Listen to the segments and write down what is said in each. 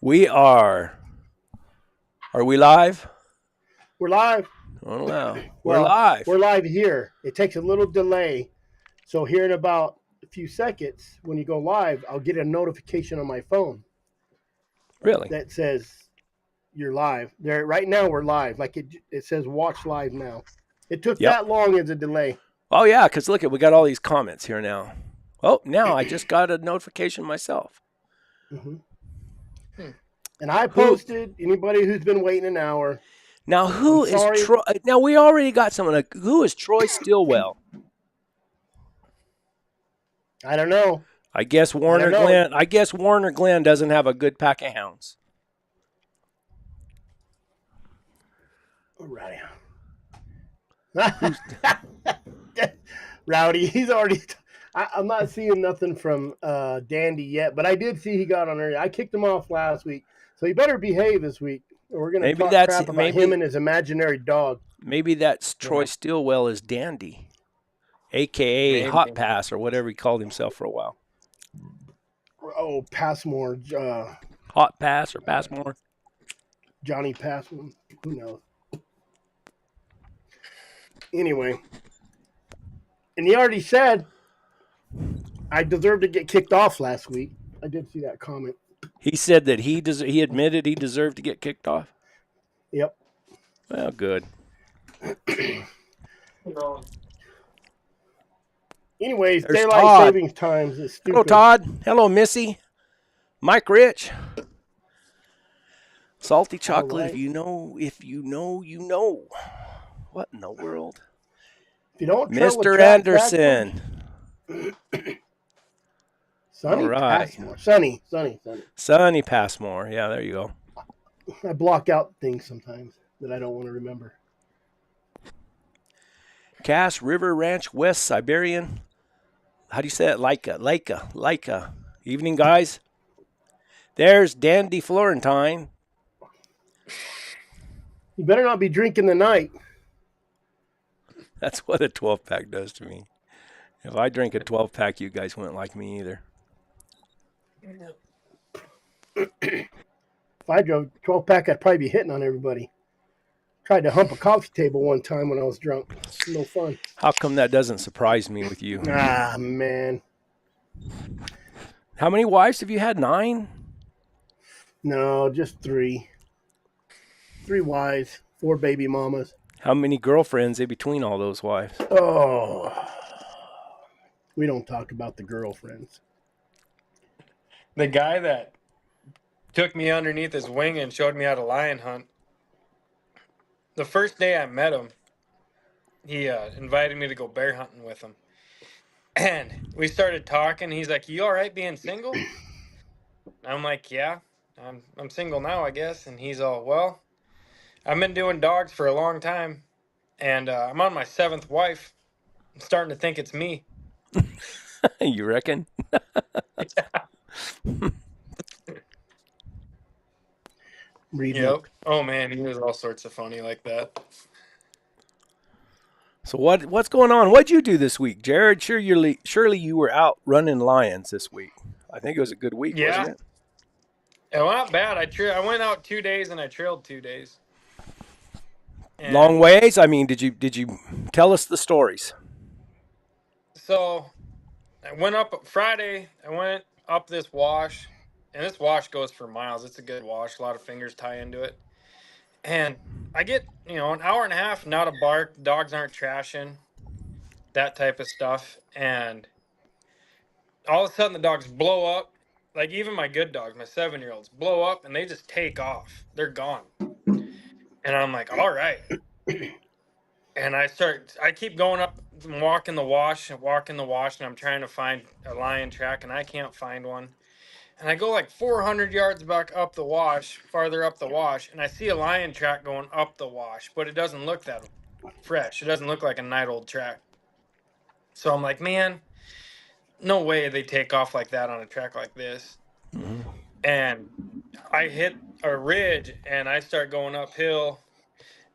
We are. Are we live? We're live. Oh, wow. We're Well, live. we're live here. It takes a little delay. So here in about a few seconds, when you go live, I'll get a notification on my phone Really? that says you're live. There right now we're live. Like it says watch live now. It took Yep. that long as a delay. Oh, yeah, because look, we got all these comments here now. Oh, now I just got a notification myself. Mm-hmm. And I posted anybody who's been waiting an hour. Now, who is Troy? Now, we already got someone. Like, who is Troy Stillwell? I don't know. I guess Warner Glenn. I guess Warner Glenn doesn't have a good pack of hounds. Rowdy. Rowdy. He's already. I'm not seeing nothing from Dandy yet, but I did see he got on early. I kicked him off last week, so he better behave this week. Or we're going to talk crap about him and his imaginary dog. Maybe that's Troy Stillwell is Dandy, a.k.a. Hot Pass or whatever he called himself for a while. Oh, Passmore. Hot Pass or Passmore? Johnny Passmore. Who knows? Anyway. And he already said I deserved to get kicked off last week. I did see that comment. He said that he admitted he deserved to get kicked off? Yep. Well, good. Anyways, there's daylight Todd. Savings times is stupid. Hello, Todd. Hello, Missy. Mike Rich. Salty chocolate. Right. If you know, you know. What in the world? If you don't, Mr. Anderson. Sonny all right. Passmore. Sonny Passmore. Yeah, there you go. I block out things sometimes that I don't want to remember. Cass River Ranch, West Siberian. How do you say it? Leica. Evening, guys. There's Dandy Florentine. You better not be drinking the night. That's what a 12-pack does to me. If I drink a 12-pack, you guys wouldn't like me either. If I drove 12-pack, I'd probably be hitting on everybody. Tried to hump a coffee table one time when I was drunk. No fun. How come that doesn't surprise me with you? Ah, man. How many wives have you had? 9? No, just 3. 3 wives, 4 baby mamas. How many girlfriends in between all those wives? Oh, we don't talk about the girlfriends. The guy that took me underneath his wing and showed me how to lion hunt, the first day I met him, he invited me to go bear hunting with him. And we started talking. He's like, "You all right being single?" I'm like, "Yeah, I'm single now, I guess." And he's all, "Well, I've been doing dogs for a long time, and I'm on my 7th wife. I'm starting to think it's me." You reckon? Yep. Oh man, he was all sorts of funny like that. So what's going on? What'd you do this week, Jared? Surely you were out running lions this week. I think it was a good week, wasn't it? It went not bad. I went out 2 days and I trailed 2 days. And long ways? I mean, did you tell us the stories? So I went up Friday. I went up this wash, and this wash goes for miles. It's a good wash. A lot of fingers tie into it. And I get, an hour and a half, not a bark. Dogs aren't trashing, that type of stuff. And all of a sudden the dogs blow up. Like even my good dogs, my 7-year-olds, blow up and they just take off. They're gone. And I'm like, all right. And I keep going up and walking the wash, and I'm trying to find a lion track, and I can't find one. And I go like 400 yards back up the wash, farther up the wash, and I see a lion track going up the wash, but it doesn't look that fresh. It doesn't look like a night old track. So I'm like, man, no way they take off like that on a track like this. Mm-hmm. And I hit a ridge, and I start going uphill.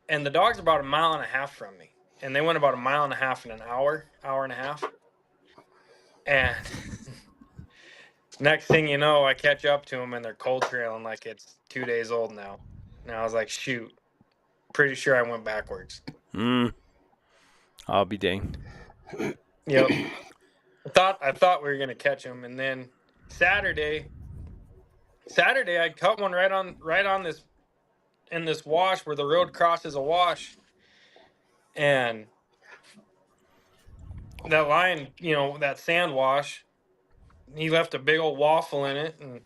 And the dog's about 1.5 miles from me. And they went about 1.5 miles in an hour and a half. And Next thing you know, I catch up to them and they're cold trailing like it's 2 days old now. And I was like, shoot, pretty sure I went backwards. I'll be danged. Yep. I thought we were gonna catch them, and then Saturday I cut one right on this in this wash where the road crosses a wash, and that line, that sand wash, he left a big old waffle in it, and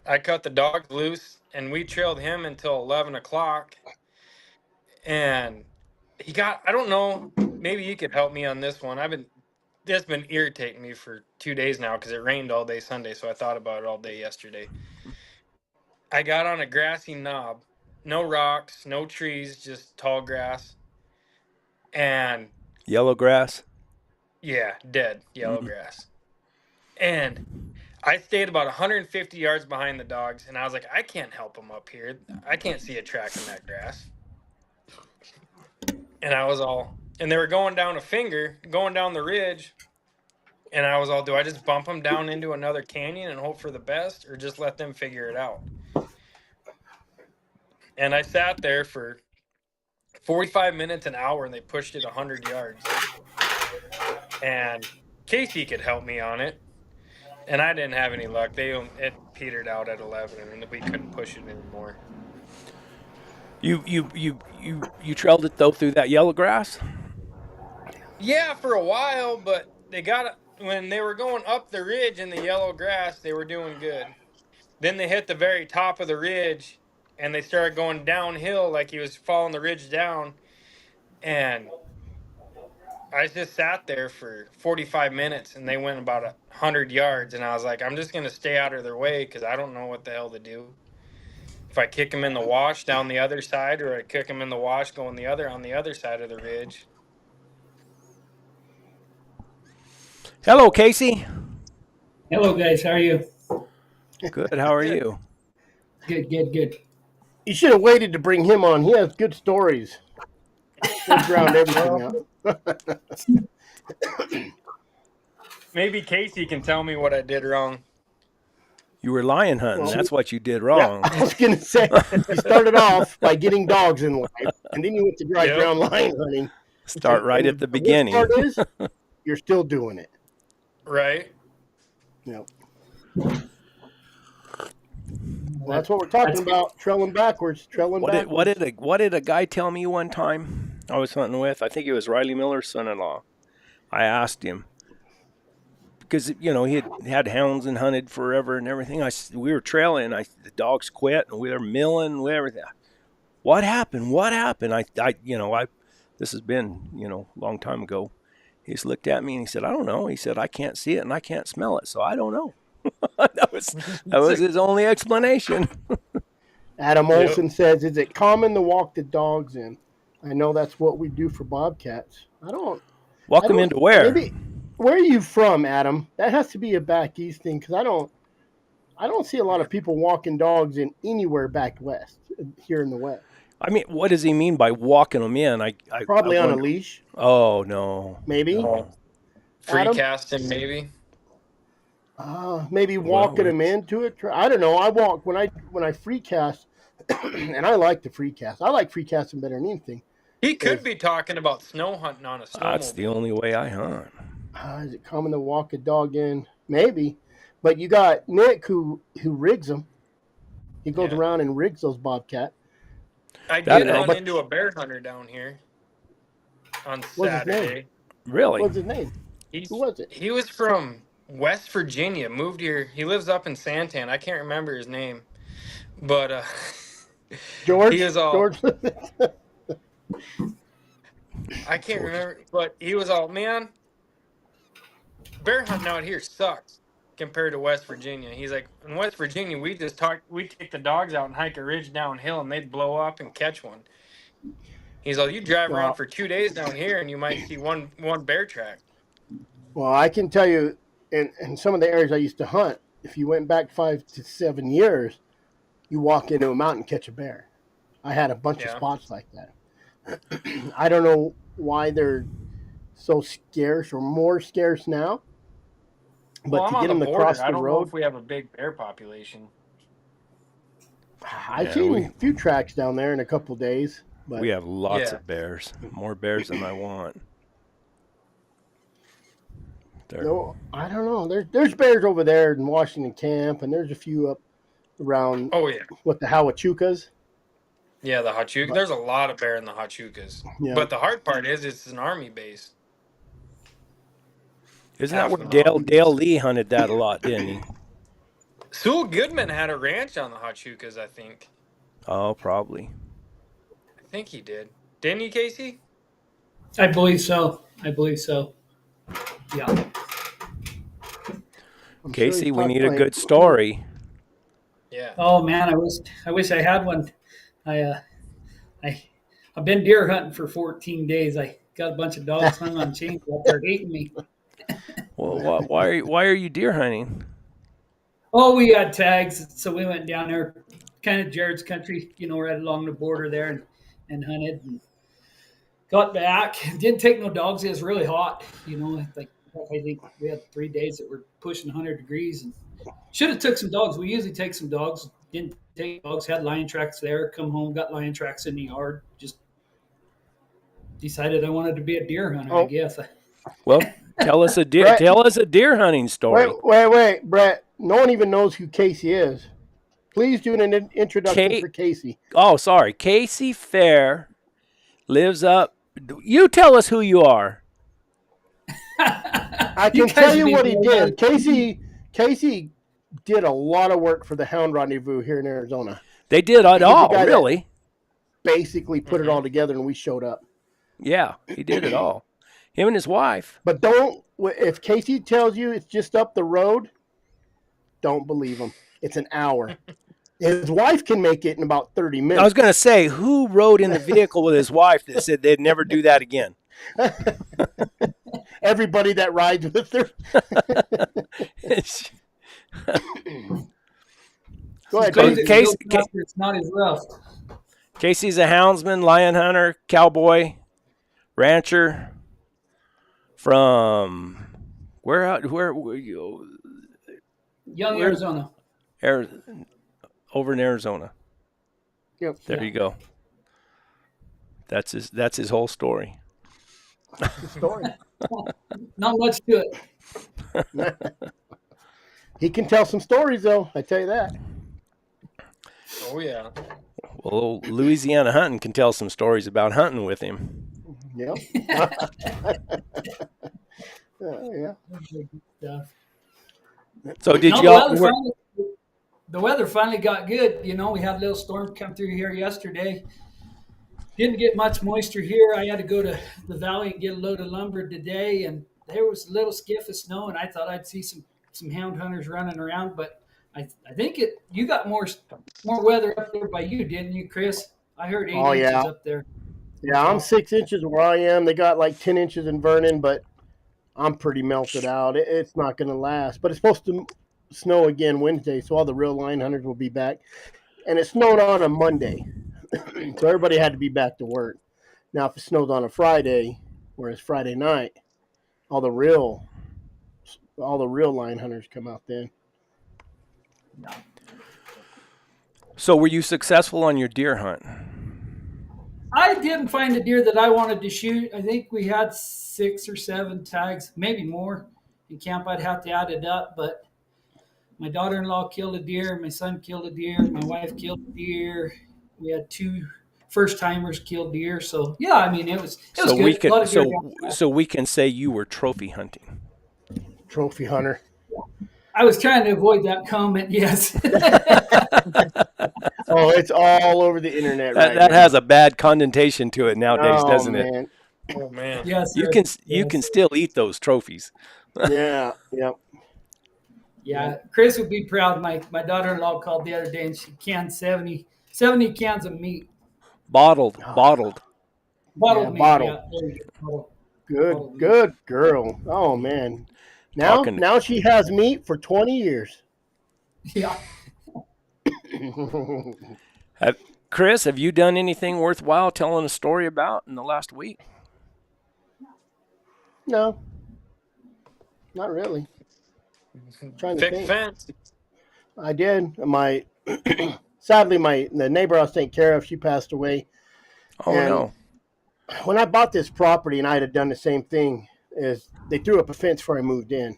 I cut the dog loose, and we trailed him until 11 o'clock, and I don't know, maybe you could help me on this one. It's been irritating me for 2 days now because it rained all day Sunday, so I thought about it all day yesterday. I got on a grassy knob, no rocks, no trees, just tall grass, and yellow grass. Yeah, dead yellow grass. And I stayed about 150 yards behind the dogs, and I was like, I can't help them up here. I can't see a track in that grass. And they were going down the ridge, and I was all, do I just bump them down into another canyon and hope for the best, or just let them figure it out? And I sat there for 45 minutes, an hour, and they pushed it 100 yards. And Casey could help me on it, and I didn't have any luck. It petered out at 11, and we couldn't push it anymore. You trailed it though through that yellow grass? Yeah, for a while, but when they were going up the ridge in the yellow grass, they were doing good. Then they hit the very top of the ridge, and they started going downhill like he was following the ridge down, and I just sat there for 45 minutes, and they went about 100 yards, and I was like, I'm just going to stay out of their way because I don't know what the hell to do. If I kick them in the wash down the other side, or I kick them in the wash going on the other side of the ridge. Hello, Casey. Hello, guys. How are you? Good. How are you? Good. You should have waited to bring him on. He has good stories. He'll drown everything out. Maybe Casey can tell me what I did wrong. You were lion hunting. That's what you did wrong. Yeah, I was going to say, you started off by getting dogs in life, and then you went to dry ground lion hunting. Start right at the beginning. The worst part is, you're still doing it. Right? Yep. Well, that's what we're talking about, trailing backwards. What did a guy tell me one time I was hunting with? I think it was Riley Miller's son-in-law. I asked him, because he had hounds and hunted forever and everything. We were trailing. The dogs quit and we were milling. Everything. What happened? This has been a long time ago. He just looked at me and he said, I don't know. He said, I can't see it and I can't smell it, so I don't know. that was his only explanation. Adam Olson says, is it common to walk the dogs in? I know that's what we do for bobcats. Walk them into where? Where are you from, Adam? That has to be a back east thing, because I don't see a lot of people walking dogs in anywhere back west, here in the west. I mean, what does he mean by walking them in? Probably on a leash. Oh, no. Maybe. Free casting, maybe. Maybe walking them into it. I don't know. I walk when I free cast, and I like to free cast. I like free casting better than anything. He could be talking about snow hunting on a snowmobile. That's the only way I hunt. Is it common to walk a dog in? Maybe. But you got Nick who rigs them. He goes around and rigs those bobcat. I did run into a bear hunter down here on Saturday. His name? Really? What's his name? Who was it? He was from West Virginia, moved here. He lives up in Santan. I can't remember his name. But George? He was all, George? I can't remember, but he was all, man, bear hunting out here sucks compared to West Virginia. He's like, in West Virginia, we take the dogs out and hike a ridge downhill, and they'd blow up and catch one. He's like, you drive around for 2 days down here, and you might see one bear track. Well, I can tell you, in some of the areas I used to hunt, if you went back 5 to 7 years, you walk into a mountain and catch a bear. I had a bunch of spots like that. I don't know why they're so scarce or more scarce now. Well, But I'm to on get the them border. across I the don't know road, if we have a big bear population. I've Yeah, seen a few tracks down there in a couple days. we But have lots Yeah. of bears. More bears than I want. There. no, I don't know. There's bears over there in Washington Camp, and there's a few up around Oh yeah. what the Hawachucas. Yeah, the Hachuka. But There's a lot of bear in the Hachukas. yeah, But the hard part is it's an army base. Isn't that Half where the Dale mountains. Lee hunted that a lot, didn't he? Sewell Goodman had a ranch on the Hachukas, I think. Oh, probably. I think he did. Didn't he, Casey? I believe so. I believe so. Yeah. I'm sure he's Casey, we talked need a like good story. Yeah. Oh man, I wish I had one. I I I've been deer hunting for 14 days. I got a bunch of dogs hung on chains out there hating me. Well, why are you deer hunting? Oh, we got tags, so we went down there, kind of Jared's country, right along the border there, and hunted and got back. Didn't take no dogs. It was really hot, like I think we had 3 days that were pushing 100 degrees, and should have took some dogs. We usually take some dogs. Didn't take dogs. Had lion tracks there. Come home, got lion tracks in the yard. Just decided I wanted to be a deer hunter. I oh guess. Well, tell us a Brett. deer hunting story. Wait, Brett. No one even knows who Casey is. Please do an introduction for Casey. Oh, sorry. Casey Fair lives up. You tell us who you are. I can tell you what he did. Casey did a lot of work for the Hound Rendezvous here in Arizona. They did it all, really. Basically put it all together, and we showed up. Yeah, he did it all. Him and his wife. But if Casey tells you it's just up the road, don't believe him. It's an hour. His wife can make it in about 30 minutes. I was going to say, who rode in the vehicle with his wife that said they'd never do that again? Everybody that rides with her. Go ahead, Casey. It's not as rough. Casey's a houndsman, lion hunter, cowboy, rancher from where Arizona. Over in Arizona. Yep. There you go. That's his whole story. Story. Not much to it. He can tell some stories, though. I tell you that. Oh yeah. Well, Louisiana hunting can tell some stories about hunting with him. Yep. Yeah. So did the weather finally got good. We had a little storm come through here yesterday. Didn't get much moisture here. I had to go to the valley and get a load of lumber today, and there was a little skiff of snow, and I thought I'd see some hound hunters running around, but I think you got more weather up there by you, didn't you, Chris? I heard 8 inches up there. Yeah, I'm 6 inches where I am. They got like 10 inches in Vernon, but I'm pretty melted out. It's not going to last. But it's supposed to snow again Wednesday, so all the real line hunters will be back. And it snowed on a Monday, so everybody had to be back to work. Now, if it snows on a Friday, whereas Friday night, all the real line hunters come out then. So were you successful on your deer hunt? I didn't find a deer that I wanted to shoot. I think we had 6 or 7 tags, maybe more in camp. I'd have to add it up, but my daughter-in-law killed a deer. My son killed a deer. My wife killed a deer. We had 2 first-timers killed deer. So yeah, I mean it was good. So we can say you were trophy hunting. Trophy hunter. I was trying to avoid that comment. Yes. Oh, it's all over the internet. That has a bad connotation to it nowadays, doesn't it? Oh man. Yes. You can still eat those trophies. Yeah. Yep. Yeah, Chris would be proud. My daughter-in-law called the other day, and she canned 70 cans of meat. Bottled meat. Bottled. Yeah. Good girl. Oh man. Now she has meat for 20 years. Yeah. Chris, have you done anything worthwhile telling a story about in the last week? No. Not really. Trying to Fix think. fence. I did. Sadly, the neighbor I was taking care of, she passed away. Oh And no. when I bought this property, and I had done the same thing, is they threw up a fence before I moved in.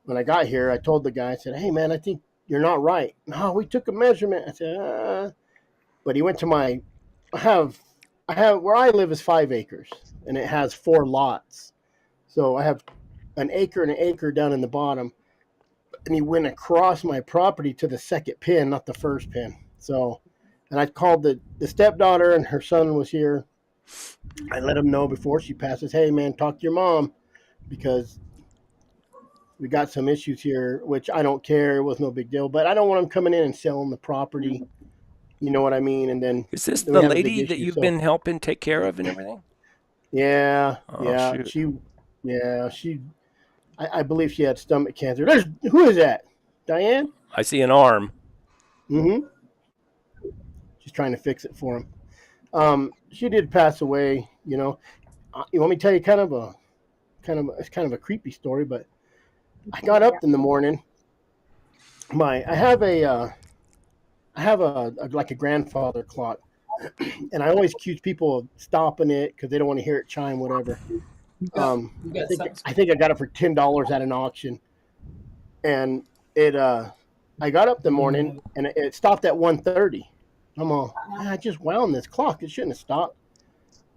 When I got here, I told the guy, I said, "Hey man, I think you're not right." No, we took a measurement. I said, but he went to I have where I live is 5 acres, and it has 4 lots. So I have an acre down in the bottom, and he went across my property to the second pin, not the first pin. So, and I called the stepdaughter, and her son was here. I let him know before she passes, "Hey man, talk to your mom, because we got some issues here," which I don't care. It was no big deal, but I don't want him coming in and selling the property. You know what I mean? And then Is this we the have a big lady that issue. you've So been helping take care of and everything? yeah, Oh shoot. I believe she had stomach cancer. Who is that? Diane? I see an arm. Mm-hmm. She's trying to fix it for him. She did pass away. You know, you want me to tell you it's kind of a creepy story, but I got up in the morning. I have like a grandfather clock, and I always accuse people of stopping it because they don't want to hear it chime, whatever. You got I think I got it for $10 at an auction, and it I got up the morning and it stopped at 1:30. I'm all, I just wound this clock. It shouldn't have stopped.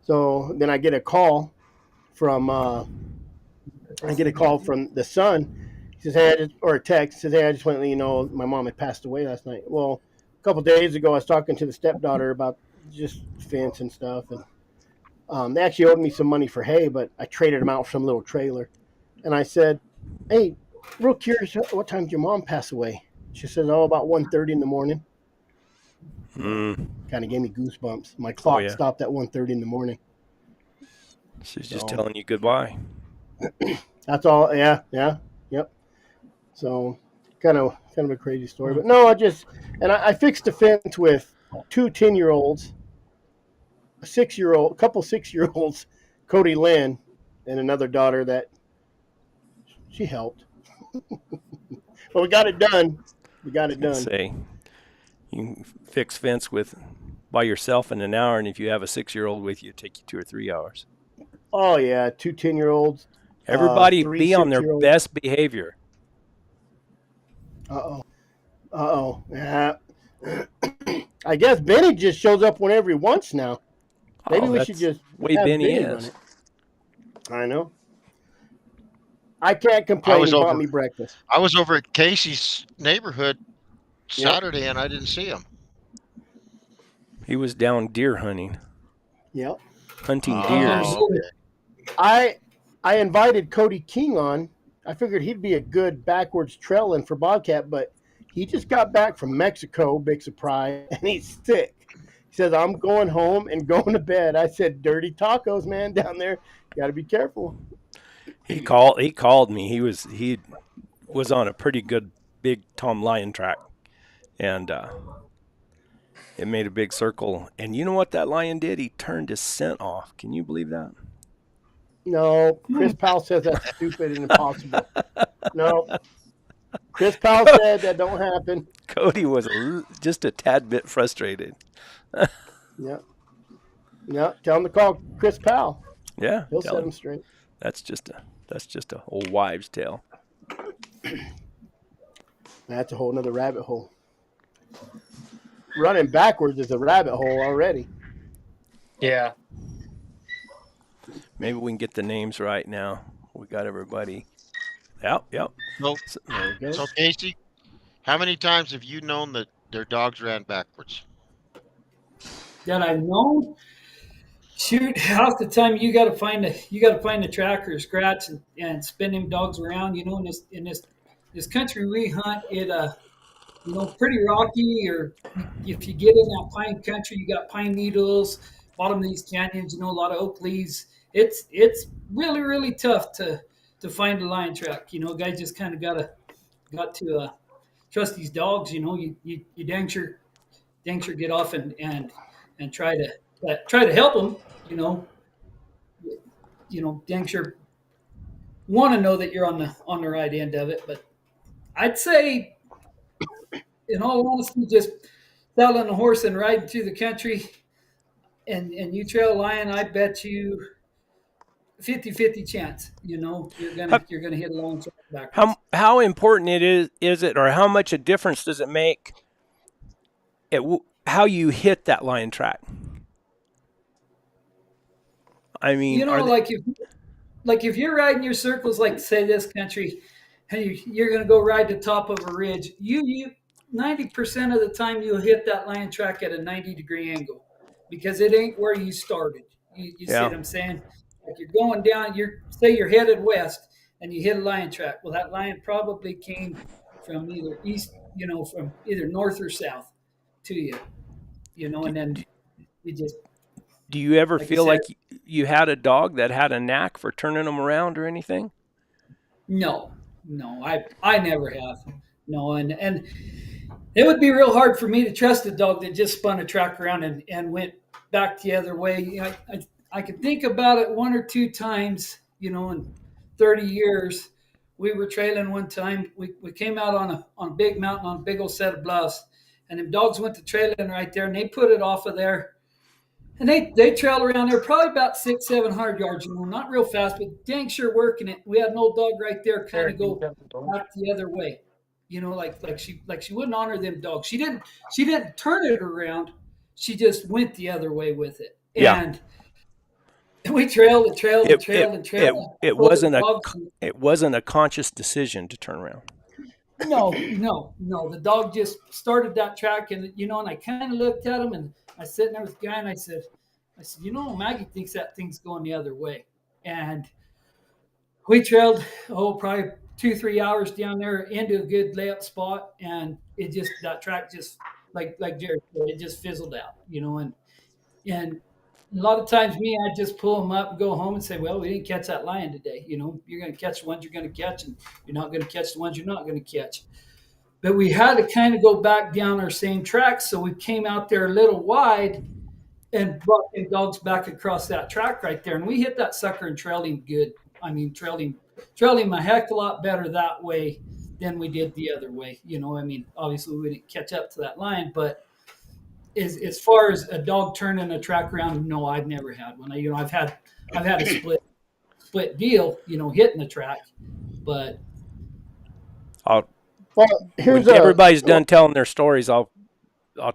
So then I get a call from the son. He says, "Hey," or a text says, "Hey, I just want to let you know my mom had passed away last night." Well, a couple of days ago, I was talking to the stepdaughter about just fence and stuff, and they actually owed me some money for hay, but I traded them out for some little trailer. And I said, "Hey, real curious, what time did your mom pass away?" She said, "Oh, about 1:30 in the morning." Mm. Kind of gave me goosebumps. My Oh clock yeah. stopped at 1:30 in the morning. She's just So telling you goodbye. that's all. Yeah, yep. So kind of a crazy story, but no, I fixed the fence with 2 10-year-olds, a 6-year-old, a couple 6-year-olds, Cody Lynn, and another daughter that she helped. But we got it done. We got I was it gonna done. say you can fix fence by yourself in an hour, and if you have a 6-year-old with you, it'd take you 2 or 3 hours. Oh yeah, 2 10-year-olds, Everybody 3 be on their 6-year-olds. best behavior. Yeah. I guess Benny just shows up whenever he wants now. Maybe Oh, we should that's just the way have Benny Benny run is. it. I know. I can't I complain. was He bought over me breakfast. I was over at Casey's neighborhood Yep. Saturday and I didn't see him. He was down deer hunting, Yep. hunting deers. Oh, okay. I invited Cody King on. I figured he'd be a good backwards trailing for Bobcat, but he just got back from Mexico, big surprise, and he's sick. He says, "I'm going home and going to bed." I said, "Dirty tacos, man, down there. Got to be careful." He called me. He was on a pretty good big Tom Lyon track, and it made a big circle. And you know what that lion did? He turned his scent off. Can you believe that? No, Chris Powell says that's stupid and impossible. No, Chris Powell said that don't happen. Cody was just a tad bit frustrated. Yep. Yep. Tell him to call Chris Powell. Yeah, He'll tell set him. him straight. That's just a old wives' tale. That's a whole nother rabbit hole. Running backwards is a rabbit hole already. Yeah. Maybe we can get the names right now. We got everybody. Yep. So, There we go. so Casey, how many times have you known that their dogs ran backwards? That I've known. Shoot, half the time you got to find the tracker or scratch and spin them dogs around. You know, in this country we hunt it. Pretty rocky. Or if you get in that pine country, you got pine needles. Bottom of these canyons, a lot of oak leaves. It's really really tough to find a lion track. Guys just kind of got to trust these dogs. You dang sure get off and try to help them. Dang sure want to know that you're on the right end of it, but I'd say, in all honesty, just saddling a horse and riding through the country and you trail a lion, I bet you 50-50 chance, you're gonna hit a lion track backwards. How important is it, or how much a difference does it make how you hit that lion track? I mean, Like if you're riding your circles, like say this country, and you're going to go ride the top of a ridge, you 90% of the time you'll hit that lion track at a 90-degree angle because it ain't where you started. You see yeah, what I'm saying? Like you're going down, you're headed west and you hit a lion track. Well, that lion probably came from either east, from either north or south to you, and then you just, do you ever like you feel said, like you had a dog that had a knack for turning them around or anything? no, I never have. No, and it would be real hard for me to trust a dog that just spun a track around and went back the other way. I can think about it one or two times, in 30 years. We were trailing one time. We came out on a big mountain on a big old set of bluffs, and them dogs went to trailing right there, and they put it off of there. And they trailed around there probably about 600-700 yards, not real fast, but dang sure working it. We had an old dog right there kind of go back the other way. Like she wouldn't honor them dogs. She didn't turn it around. She just went the other way with it. Yeah. And we trailed and trailed and trailed and trailed. It wasn't a conscious decision to turn around. No. The dog just started that track, and I kind of looked at him, and I was sitting there with the guy, and I said, Maggie thinks that thing's going the other way, and we trailed probably 2-3 hours down there into a good layup spot, and that track just like Jared said, it just fizzled out, and a lot of times I just pull them up and go home and say, well, we didn't catch that lion today. You're going to catch the ones you're going to catch, and you're not going to catch the ones you're not going to catch. But we had to kind of go back down our same track. So we came out there a little wide and brought the dogs back across that track right there. And we hit that sucker and trailed him good. I mean, trailed him a heck of a lot better that way than we did the other way. Obviously we didn't catch up to that lion, but as far as a dog turning a track around, no, I've never had one. I've had a split deal, hitting the track, but when everybody's done telling their stories, I'll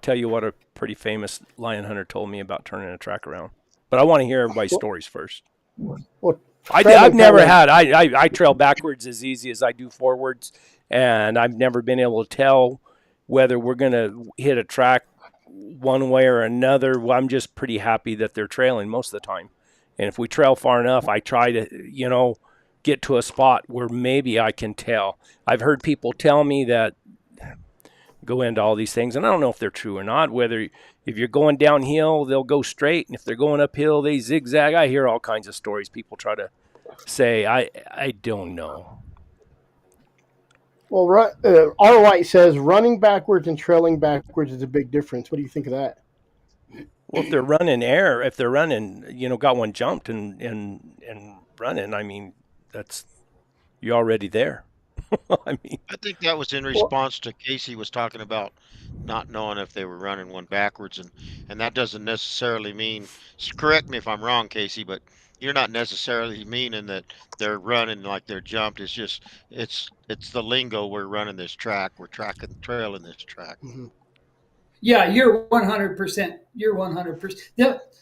tell you what a pretty famous lion hunter told me about turning a track around. But I want to hear everybody's stories first. Well, I've never had. I trail backwards as easy as I do forwards, and I've never been able to tell whether we're going to hit a track one way or another. Well, I'm just pretty happy that they're trailing most of the time. And if we trail far enough, I try to, get to a spot where maybe I can tell. I've heard people tell me that, go into all these things, and I don't know if they're true or not, whether if you're going downhill, they'll go straight, and if they're going uphill, they zigzag. I hear all kinds of stories people try to say. I don't know. Well, R. White says running backwards and trailing backwards is a big difference. What do you think of that? Well, if they're running got one jumped and running, I mean, you're already there. I think that was in response to Casey was talking about not knowing if they were running one backwards, and that doesn't necessarily mean, correct me if I'm wrong, Casey, but you're not necessarily meaning that they're running like they're jumped. It's just it's the lingo. We're running this track. We're trailing this track. Mm-hmm. Yeah, you're 100%. You're 100%. Yep.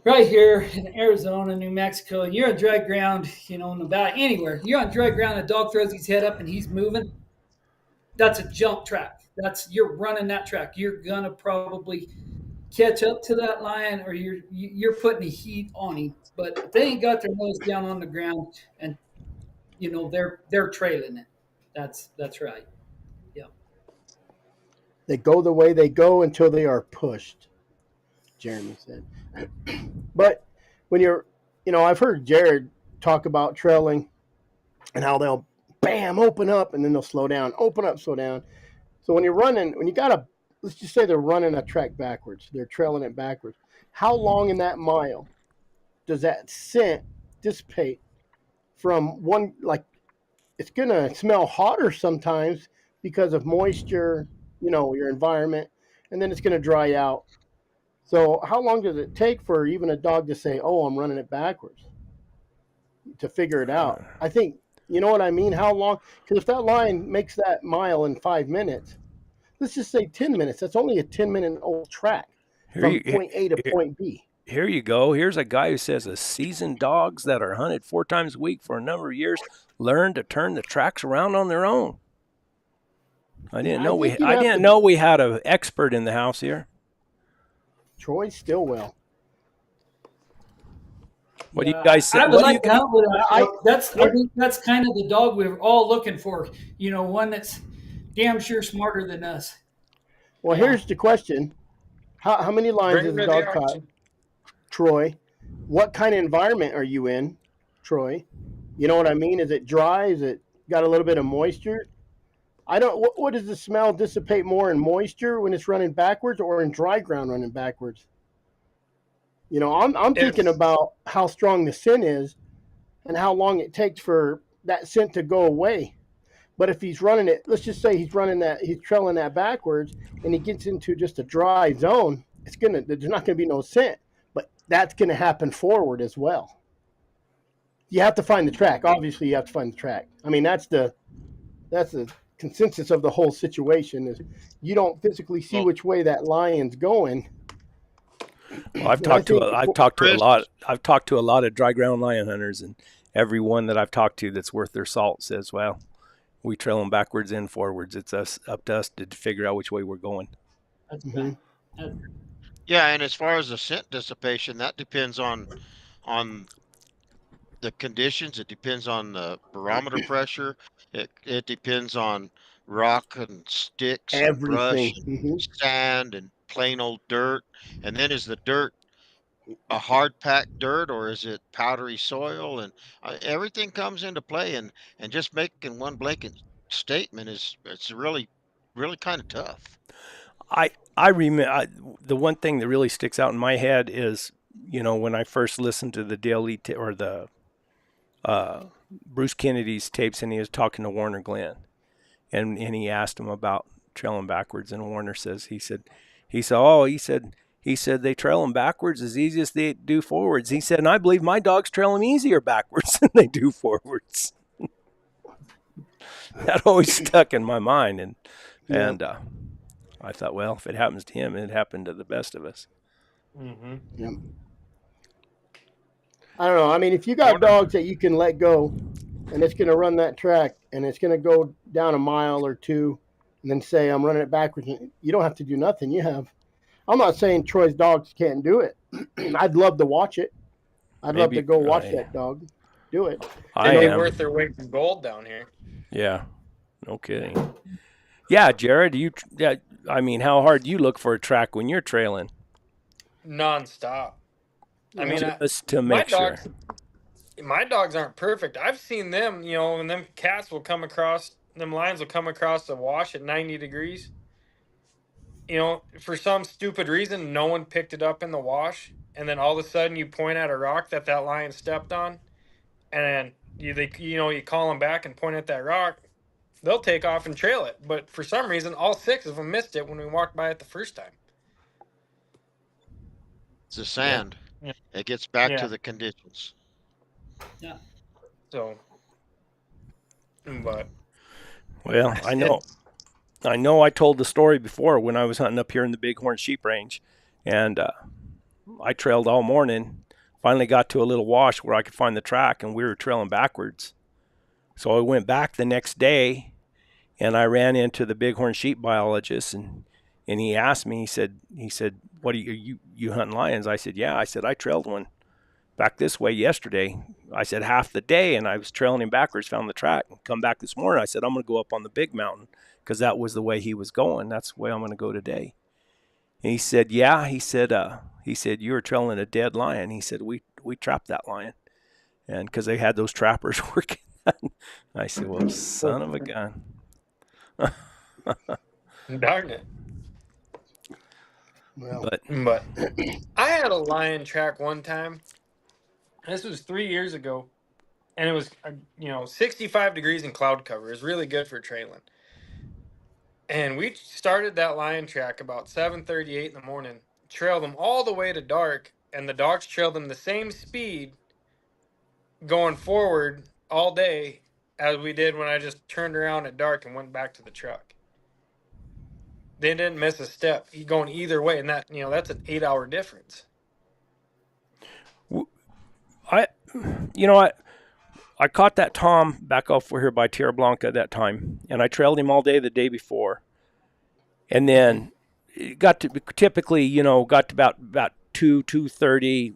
Right here in Arizona, New Mexico, and you're on dry ground, Nevada, anywhere. You're on dry ground, a dog throws his head up and he's moving. That's a jump track. You're running that track. You're gonna probably catch up to that lion, or you're putting a heat on him. But if they ain't got their nose down on the ground, and they're trailing it. That's right. Yeah. They go the way they go until they are pushed, Jeremy said. But when I've heard Jared talk about trailing and how they'll bam, open up, and then they'll slow down, open up, slow down. So when you're running, let's just say they're running a track backwards, they're trailing it backwards. How long in that mile does that scent dissipate from one, like it's going to smell hotter sometimes because of moisture, your environment, and then it's going to dry out. So how long does it take for even a dog to say, "Oh, I'm running it backwards," to figure it out? I think, you know what I mean? How long? Because if that lion makes that mile in 5 minutes, let's just say 10 minutes, that's only a 10-minute old track from point A to point B. Here you go. Here's a guy who says a seasoned dogs that are hunted 4 times a week for a number of years learn to turn the tracks around on their own. I didn't know we had an expert in the house here. Troy Stillwell. What do you guys say? I would like to hunt with I think that's kind of the dog we're all looking for. One that's damn sure smarter than us. Well, here's the question: How many lions has a dog caught, Troy? What kind of environment are you in, Troy? You know what I mean? Is it dry? Is it got a little bit of moisture? What does the smell dissipate more in moisture when it's running backwards or in dry ground running backwards? I'm thinking about how strong the scent is and how long it takes for that scent to go away. But if he's running it, let's just say he's trailing that backwards and he gets into just a dry zone, there's not going to be no scent, but that's going to happen forward as well. You have to find the track. Obviously you have to find the track. I mean, that's the consensus of the whole situation is you don't physically see which way that lion's going. Well, I've talked to a lot of dry ground lion hunters, and every one that I've talked to that's worth their salt says, "Well, we trail them backwards and forwards. It's up to us to figure out which way we're going." Yeah, and as far as the scent dissipation, that depends on the conditions. It depends on the barometer pressure. It depends on rock and sticks and brush and sand and plain old dirt. And then is the dirt a hard packed dirt or is it powdery soil? And everything comes into play. And just making one blanket statement it's really kind of tough. I remember the one thing that really sticks out in my head is when I first listened to the daily or the Bruce Kennedy's tapes, and he was talking to Warner Glenn, and he asked him about trailing backwards, and Warner said they trail them backwards as easy as they do forwards. He said, and I believe my dogs trail them easier backwards than they do forwards. That always stuck in my mind, and I thought, well, if it happens to him, it happened to the best of us. Mm-hmm. Yep. I don't know. I mean, if you got dogs that you can let go and it's going to run that track and it's going to go down a mile or two and then say, I'm running it backwards, you don't have to do nothing. I'm not saying Troy's dogs can't do it. I'd love to watch it. I'd love to go watch that dog do it. They'd be worth their weight in gold down here. Yeah. No kidding. Yeah, Jared, how hard do you look for a track when you're trailing? Nonstop. I mean, just to make sure. My dogs aren't perfect. I've seen them, and them cats will come across, them lions will come across the wash at 90 degrees. For some stupid reason, no one picked it up in the wash. And then all of a sudden you point at a rock that lion stepped on. And you call them back and point at that rock. They'll take off and trail it. But for some reason, all 6 of them missed it when we walked by it the first time. It's the sand. Yeah. It gets back to the conditions. Yeah. So, but. Well, I know I told the story before when I was hunting up here in the Bighorn Sheep Range, and I trailed all morning. Finally got to a little wash where I could find the track, and we were trailing backwards. So I went back the next day, and I ran into the Bighorn Sheep biologist, and he asked me. He said, "What are you hunting lions?" I said, "Yeah." I said, "I trailed one back this way yesterday." I said, "Half the day," and I was trailing him backwards, found the track, and come back this morning. I said, "I'm going to go up on the big mountain," because that was the way he was going. That's the way I'm going to go today. And he said, "Yeah." He said, "You were trailing a dead lion." He said, "We trapped that lion," and because they had those trappers working. I said, "Well, son of a gun." Darn it. Well, but I had a lion track one time. This was 3 years ago. and it was 65 degrees in cloud cover. It was really good for trailing. And we started that lion track about 7:38 in the morning, trailed them all the way to dark, and the dogs trailed them the same speed going forward all day as we did when I just turned around at dark and went back to the truck. They didn't miss a step going either way, and that's an 8-hour difference. I caught that Tom back off here by Tierra Blanca that time, and I trailed him all day the day before. And then it got to about 2:30.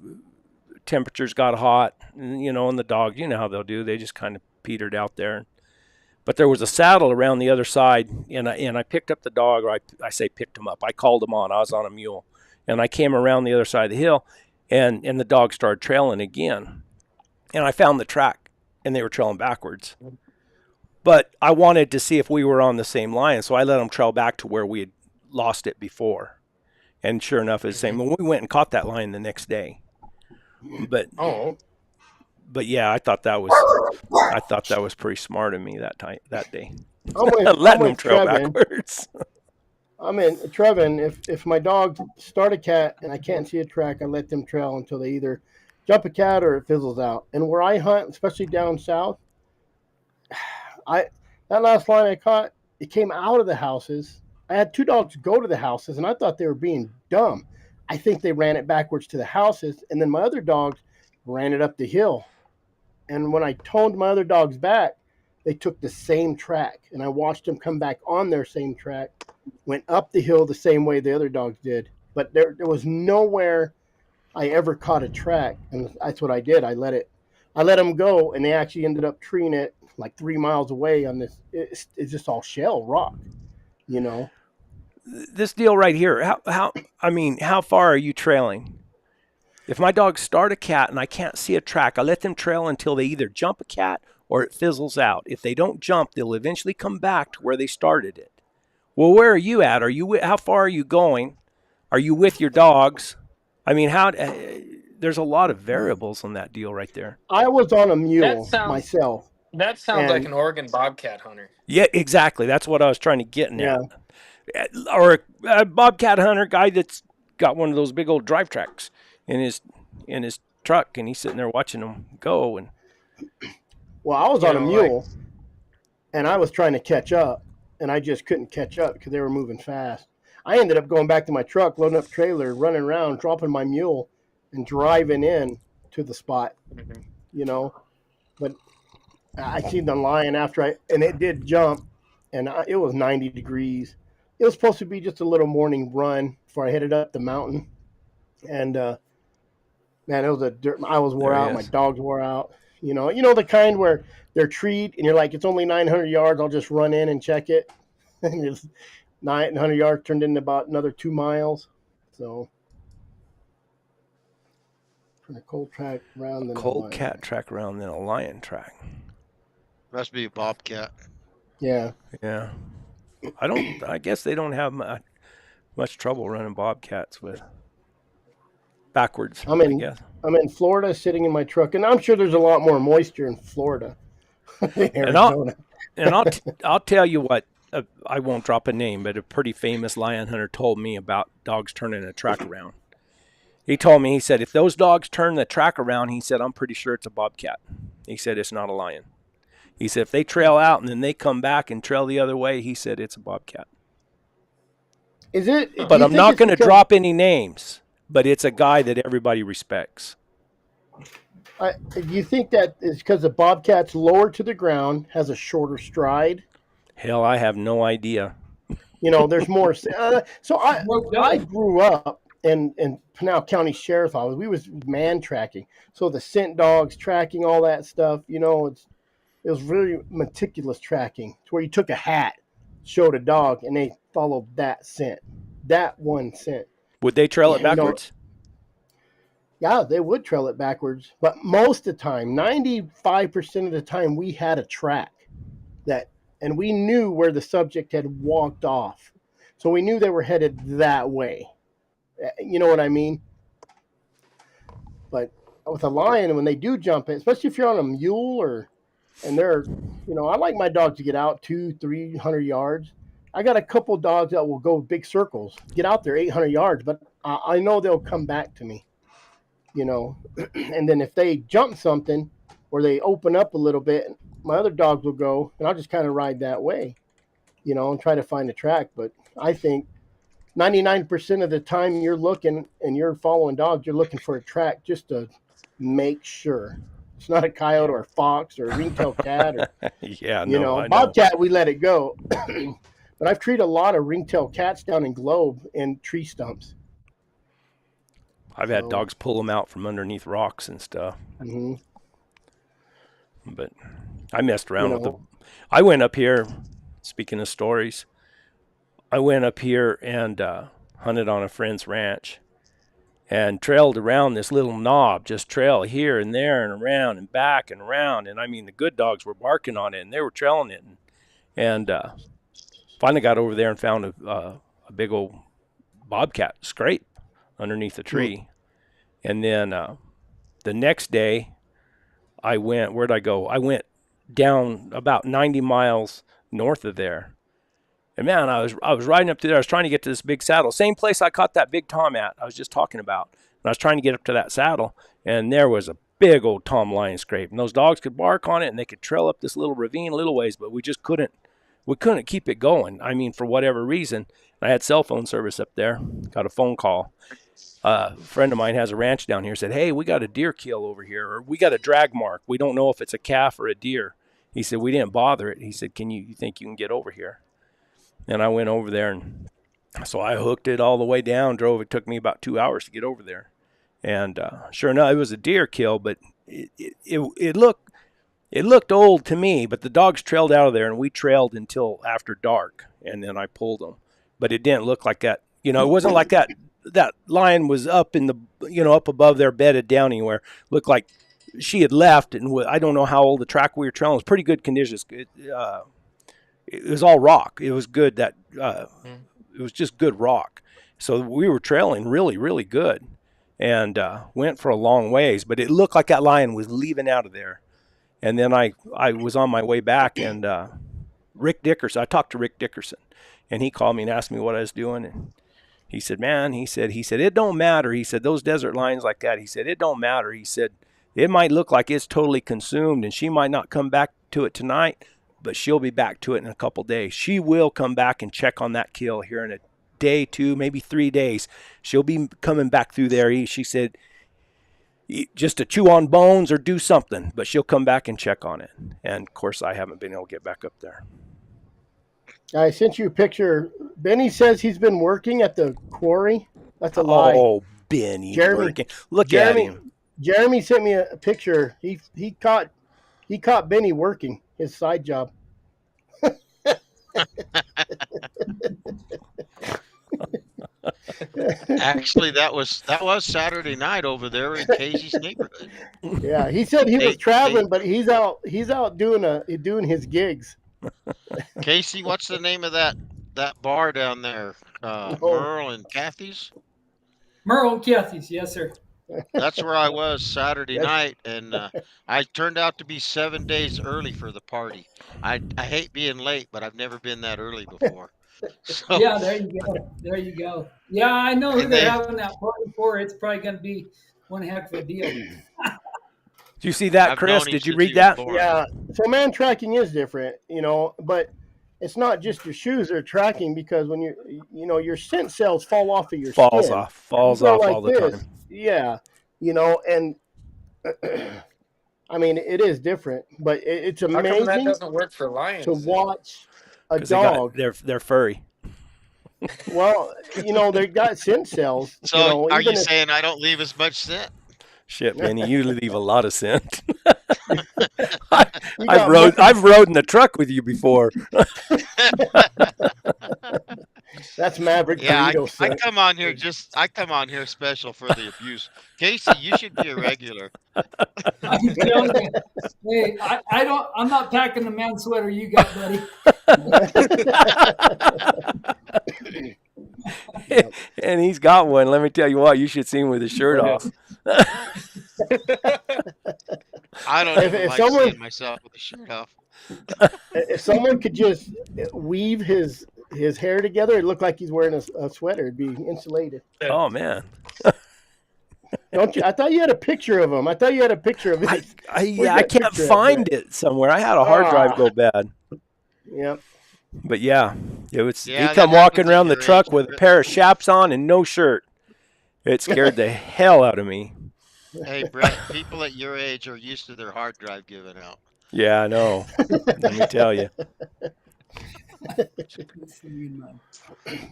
Temperatures got hot, and the dog, how they'll do. They just kind of petered out there. But there was a saddle around the other side, and I picked up the dog, or I say picked him up. I called him on. I was on a mule, and I came around the other side of the hill, and the dog started trailing again. And I found the track, and they were trailing backwards. But I wanted to see if we were on the same line, so I let them trail back to where we had lost it before. And sure enough, it's the same. When we went and caught that lion the next day. But yeah, I thought that was pretty smart of me that day. Letting them trail backwards. Trevin, if my dogs start a cat and I can't see a track, I let them trail until they either jump a cat or it fizzles out. And where I hunt, especially down south, that last line I caught, it came out of the houses. I had 2 dogs go to the houses, and I thought they were being dumb. I think they ran it backwards to the houses, and then my other dogs ran it up the hill. And when I toned my other dogs back, they took the same track, and I watched them come back on their same track, went up the hill the same way the other dogs did. But there was nowhere I ever caught a track, and that's what I did. I let them go, and they actually ended up treeing it like 3 miles away on this. It's just all shell rock, This deal right here, how far are you trailing? If my dogs start a cat and I can't see a track, I let them trail until they either jump a cat or it fizzles out. If they don't jump, they'll eventually come back to where they started it. Well, where are you at? How far are you going? Are you with your dogs? There's a lot of variables on that deal right there. I was on a mule myself. That sounds like an Oregon Bobcat hunter. Yeah, exactly. That's what I was trying to get at. Or a Bobcat hunter guy that's got one of those big old drive tracks in his truck, and he's sitting there watching them go. And I was on a mule, and I was trying to catch up, and I just couldn't catch up because they were moving fast. I ended up going back to my truck, loading up trailer, running around, dropping my mule, and driving in to the spot. But I seen the lion and it did jump, and it was 90 degrees. It was supposed to be just a little morning run before I headed up the mountain. And, man, I was wore out. My dogs wore out. The kind where they're treed and you're like, it's only 900 yards. I'll just run in and check it. And it's 900 yards turned into about another 2 miles. So, from a cold track round than cold cat track round than a lion track. Must be a Bobcat. Yeah. Yeah. I guess they don't have much trouble running Bobcats with backwards. I'm in Florida, sitting in my truck, and I'm sure there's a lot more moisture in Florida. And I'll tell you what. I won't drop a name, but a pretty famous lion hunter told me about dogs turning a track around. He told me, he said, if those dogs turn the track around, he said, I'm pretty sure it's a Bobcat. He said, it's not a lion. He said, if they trail out and then they come back and trail the other way, he said, it's a Bobcat. Is it? But I'm not going to drop any names, but it's a guy that everybody respects. Do you think that is because the Bobcat's lower to the ground, has a shorter stride? Hell, I have no idea. There's more. So I grew up in Pinal County Sheriff's Office. We was man tracking. So the scent dogs tracking, all that stuff, it was really meticulous tracking to where you took a hat, showed a dog, and they followed that scent, that one scent. Would they trail it backwards? Yeah, they would trail it backwards. But most of the time, 95% of the time, we had a track and we knew where the subject had walked off. So we knew they were headed that way. You know what I mean? But with a lion, and when they do jump it, especially if you're on a mule and they're, I like my dog to get out 200-300 yards. I got a couple dogs that will go big circles, get out there 800 yards, but I know they'll come back to me, and then if they jump something or they open up a little bit, my other dogs will go, and I'll just kind of ride that way, and try to find a track. But I think 99% of the time you're looking and you're following dogs, you're looking for a track just to make sure it's not a coyote or a fox or a ringtail cat. Or, yeah, Bobcat, we let it go. But I've treated a lot of ringtail cats down in Globe in tree stumps. I've had dogs pull them out from underneath rocks and stuff. Mm-hmm. But I messed around with I went up here, speaking of stories, I went up here and hunted on a friend's ranch and trailed around this little knob, just trail here and there and around and back and around. And I mean, the good dogs were barking on it and they were trailing it. And finally got over there and found a big old bobcat scrape underneath a tree. And then the next day I went, where'd I go? I went down about 90 miles north of there. And man, I was riding up to there. I was trying to get to this big saddle. Same place I caught that big tom at I was just talking about. And I was trying to get up to that saddle. And there was a big old tom lion scrape. And those dogs could bark on it and they could trail up this little ravine a little ways, but we just couldn't keep it going. I mean, for whatever reason. I had cell phone service up there. Got a phone call. A friend of mine has a ranch down here, said, hey, we got a deer kill over here, or we got a drag mark. We don't know if it's a calf or a deer. He said, we didn't bother it. He said, you think you can get over here? And I went over there, and so I hooked it all the way down, drove. It took me about 2 hours to get over there. And sure enough, it was a deer kill, but it looked old to me, but the dogs trailed out of there, and we trailed until after dark, and then I pulled them. But it didn't look like that. It wasn't like that lion was up in the, up above there, bedded down anywhere. Looked like she had left, and I don't know how old the track we were trailing was. Pretty good conditions. It was all rock. It was good it was just good rock. So we were trailing really, really good, and went for a long ways. But it looked like that lion was leaving out of there. And then I was on my way back, and Rick Dickerson. I talked to Rick Dickerson, and he called me and asked me what I was doing, and he said, man, he said, it don't matter. He said, those desert lions like that, he said, it don't matter. He said, it might look like it's totally consumed and she might not come back to it tonight, but she'll be back to it in a couple days. She will come back and check on that kill here in a day, 2, maybe 3 days. She'll be coming back through there. She said, just to chew on bones or do something, but she'll come back and check on it. And of course, I haven't been able to get back up there. I sent you a picture. Benny says he's been working at the quarry. That's a lie. Oh, Benny, working. Look at him. Jeremy sent me a picture. He caught Benny working his side job. Actually, that was Saturday night over there in Casey's neighborhood. Yeah, he said he was traveling, but he's out doing his gigs. Casey, what's the name of that bar down there? Merle and Kathy's? Merle and Kathy's, yes, sir. That's where I was Saturday night, and I turned out to be 7 days early for the party. I hate being late, but I've never been that early before. So, yeah, there you go. Yeah, I know who they're having that party for. It's probably going to be one heck of a deal. Did you see that, Chris? Did you read that? Yeah. So man tracking is different, but it's not just your shoes that are tracking, because when your scent cells fall off of your falls skin. off all the time. Yeah, and I mean, it is different, but it's amazing. How come that doesn't work for lions? To watch a dog. They're furry. Well, they got scent cells. So are you saying I don't leave as much scent? Shit, Benny, you leave a lot of scent. I've rode in the truck with you before. That's Maverick. Yeah, I come on here special for the abuse. Casey, you should be a regular. I'm telling you, hey, I'm not packing the man sweater you got, buddy. And he's got one. Let me tell you what, you should see him with his shirt off. I don't even like seeing myself with the shirt off. If someone could just weave his hair together, it looked like he's wearing a sweater. It'd be insulated. Oh man. Don't you? I thought you had a picture of him. I thought you had a picture of it. I can't find it somewhere. I had a hard drive go bad. Yep. But yeah, it was. Yeah, he come walking around the truck with a pair of chaps on and no shirt. It scared the hell out of me. Hey, Brett, people at your age are used to their hard drive giving out. Yeah, I know. Let me tell you.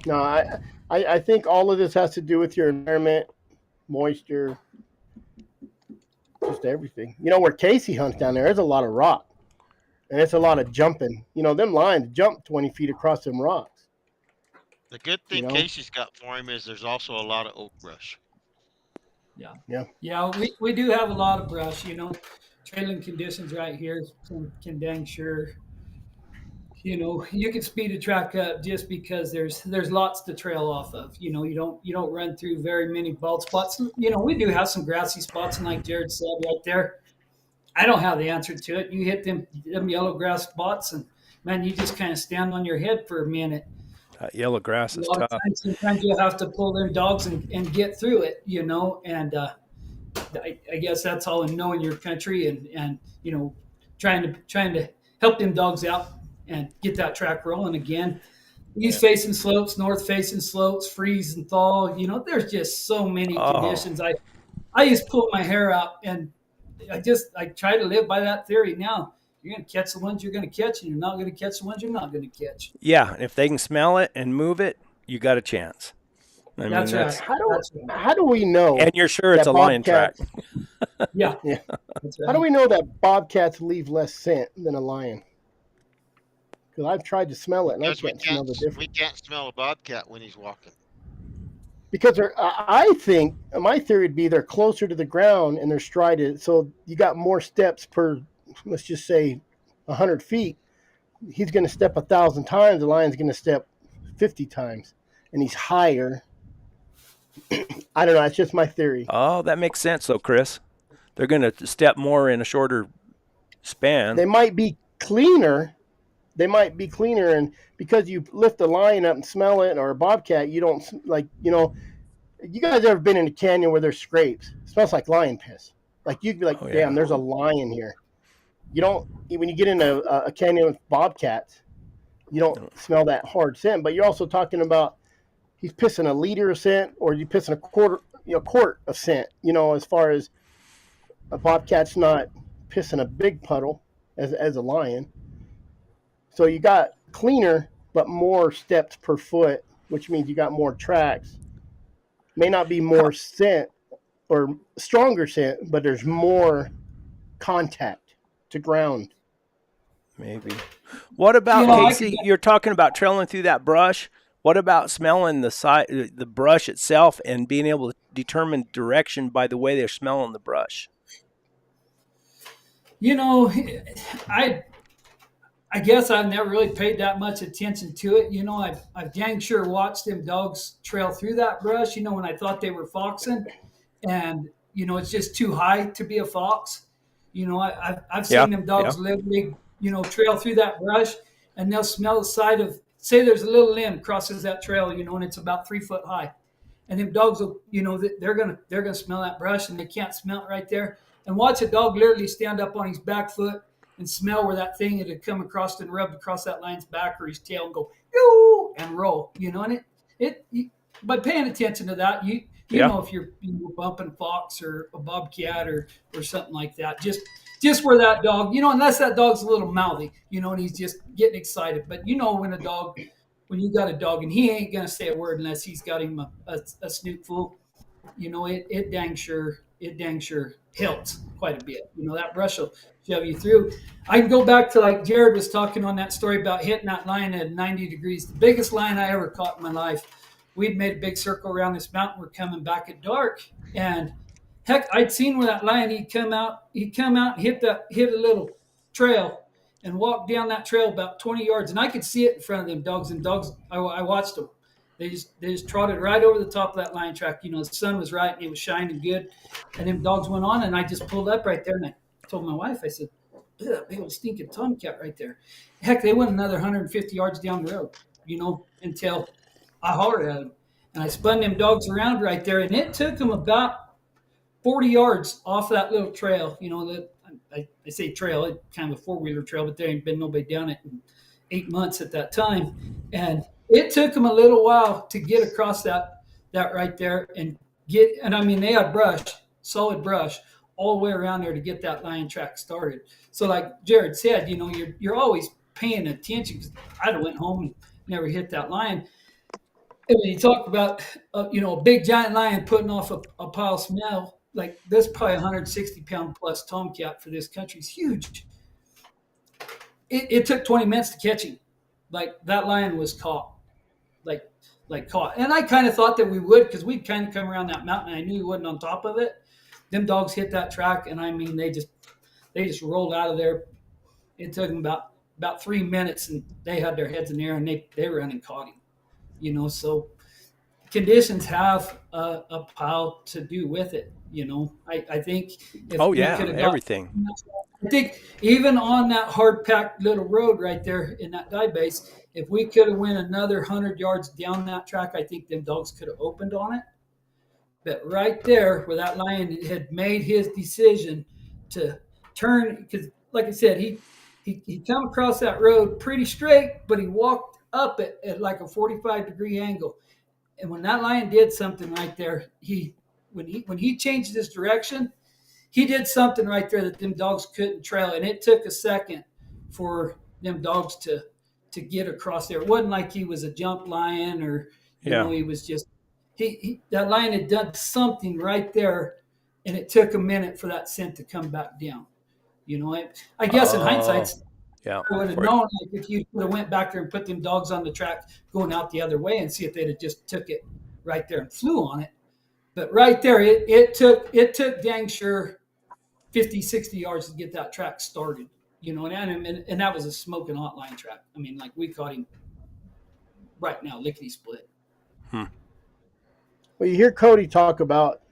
No, I think all of this has to do with your environment, moisture, just everything. You know, where Casey hunts down there's a lot of rock. And it's a lot of jumping. You know, them lions jump 20 feet across them rocks. The good thing Casey's got for him is there's also a lot of oak brush. Yeah, we do have a lot of brush, trailing conditions right here can dang sure, you can speed a track up just because there's lots to trail off of. You don't run through very many bald spots. We do have some grassy spots, and like Jared said right there, I don't have the answer to it. You hit them yellow grass spots, and man, you just kind of stand on your head for a minute. That yellow grass is tough. Sometimes you have to pull them dogs and get through it, and I guess that's all in knowing your country and trying to help them dogs out and get that track rolling again. East facing slopes, north facing slopes, freeze and thaw. There's just so many conditions. I just pull my hair out, and I try to live by that theory now. You're going to catch the ones you're going to catch, and you're not going to catch the ones you're not going to catch. Yeah, if they can smell it and move it, you got a chance. That's right. How do we know? And you're sure it's a lion track. Yeah. Right. How do we know that bobcats leave less scent than a lion? Because I've tried to smell it, and I can't smell the difference. We can't smell a bobcat when he's walking. Because I think my theory would be they're closer to the ground and they're strided, so you got more steps per, let's just say, 100 feet. He's going to step 1,000 times. The lion's going to step 50 times, and he's higher. I don't know. It's just my theory. Oh, that makes sense, though, Chris. They're going to step more in a shorter span. They might be cleaner. And because you lift a lion up and smell it, or a bobcat, you don't you guys ever been in a canyon where there's scrapes? It smells like lion piss. Like you'd be like, damn, there's a lion here. You don't, when you get into a canyon with bobcats, you don't smell that hard scent, but you're also talking about he's pissing a liter of scent, or you pissing a quart of scent, as far as a bobcat's not pissing a big puddle as a lion. So you got cleaner, but more steps per foot, which means you got more tracks. May not be more scent or stronger scent, but there's more contact to ground. Maybe. What about, Casey, you're talking about trailing through that brush. What about smelling the brush itself and being able to determine direction by the way they're smelling the brush? I guess I've never really paid that much attention to it. I've dang sure watched them dogs trail through that brush, when I thought they were foxing, and, it's just too high to be a fox. I've seen them dogs literally, trail through that brush, and they'll smell the side of, say there's a little limb crosses that trail, and it's about 3 foot high. And them dogs will, they're gonna smell that brush, and they can't smell it right there. And watch a dog literally stand up on his back foot and smell where that thing had come across and rubbed across that lion's back or his tail and go, yoo, and roll, and it by paying attention to that, you know if you're bumping a fox or a bobcat or something like that, just where that dog, unless that dog's a little mouthy, and he's just getting excited. But when you got a dog and he ain't going to say a word unless he's got him a snoot full, it dang sure helps quite a bit. That brush will shove you through. I can go back to like Jared was talking on that story about hitting that lion at 90 degrees. The biggest lion I ever caught in my life. We'd made a big circle around this mountain. We're coming back at dark. And heck, I'd seen where that lion, he'd come out, hit a little trail and walk down that trail about 20 yards. And I could see it in front of them dogs. And dogs, I watched them. They just trotted right over the top of that lion track. The sun was right and it was shining good, and them dogs went on, and I just pulled up right there, and I told my wife, I said, "Look at that big old stinking tomcat right there." Heck, they went another 150 yards down the road, until I hollered at them, and I spun them dogs around right there, and it took them about 40 yards off that little trail. I say trail, it's kind of a 4-wheeler trail, but there ain't been nobody down it in 8 months at that time. And it took them a little while to get across that right there and I mean, they had brush, solid brush all the way around there to get that lion track started. So like Jared said, you're always paying attention, because I'd have went home and never hit that lion. And when you talk about, a big giant lion putting off a pile of smell, like this, probably 160-pound plus tomcat for this country is huge. It took 20 minutes to catch him. Like, that lion was caught, like caught. And I kind of thought that we would, because we'd kind of come around that mountain, and I knew he wasn't on top of it. Them dogs hit that track, and I mean, they just rolled out of there. It took them about 3 minutes, and they had their heads in the air, and they ran and caught him. So conditions have a pile to do with it. I think if oh we yeah, could have everything. I think even on that hard packed little road right there in that dive base, if we could have went another 100 yards down that track, I think them dogs could have opened on it. But right there, where that lion had made his decision to turn, because like I said, he come across that road pretty straight, but he walked up at like a 45-degree angle. And when that lion did something right there, when he changed his direction, he did something right there that them dogs couldn't trail. And it took a second for them dogs to get across there. It wasn't like he was a jump lion, or he was just that lion had done something right there, and it took a minute for that scent to come back down. I guess in hindsight, yeah, I would have known, like, if you would have went back there and put them dogs on the track going out the other way, and see if they'd have just took it right there and flew on it. But right there, it took dang sure 50, 60 yards to get that track started. And that was a smoking hot line track. I mean, like, we caught him right now, lickety split. Well, you hear Cody talk about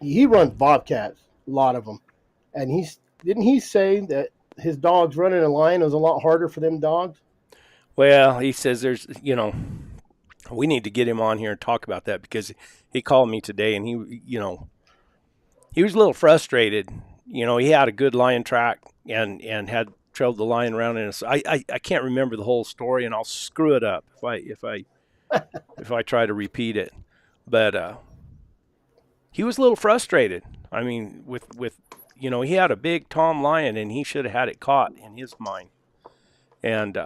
he runs bobcats, a lot of them, and didn't he say that his dogs running a lion was a lot harder for them dogs? Well, he says there's, we need to get him on here and talk about that, because he called me today, and he was a little frustrated. He had a good lion track and had trailed the lion around in I can't remember the whole story, and I'll screw it up if I try to repeat it. But he was a little frustrated. I mean, with he had a big tom lion, and he should have had it caught in his mind, and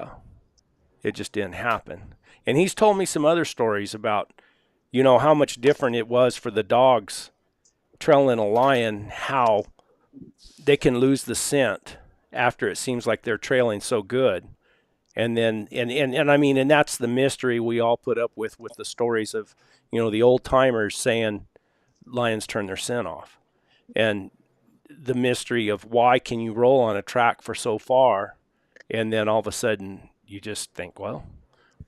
it just didn't happen. And he's told me some other stories about how much different it was for the dogs trailing a lion, how they can lose the scent after it seems like they're trailing so good. And then, and I mean, and that's the mystery we all put up with the stories of, the old timers saying lions turn their scent off, and the mystery of why can you roll on a track for so far, and then all of a sudden you just think, well,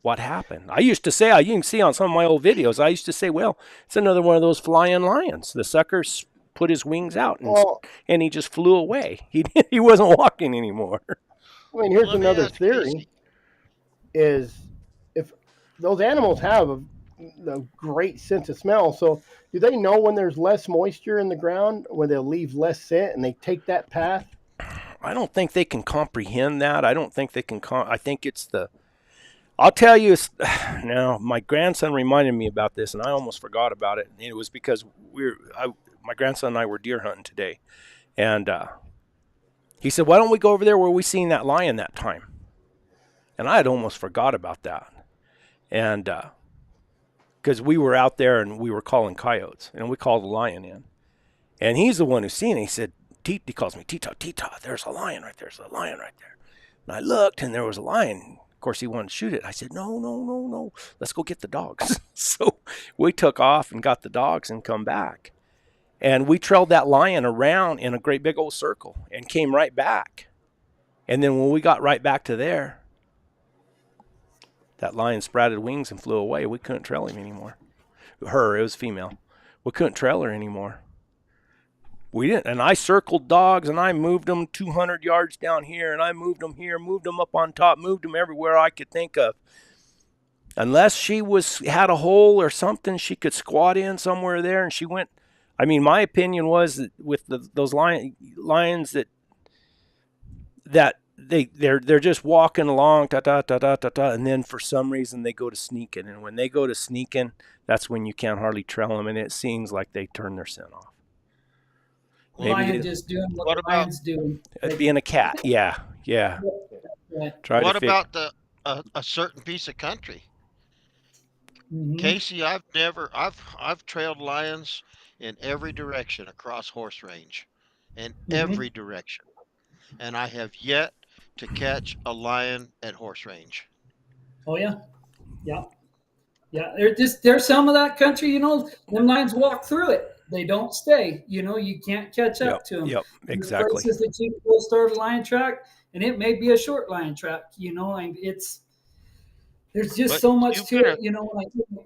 what happened? I used to say, you can see on some of my old videos, I used to say, well, it's another one of those flying lions. The suckers put his wings out, and he just flew away. He wasn't walking anymore. I mean, here's another theory: is if those animals have a great sense of smell, so do they know when there's less moisture in the ground, where they'll leave less scent, and they take that path? I don't think they can comprehend that. I don't think they can. I think it's I'll tell you, now my grandson reminded me about this, and I almost forgot about it. And it was because my grandson and I were deer hunting today, and he said, "Why don't we go over there where we seen that lion that time?" And I had almost forgot about that, and because we were out there and we were calling coyotes, and we called a lion in, and he's the one who seen it. He said, he calls me Tita, there's a lion right there. There's a lion right there. And I looked, and there was a lion. Of course, he wanted to shoot it. I said, no. Let's go get the dogs. So we took off and got the dogs and come back. And we trailed that lion around in a great big old circle and came right back. And then when we got right back to there, that lion sprouted wings and flew away. We couldn't trail him anymore. It was female. We couldn't trail her anymore. We didn't, and I circled dogs, and I moved them 200 yards down here, and I moved them here, moved them up on top, moved them everywhere I could think of. Unless she had a hole or something, she could squat in somewhere there, and she went. I mean, my opinion was that with those lions that they're just walking along, and then for some reason they go to sneaking, and when they go to sneaking, that's when you can't hardly trail them, and it seems like they turn their scent off. Lion just doing what lions do. Being a cat, yeah. What about a certain piece of country? Mm-hmm. Casey, I've trailed lions in every direction across horse range, in every direction, and I have yet to catch a lion at horse range. Oh yeah. There's some of that country, you know, them lions walk through it. They don't stay. You know, you can't catch up to them. Yep, exactly. Places that you will start a lion track, and it may be a short lion track. You know, there's just so much to it. You know,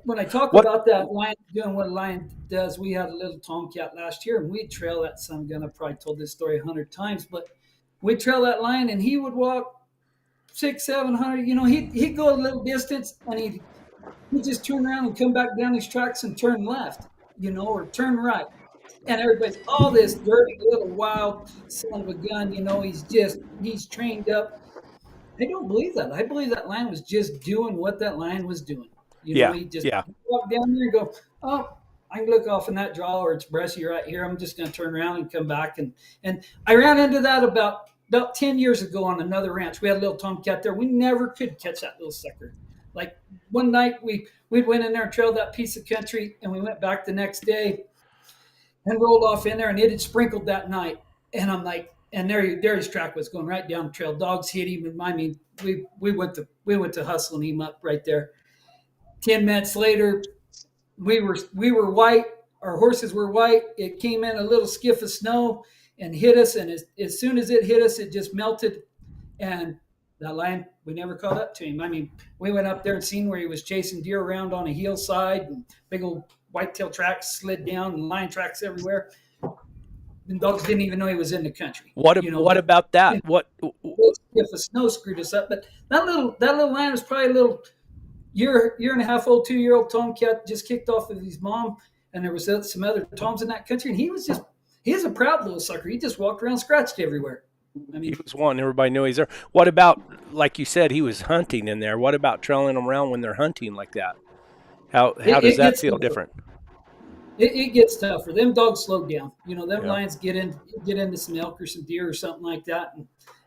when I talk about that lion doing what a lion does, we had a little tomcat last year, and we trail that son gun. I've probably told this story 100 times, but we trail that lion, and he would walk 600-700. You know, he'd go a little distance, and he'd just turn around and come back down his tracks and turn left. You know, or turn right. And everybody's, this dirty little wild son of a gun, you know, he's trained up. I don't believe that. I believe that lion was just doing what that lion was doing. You know, he just walk down there and go, I can look off in that draw, or it's brushy right here. I'm just going to turn around and come back. And I ran into that about 10 years ago on another ranch. We had a little tomcat there. We never could catch that little sucker. Like one night we went in there and trailed that piece of country, and we went back the next day and rolled off in there, and it had sprinkled that night. And I'm like, and there his track was going right down the trail. Dogs hit him, and I mean, we went to hustling him up right there. 10 minutes later, we were white. Our horses were white. It came in a little skiff of snow and hit us, and as soon as it hit us, it just melted. And that lion, we never caught up to him. I mean, we went up there and seen where he was chasing deer around on a hillside, and big old whitetail tracks slid down, and lion tracks everywhere. And dogs didn't even know he was in the country. What about that? If the snow screwed us up, but that little lion was probably a little year and a half old, 2-year-old tomcat, just kicked off with his mom, and there was some other toms in that country, and he was a proud little sucker. He just walked around scratched everywhere. I mean, he was one. Everybody knew he's there. What about, like you said, he was hunting in there? What about trailing them around when they're hunting like that? How does that feel different? It gets tougher. Them dogs slow down. You know, them lions get into some elk or some deer or something like that,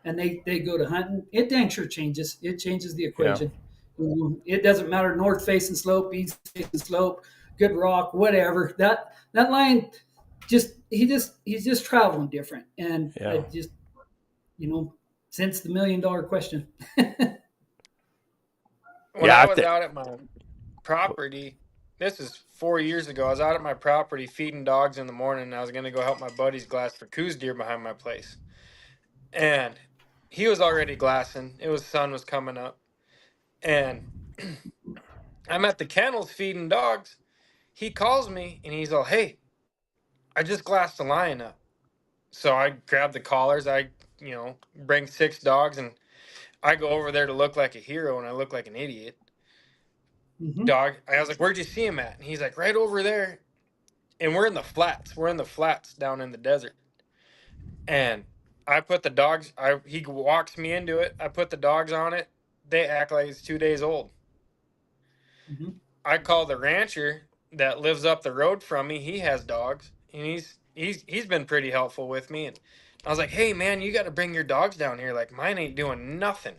and they go to hunting. It dang sure changes. It changes the equation. Yeah. It doesn't matter north facing slope, east facing slope, good rock, whatever. That lion he's just traveling different, and I just. You know, since the $1 million question. When I was out at my property, this is 4 years ago, I was out at my property feeding dogs in the morning, and I was going to go help my buddies glass for coos deer behind my place. And he was already glassing. Sun was coming up. And I'm at the kennels feeding dogs. He calls me, and he's all, hey, I just glassed a lion up. So I grabbed the collars. I bring 6 dogs, and I go over there to look like a hero, and I look like an idiot. Mm-hmm. Dog, I was like, where'd you see him at? And he's like, right over there. And we're in the flats. We're in the flats down in the desert. And I put the dogs, he walks me into it. I put the dogs on it. They act like it's 2 days old. Mm-hmm. I call the rancher that lives up the road from me. He has dogs, and he's been pretty helpful with me. And I was like, hey, man, you got to bring your dogs down here. Like, mine ain't doing nothing.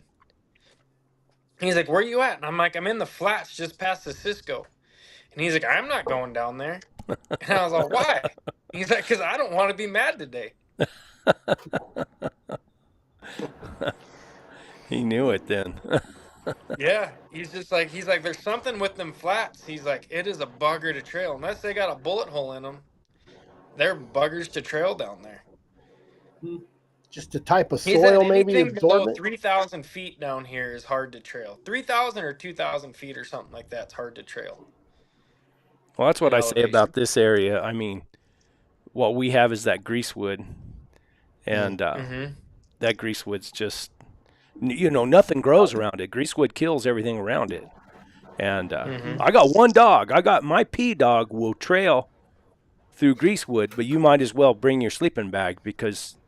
And he's like, where you at? And I'm like, I'm in the flats just past the Cisco. And he's like, I'm not going down there. And I was like, why? He's like, because I don't want to be mad today. He knew it then. Yeah. He's like, there's something with them flats. He's like, it is a bugger to trail. Unless they got a bullet hole in them, they're buggers to trail down there. Just the type of He said soil, maybe anything below absorbent. 3,000 feet down here is hard to trail. 3,000 or 2,000 feet or something like that's hard to trail. Well, that's what I say Elevation. about this area. I mean, what we have is that greasewood, and that greasewood's just, nothing grows around it. Greasewood kills everything around it. And I got one dog. My pea dog will trail through greasewood, but you might as well bring your sleeping bag because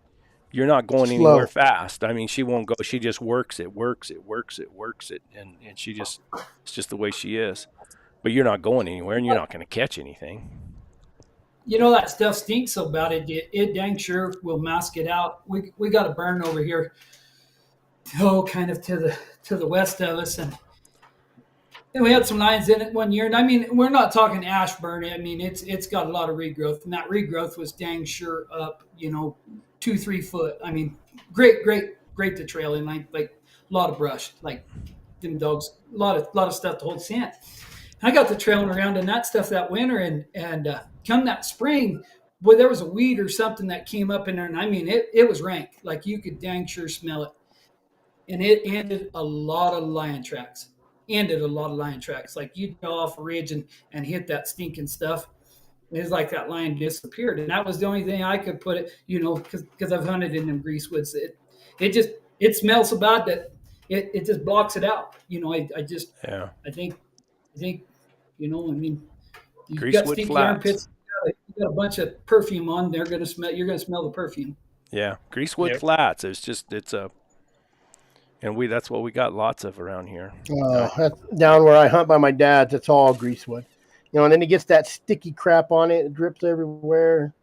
you're not going anywhere fast. I mean, she won't go. She just works it, and it's just the way she is. But you're not going anywhere, and you're not going to catch anything. That stuff stinks so bad it dang sure will mask it out. We got a burn over here, kind of to the west of us, and we had some lions in it one year. And I mean, we're not talking ash burn. I mean, it's got a lot of regrowth, and that regrowth was dang sure up, 2-3 foot. I mean, great to trail in, like a lot of brush, like them dogs, a lot of stuff to hold scent. I got to trailing around in that stuff that winter, and come that spring, boy, there was a weed or something that came up in there, and I mean, it was rank. Like you could dang sure smell it, and it ended a lot of lion tracks. Like you'd go off a ridge and hit that stinking stuff. It's like that lion disappeared, and that was the only thing I could put it, because I've hunted in them greasewoods. It smells so bad that it just blocks it out. I think, I mean, you've got stinky armpits. You got a bunch of perfume on. You're gonna smell the perfume. Yeah, greasewood flats. And that's what we got lots of around here. That's down where I hunt by my dad's. It's all greasewood. And then it gets that sticky crap on it. It drips everywhere.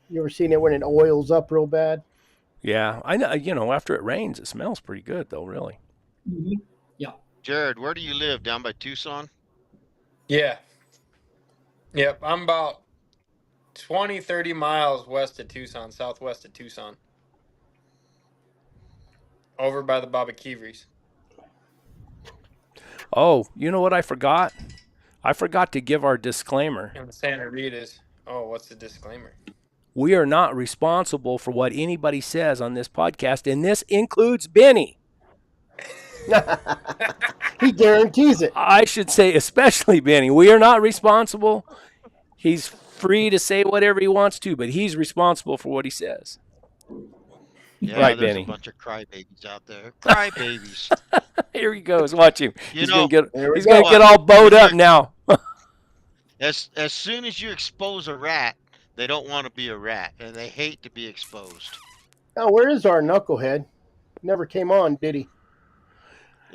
You ever seen it when it oils up real bad? Yeah, I know. After it rains, it smells pretty good, though. Really. Mm-hmm. Yeah. Jared, where do you live? Down by Tucson? Yeah. Yep. I'm about 20, 30 miles west of Tucson, southwest of Tucson. Over by the Bobcat. Oh, you know what I forgot? I forgot to give our disclaimer. And the Santa Rita's. Oh, what's the disclaimer? We are not responsible for what anybody says on this podcast, and this includes Benny. He guarantees it. I should say especially Benny. We are not responsible. He's free to say whatever he wants to, but he's responsible for what he says. Yeah, right, there's Benny. A bunch of crybabies out there. Crybabies. Here he goes. Watch him. He's going to get all bowed up now. As soon as you expose a rat, they don't want to be a rat, and they hate to be exposed. Oh, where is our knucklehead? Never came on, did he?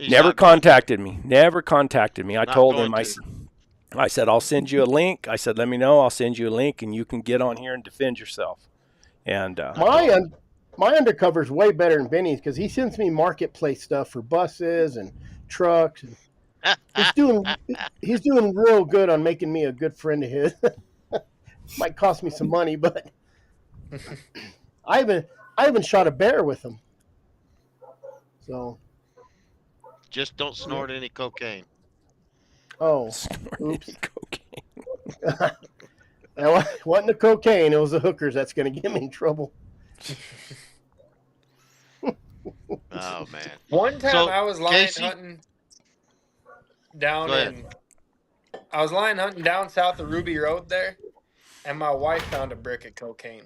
Never contacted me. I told him, I said, I'll send you a link. I said, let me know. I'll send you a link, and you can get on here and defend yourself. And my undercover's way better than Benny's because he sends me marketplace stuff for buses and trucks. He's doing real good on making me a good friend of his. Might cost me some money, but I haven't shot a bear with him. So just don't snort any cocaine. Oh, oops. Cocaine. That wasn't the cocaine. It was the hookers that's going to get me in trouble. Oh man! One time I was lion hunting down south of Ruby Road there, and my wife found a brick of cocaine.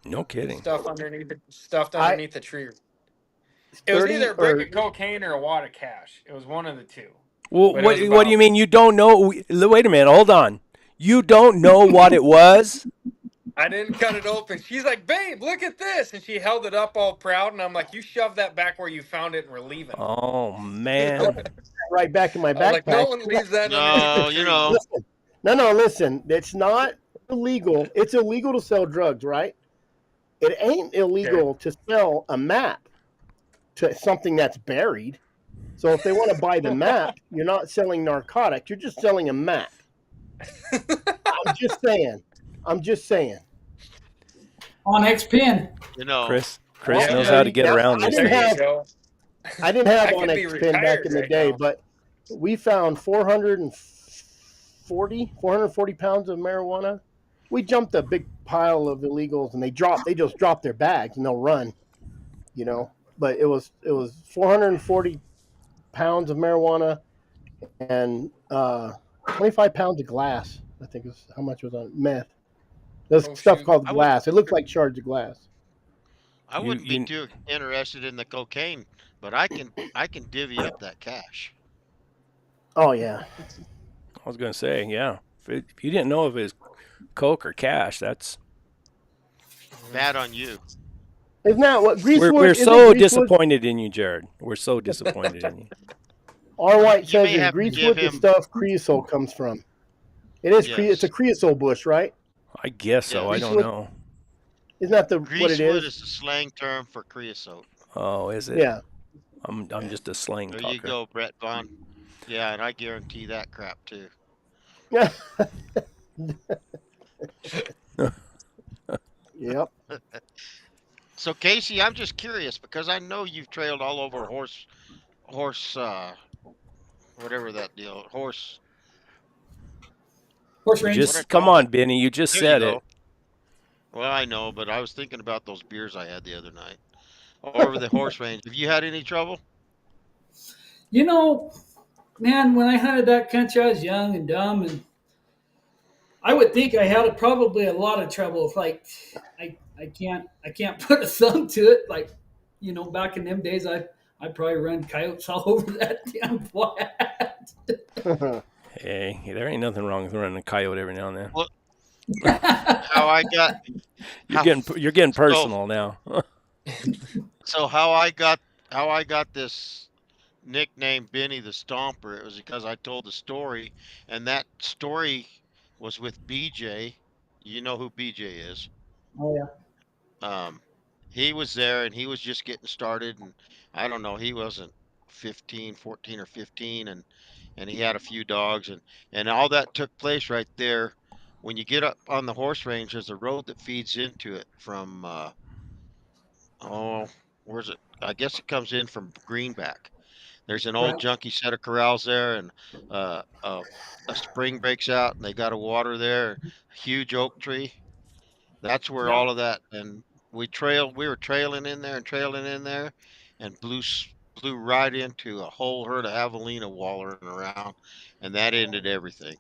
No kidding. Stuffed underneath the tree. It was either a brick of cocaine or a wad of cash. It was one of the two. Well, what do you mean you don't know? Wait a minute. Hold on. You don't know what it was? I didn't cut it open. She's like, babe, look at this. And she held it up all proud. And I'm like, you shove that back where you found it and we're leaving. Oh, man. Right back in my backpack. Like, no one leaves that. No, Listen. It's not illegal. It's illegal to sell drugs, right? It ain't illegal to sell a map to something that's buried. So if they want to buy the map, you're not selling narcotics. You're just selling a map. I'm just saying. OnX pin. Chris knows how to get around this. I didn't have OnX pin back in the day, but we found 440 pounds of marijuana we jumped a big pile of illegals, and they just drop their bags and they'll run, you know. But it was 440 pounds of marijuana and 25 pounds of glass. I think is how much was on meth. This Oh stuff shoot. called I would glass. It looked like shards of glass. I You wouldn't be you too interested in the cocaine, but I can divvy up that cash. Oh yeah. I was gonna say, yeah. If you didn't know if it was coke or cash, that's Bad on you. Isn't that what we're Greasewood? Isn't so Greasewood? disappointed in you, Jared. We're so disappointed in you. R. White You says may in have to give Greasewood the him stuff creosote comes from. It's a yes, creosote bush, right? I guess so. I yes. don't Greasewood. know. Isn't that what it Greasewood is? is the slang term for creosote. Oh, is it? Yeah. I'm just a slang There you talker. go, Brett Vaughn. Yeah, and I guarantee that crap too. Yep. So Casey, I'm just curious because I know you've trailed all over horse whatever that deal horse Horse You range. what I just come call on, that. Benny. You just There you said it. go. Well, I know, but I was thinking about those beers I had the other night over the horse range. Have you had any trouble? You know, man, when I hunted that country, I was young and dumb, and I would think I had probably a lot of trouble. Like, I can't put a thumb to it. Like, back in them days, I probably run coyotes all over that damn flat. Hey, there ain't nothing wrong with running a coyote every now and then. Well, how I got You're how getting so personal now. so how I got this nickname Benny the Stomper. It was because I told the story, and that story was with BJ. You know who BJ is. Oh yeah, Um, he was there and he was just getting started, and I don't know, he wasn't 15, 14 or 15, and he had a few dogs, and all that took place right there. When you get up on the horse range, there's a road that feeds into it from oh, where's it? I guess it comes in from Greenback. There's an old right. junky set of corrals there, and uh, uh, a spring breaks out, and they got a water there. Huge oak tree. That's where Yeah, all of that. And we were trailing in there and trailing in there, and blew right into a whole herd of javelina wallering around, and that ended everything.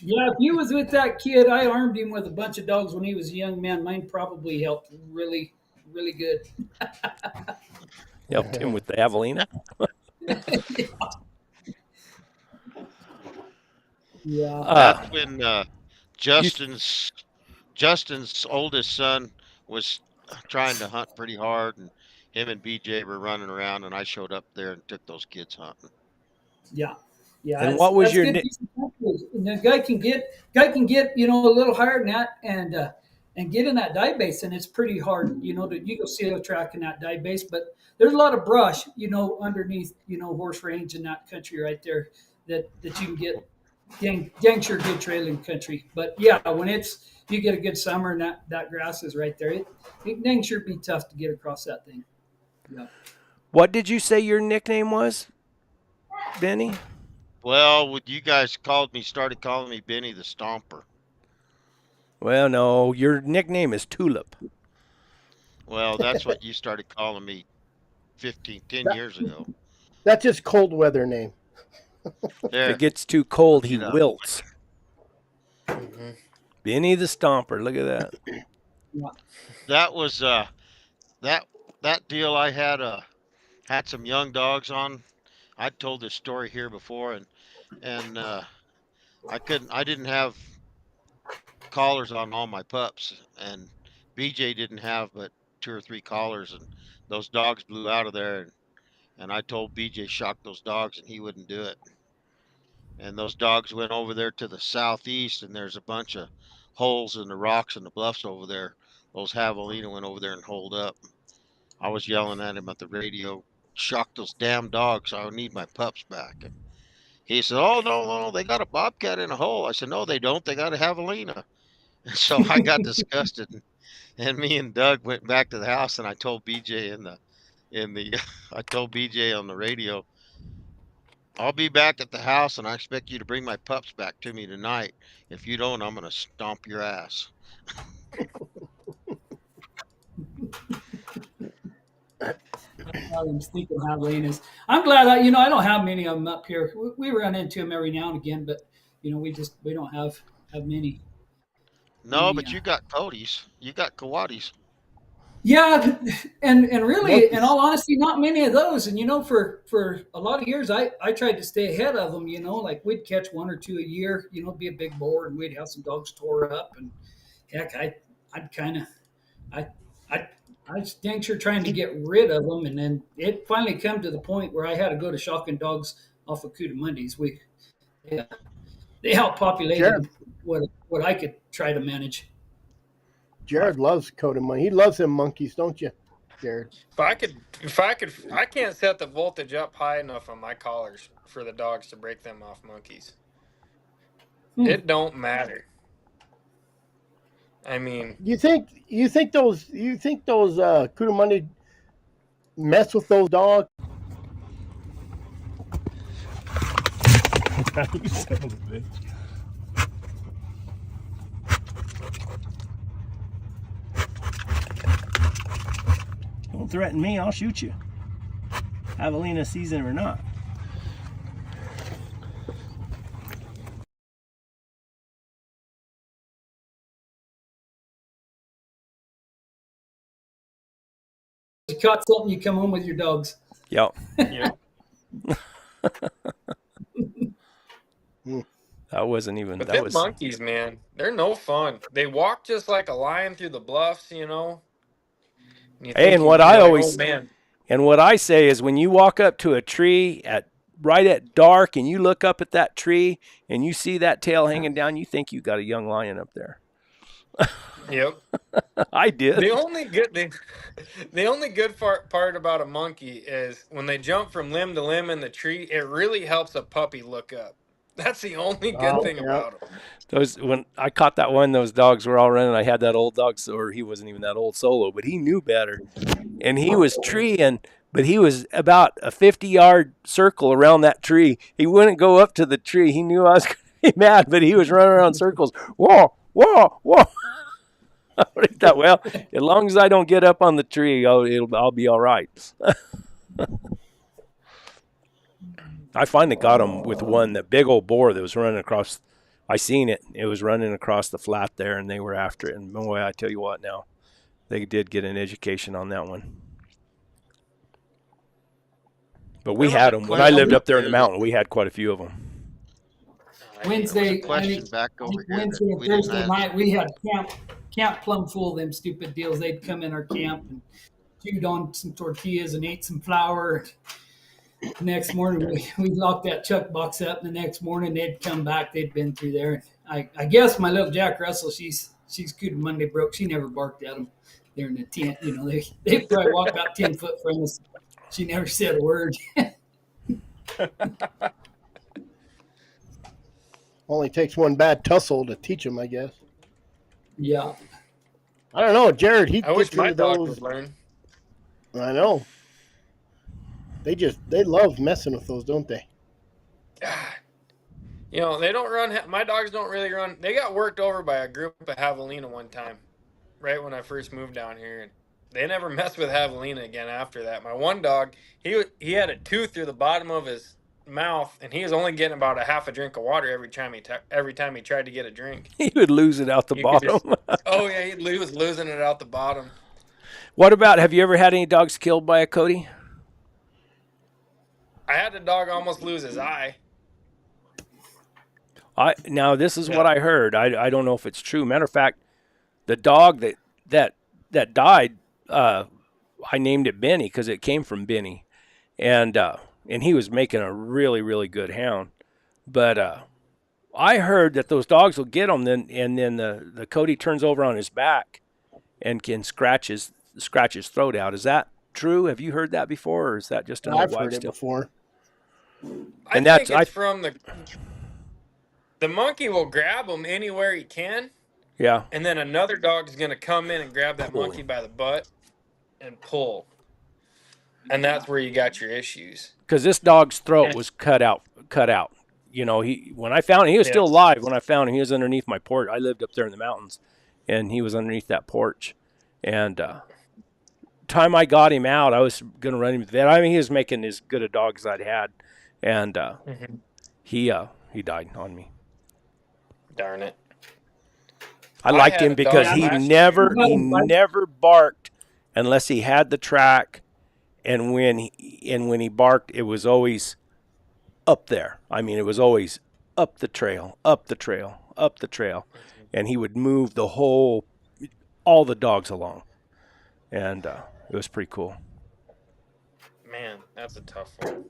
yeah. If he was with that kid, I armed him with a bunch of dogs when he was a young man. Mine probably helped really, really good. Helped him with the javelina. Yeah, Uh, That's when you Justin's Justin's oldest son was trying to hunt pretty hard, and him and BJ were running around, and I showed up there and took those kids hunting. yeah, yeah. and That's what was that's your good. Decent practice. And the guy can get a little higher than that and get in that dive base, and it's pretty hard. You go seal track in that dive base, but there's a lot of brush, underneath, horse range in that country right there that you can get. Dang sure good trailing country. But yeah, when you get a good summer and that grass is right there, it dang sure be tough to get across that thing. Yeah. what did you say your nickname was, Benny? Well, when you guys started calling me Benny the Stomper. Well, no, your nickname is Tulip. Well, that's what you started calling me 10 That, years ago. that's just cold weather name. If it There, gets too cold, look he it up. wilts. Hmm. Benny the Stomper. Look at that. Yeah. That was that that deal I had some young dogs on. I told this story here before, and I didn't have collars on all my pups, and BJ didn't have but two or three collars, and those dogs blew out of there, and I told BJ shock those dogs, and he wouldn't do it. And those dogs went over there to the southeast, and there's a bunch of holes in the rocks and the bluffs over there. Those javelina went over there and holed up. I was yelling at him at the radio, shock those damn dogs. I need my pups back. And he said, "Oh no, no, no, they got a bobcat in a hole." I said, "No, they don't. They got a javelina." And so I got disgusted, and me and Doug went back to the house, and I told BJ in the I told BJ on the radio, I'll be back at the house, and I expect you to bring my pups back to me tonight. If you don't, I'm gonna stomp your ass. I'm thinking javelinas. I'm glad I don't have many of them up here. We run into them every now and again, but we don't have many. No, We but you got Cody's. You got Coatis. Yeah, and really, in Monkeys. all honesty, not many of those. And for a lot of years, I tried to stay ahead of them. Like we'd catch one or two a year. Be a big boar, and we'd have some dogs tore up. And heck, I'd kind of I I I was dang sure trying to get rid of them, and then it finally come to the point where I had to go to shocking dogs off of Cootamundis. Yeah, they Jared outpopulated what I could try to manage. Jared loves Codamon. He loves them monkeys, don't you, Jared? I can't set the voltage up high enough on my collars for the dogs to break them off monkeys. It don't matter. I mean, You think those Cootamundis mess with those dogs? You son of a bitch. Don't threaten me, I'll shoot you. Javelina season or not. You caught something, you come home with your dogs. Yep. yeah. That wasn't even. But That them was. monkeys, man, they're no fun. They walk just like a lion through the bluffs, And you Hey, think and what you'd be I like, always oh man, and what I say is when you walk up to a tree right at dark and you look up at that tree and you see that tail hanging down, you think you got a young lion up there. yep. I did. The only good part about a monkey is when they jump from limb to limb in the tree. It really helps a puppy look up. That's the only good thing Yeah. about them. When I caught that one, those dogs were all running. I had that old dog, or he wasn't even that old solo, but he knew better, and he was treeing. But he was about a 50-yard circle around that tree. He wouldn't go up to the tree. He knew I was going to be mad, but he was running around circles. Whoa, whoa, whoa. I thought, well, as long as I don't get up on the tree, I'll be all right. I finally got him with one, that big old boar that was running across. I seen it. It was running across the flat there, and they were after it. And boy, I tell you what, now they did get an education on that one. But we had them when I lived up there in the mountain. We had quite a few of them. Wednesday, back over here Wednesday and Thursday night, we had camp plumb full of them stupid deals. They'd come in our camp and chewed on some tortillas and ate some flour. Next morning, we locked that chuck box up. And the next morning, they'd come back. They'd been through there. I guess my little Jack Russell, she's Cootamundis broke. She never barked at them. They're in the tent. They probably walked about 10 foot from us. She never said a word. Only takes one bad tussle to teach them, I guess. Yeah. I don't know, Jared. I wish my dog would learn. I know. They love messing with those, don't they? God. They don't run. My dogs don't really run. They got worked over by a group of javelina one time, right when I first moved down here, and they never messed with javelina again after that. My one dog, he had a tooth through the bottom of his mouth, and he was only getting about a half a drink of water every time he tried to get a drink. He would lose it out the bottom. He was losing it out the bottom. What about, have you ever had any dogs killed by a Cody? I had a dog almost lose his eye. Now this is what I heard. I don't know if it's true. Matter of fact, the dog that died, I named it Benny because it came from Benny, and he was making a really, really good hound. But I heard that those dogs will get him, and then the Cody turns over on his back and can scratch his throat out. Is that true? Have you heard that before, or is that just an I've heard it before. I think it's from the monkey will grab him anywhere he can. Yeah. And then another dog is going to come in and grab that monkey by the butt and pull. and that's where you got your issues. Because this dog's throat was cut out. You know, when I found him, he was still Yes. alive. When I found him, he was underneath my porch. I lived up there in the mountains, and he was underneath that porch. And time I got him out, I was gonna run him to the vet. I mean, he was making as good a dog as I'd had, and he died on me. Darn it. I liked him because he never barked unless he had the track, and when he barked, it was always up there. I mean, it was always up the trail, up the trail, up the trail, and he would move all the dogs along, and it was pretty cool. Man, that's a tough one.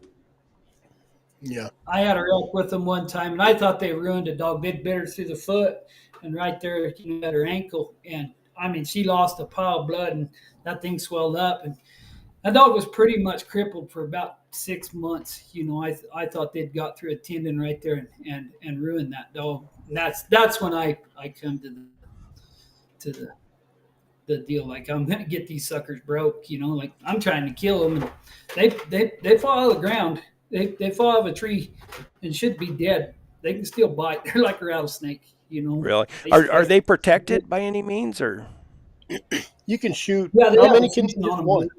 Yeah. I had a wreck with them one time, and I thought they ruined a dog. They'd bit her through the foot, and right there, at her ankle. And I mean, she lost a pile of blood, and that thing swelled up. And that dog was pretty much crippled for about 6 months. You know, I thought they'd got through a tendon right there and ruined that dog. And that's when I come to the deal. Like, I'm gonna get these suckers broke. You know, like I'm trying to kill them, and they fall out of the ground. They fall out of a tree and should be dead. They can still bite. They're like a rattlesnake, you know. Really? Are they protected by any means, or? You can shoot. Yeah, how many can you just one?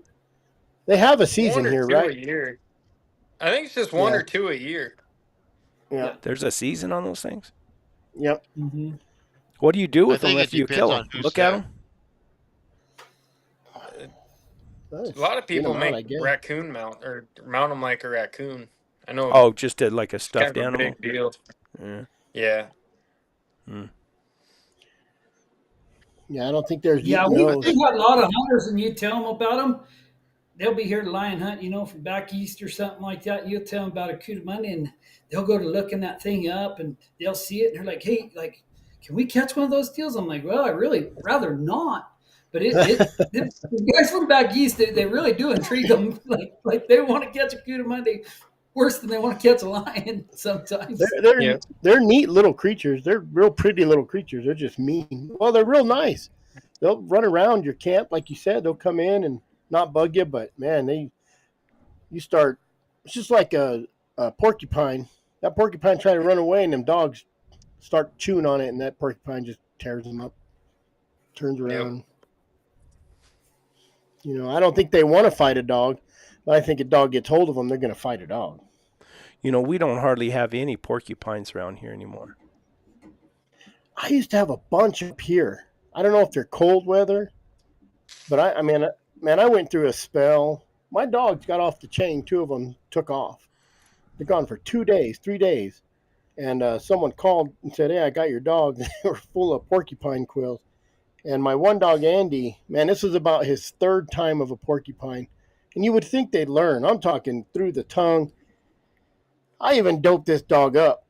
They have a season here, right? A year. I think it's just one or two a year. Yeah. There's a season on those things? Yep. Mm-hmm. What do you do with them if you kill them? Look at them? A lot of people make raccoon mount them like a raccoon. I know. Oh, just like a stuffed animal. Big deal. Yeah. Yeah, I don't think there's. Yeah, we've got a lot of hunters, and you tell them about them, they'll be here to lion hunt, you know, from back east or something like that. You'll tell them about a Cudamonte, and they'll go to looking that thing up, and they'll see it, and they're like, "Hey, like, can we catch one of those deals?" I'm like, "Well, I really rather not." But the guys from back east, they really do intrigue them. Like they want to catch a Cudamonte worse than they want to catch a lion sometimes. They're neat little creatures. They're real pretty little creatures. They're just mean. Well, they're real nice. They'll run around your camp, like you said. They'll come in and not bug you, but man, it's just like a porcupine. That porcupine trying to run away, and them dogs start chewing on it, and that porcupine just tears them up, turns around. Yep. You know, I don't think they want to fight a dog, but I think a dog gets hold of them, they're going to fight a dog. You know, we don't hardly have any porcupines around here anymore. I used to have a bunch up here. I don't know if they're cold weather, but I mean, I went through a spell. My dogs got off the chain. 2 of them took off. They're gone for 2 days, 3 days. And someone called and said, "Hey, I got your dogs." They were full of porcupine quills. And my one dog, Andy, man, this was about his 3rd time of a porcupine. And you would think they'd learn. I'm talking through the tongue. I even doped this dog up,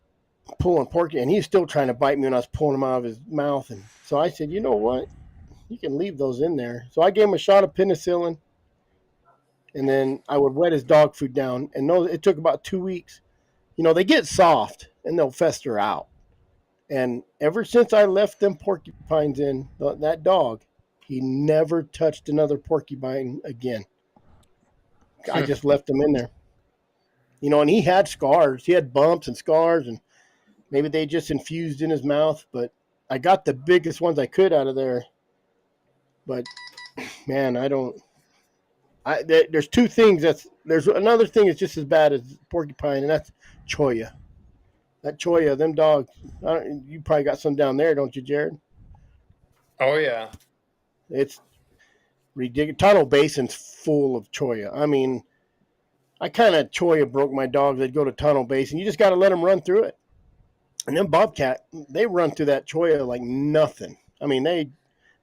pulling porcupine, and he's still trying to bite me when I was pulling him out of his mouth. And so I said, "You know what? You can leave those in there." So I gave him a shot of penicillin, and then I would wet his dog food down. And it took about 2 weeks. You know, they get soft, and they'll fester out. And ever since I left them porcupines in, that dog, he never touched another porcupine again. I just left him in there. You know, and he had scars. He had bumps and scars, and maybe they just infused in his mouth. But I got the biggest ones I could out of there. But, man, there's 2 things. There's another thing that's just as bad as porcupine, and that's cholla. That cholla, them dogs, you probably got some down there, don't you, Jared? Oh, yeah. It's ridiculous. Tunnel Basin's full of cholla. I mean, I kind of cholla broke my dogs. They'd go to Tunnel Basin. You just got to let them run through it. And then Bobcat, they run through that cholla like nothing. I mean,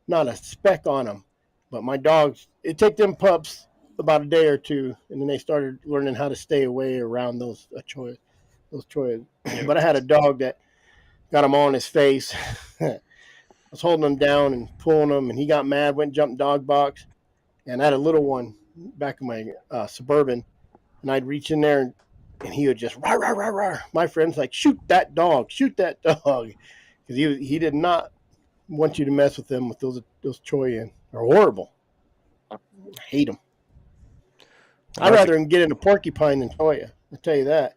not a speck on them. But my dogs, it took them pups about a day or 2, and then they started learning how to stay away around those cholla. But I had a dog that got him all in his face. I was holding him down and pulling him, and he got mad, went and jumped dog box. And I had a little one back in my Suburban, and I'd reach in there, and he would just rah, rah, rah, rah. My friend's like, shoot that dog, because he did not want you to mess with them with those cholla. They're horrible. I hate them. I'd rather get in a porcupine than cholla. I'll tell you that.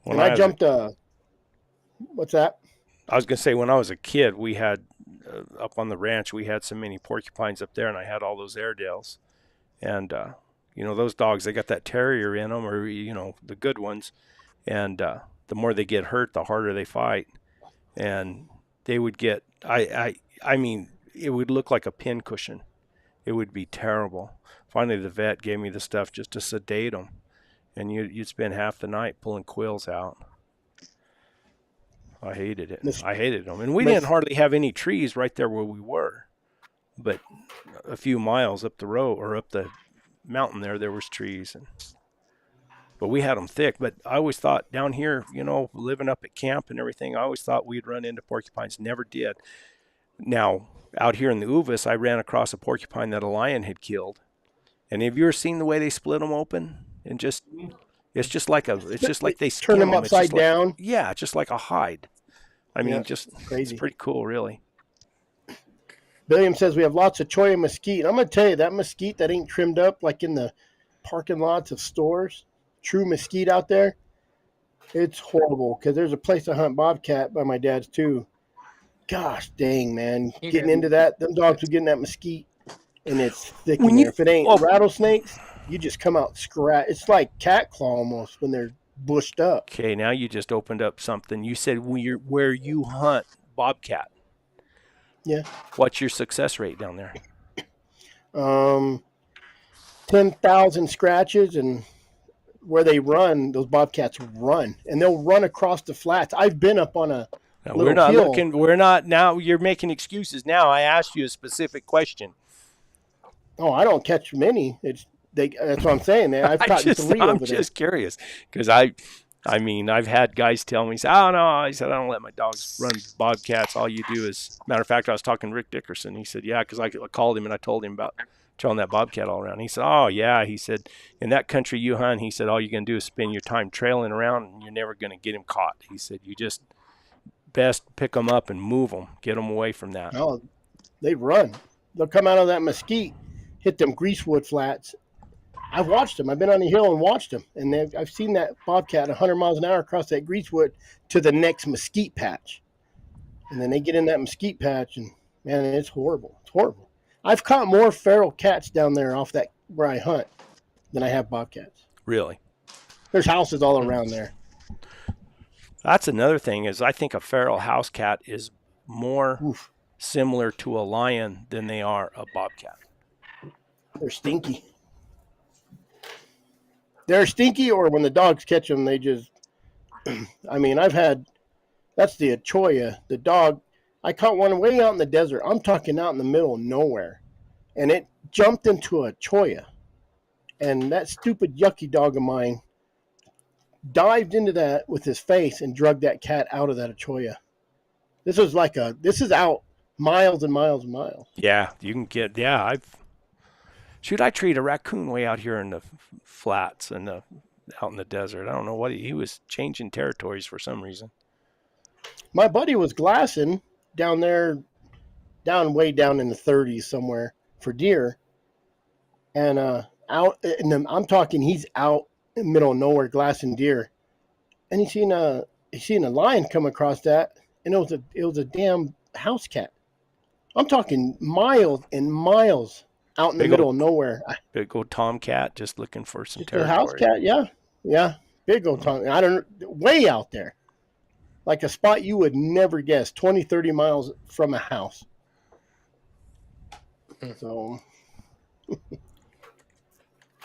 And I jumped what's that? I was going to say, when I was a kid, we had up on the ranch, we had so many porcupines up there, and I had all those Airedales. And, those dogs, they got that terrier in them, or, the good ones. And the more they get hurt, the harder they fight. And they would get, I mean, it would look like a pin cushion. It would be terrible. Finally, the vet gave me the stuff just to sedate them. And you'd spend half the night pulling quills out. I hated it. I hated them. And we didn't hardly have any trees right there where we were. But a few miles up the road or up the mountain there was trees. But we had them thick. But I always thought down here, living up at camp and everything, I always thought we'd run into porcupines. Never did. Now, out here in the Uvis, I ran across a porcupine that a lion had killed. And have you ever seen the way they split them open? And it's just like they turn them upside down. Yeah, just like a hide. I mean, just crazy. It's pretty cool, really. William says we have lots of cholla mesquite. I'm going to tell you, that mesquite that ain't trimmed up like in the parking lots of stores, true mesquite out there, it's horrible. Because there's a place to hunt bobcat by my dad's too. Gosh dang, man. Getting into that, them dogs are getting that mesquite, and it's thick in there. If it ain't rattlesnakes, you just come out scratch. It's like cat claw almost when they're bushed up. Okay, now you just opened up something. You said where you hunt bobcat. Yeah. What's your success rate down there? 10,000 scratches, and where they run, those bobcats run, and they'll run across the flats. I've been up on a we're not hill. We're not now. You're making excuses now. I asked you a specific question. Oh, I don't catch many. That's what I'm saying. I've caught 3 over there. I'm just curious because I've had guys tell me, "Oh no," I said, "I don't let my dogs run bobcats. All you do is." Matter of fact, I was talking to Rick Dickerson. He said, "Yeah," because I called him and I told him about trailing that bobcat all around. He said, "Oh yeah," he said, "in that country you hunt," he said, "all you're gonna do is spend your time trailing around, and you're never gonna get him caught." He said, "You just best pick them up and move them, get them away from that." Oh, they run. They'll come out of that mesquite, hit them greasewood flats. I've watched them. I've been on the hill and watched them, and I've seen that bobcat 100 miles an hour across that greasewood to the next mesquite patch, and then they get in that mesquite patch, and man, it's horrible. It's horrible. I've caught more feral cats down there off that where I hunt than I have bobcats. Really? There's houses all around there. That's another thing is I think a feral house cat is more similar to a lion than they are a bobcat. They're stinky. They're stinky, or when the dogs catch them, they just, I mean, that's the cholla, the dog. I caught one way out in the desert. I'm talking out in the middle of nowhere. And it jumped into a cholla. And that stupid yucky dog of mine dived into that with his face and dragged that cat out of that cholla. This is out miles and miles and miles. Yeah, you can get, I treat a raccoon way out here in the flats and out in the desert. I don't know what he was changing territories for some reason. My buddy was glassing down there, way down in the 30s somewhere for deer. And I'm talking, he's out in the middle of nowhere glassing deer. And he seen a lion come across that, and it was a damn house cat. I'm talking miles and miles out in the middle of nowhere. Big old tomcat just looking for some territory. A house cat, yeah. Big old tom. I don't know, way out there. Like a spot you would never guess, 20, 30 miles from a house. So